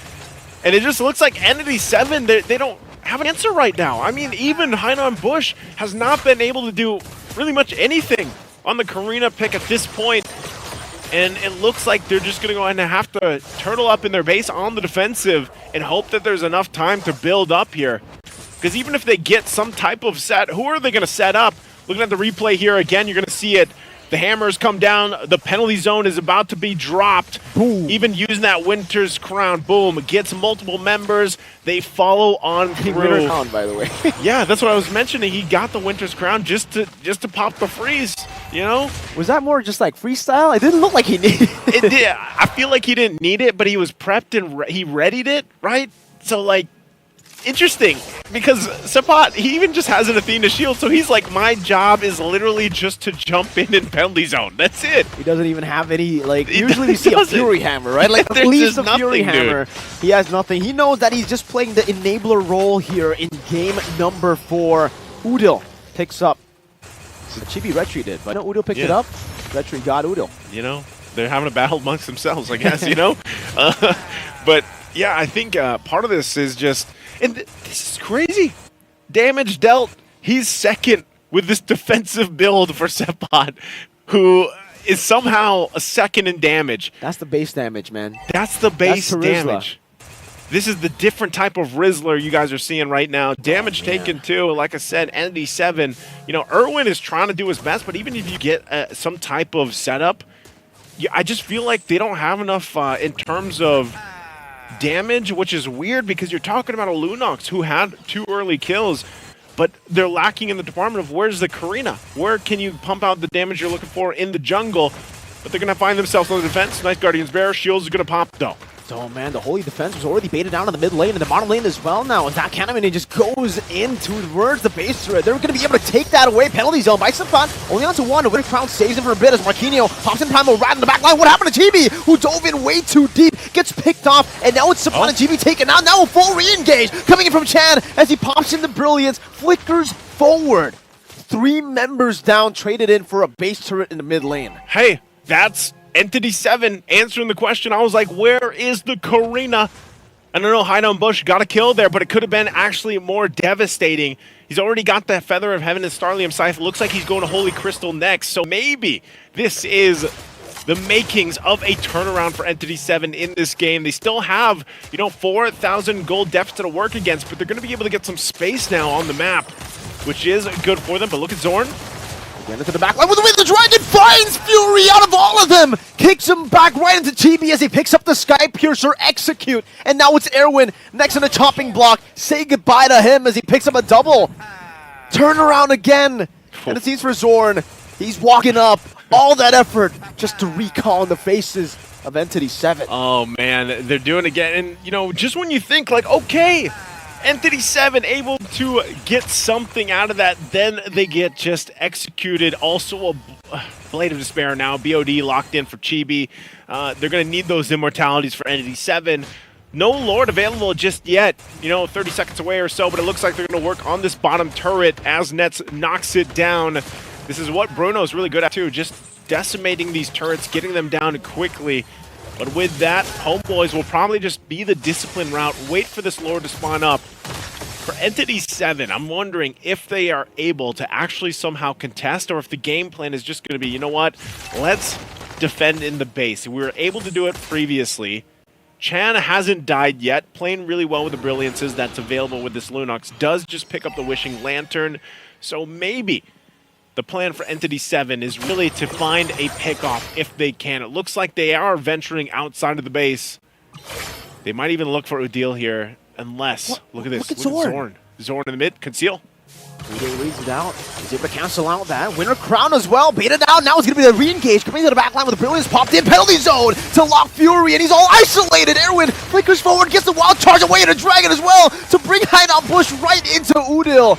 And it just looks like Entity7, they don't have an answer right now. I mean, even Hide on Bush has not been able to do really much anything on the Karina pick at this point. And it looks like they're just going to go ahead and have to turtle up in their base on the defensive and hope that there's enough time to build up here. Because even if they get some type of set, who are they going to set up? Looking at the replay here again, you're going to see it. The hammers come down. The penalty zone is about to be dropped. Boom. Even using that Winter's Crown. Boom. Gets multiple members. They follow on through. Winter's Crown, by the way. Yeah, that's what I was mentioning. He got the Winter's Crown just to pop the freeze. You know? Was that more just like freestyle? It didn't look like he needed it. It did. I feel like he didn't need it, but he was prepped and he readied it, right? So, like, interesting because Sapat, he even just has an Athena shield, so he's like, my job is literally just to jump in penalty zone. That's it. He doesn't even have any, like, usually we see a Fury Hammer, right? Like, at least a Fury Hammer. He has nothing. He knows that he's just playing the enabler role here in game number 4. Udil picks up. Chibi Retri did, but no, Udil picked it up. Retri got Udil. You know, they're having a battle amongst themselves, I guess, you know? But yeah, I think part of this is just, and this is crazy. Damage dealt, he's second with this defensive build for Sepad, who is somehow a second in damage. That's the base damage, man. That's the base damage. This is the different type of Rizzler you guys are seeing right now. Damage taken too, like I said, Entity7. You know, Erwin is trying to do his best, but even if you get some type of setup, I just feel like they don't have enough in terms of damage, which is weird because you're talking about a Lunox who had 2 early kills, but they're lacking in the department of where's the Karina? Where can you pump out the damage you're looking for in the jungle? But they're going to find themselves on the defense. Nice Guardian's Bear. Shields are going to pop though. Oh man, the Holy Defense was already baited down in the mid lane and the bottom lane as well now. As that Cannon just goes in towards the base turret. They're going to be able to take that away. Penalty zone by Sapat. Only on to 1. Winter Crown saves him for a bit as Marquinhos pops in Primal right in the back line. What happened to Chibi, who dove in way too deep? Gets picked off, and now it's Sapat and Chibi taken out. Now a full re-engage coming in from Chan as he pops in the Brilliance. Flickers forward. 3 members down, traded in for a base turret in the mid lane. Hey, that's Entity7 answering the question. I was like, where is the Karina? I don't know, Hideout Bush got a kill there, but it could have been actually more devastating. He's already got the Feather of Heaven and Starlium Scythe. Looks like he's going to Holy Crystal next, so maybe this is the makings of a turnaround for Entity7 in this game. They still have, you know, 4,000 gold deficit to work against, but they're going to be able to get some space now on the map, which is good for them. But look at Zorn. Again into the back line with the wind. The Dragon finds Fury out of all of them. Kicks him back right into Chibi as he picks up the Sky Piercer execute. And now it's Erwin next in the chopping block. Say goodbye to him as he picks up a double. Turn around again. And it seems for Zorn. He's walking up. All that effort just to recall in the faces of Entity7. Oh man, they're doing it again. And you know, just when you think like, okay, Entity7 able to get something out of that, then they get just executed. Also a Blade of Despair now, BOD locked in for Chibi. They're going to need those immortalities for Entity7. No Lord available just yet, you know, 30 seconds away or so, but it looks like they're going to work on this bottom turret as Nets knocks it down. This is what Bruno's really good at too, just decimating these turrets, getting them down quickly. But with that, HomeBois will probably just be the discipline route, wait for this Lord to spawn up. For Entity7, I'm wondering if they are able to actually somehow contest, or if the game plan is just going to be, you know what, let's defend in the base. We were able to do it previously. Chan hasn't died yet, playing really well with the Brilliances that's available with this Lunox. Does just pick up the Wishing Lantern, so maybe the plan for Entity7 is really to find a pickoff if they can. It looks like they are venturing outside of the base. They might even look for Udil here, unless, look at this, look at Zorn. Zorn in the mid, conceal. Udil reads it out. He's able to cancel out that. Winter Crown as well, baited out. Now it's going to be the re-engage. Coming to the back line with the Brilliance popped in. Penalty zone to lock Fury, and he's all isolated. Erwin flickers forward, gets the wild charge away, and a Dragon as well to bring Hideout Bush right into Udil.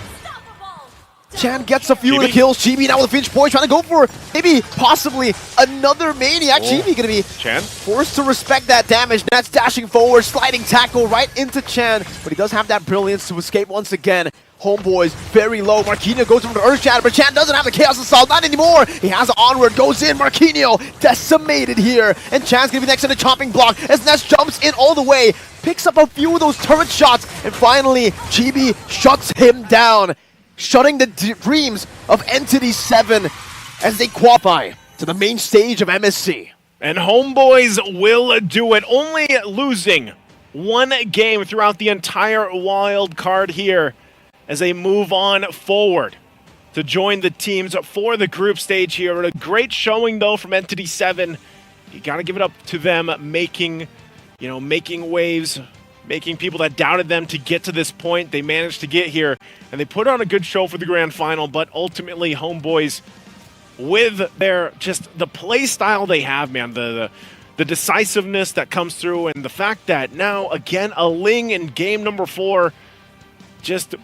Chan gets a few of the kills. Chibi now with a Finch Boy trying to go for maybe, possibly, another Maniac. Chibi going to be forced to respect that damage. Nets dashing forward, sliding tackle right into Chan. But he does have that Brilliance to escape once again. HomeBois very low. Marquinhos goes for the Earth Shatter, but Chan doesn't have the Chaos Assault. Not anymore. He has the Onward, goes in. Marquinhos decimated here. And Chan's going to be next in the chopping block as Nets jumps in all the way. Picks up a few of those turret shots. And finally, Chibi shuts him down, shutting the dreams of Entity7 as they qualify to the main stage of MSC. And HomeBois will do it, only losing one game throughout the entire wild card here as they move on forward to join the teams for the group stage here. A great showing though from Entity7. You got to give it up to them, making waves, making people that doubted them to get to this point. They managed to get here, and they put on a good show for the grand final, but ultimately HomeBois, with their just the play style they have, man, the decisiveness that comes through, and the fact that now again a Ling in game number 4, just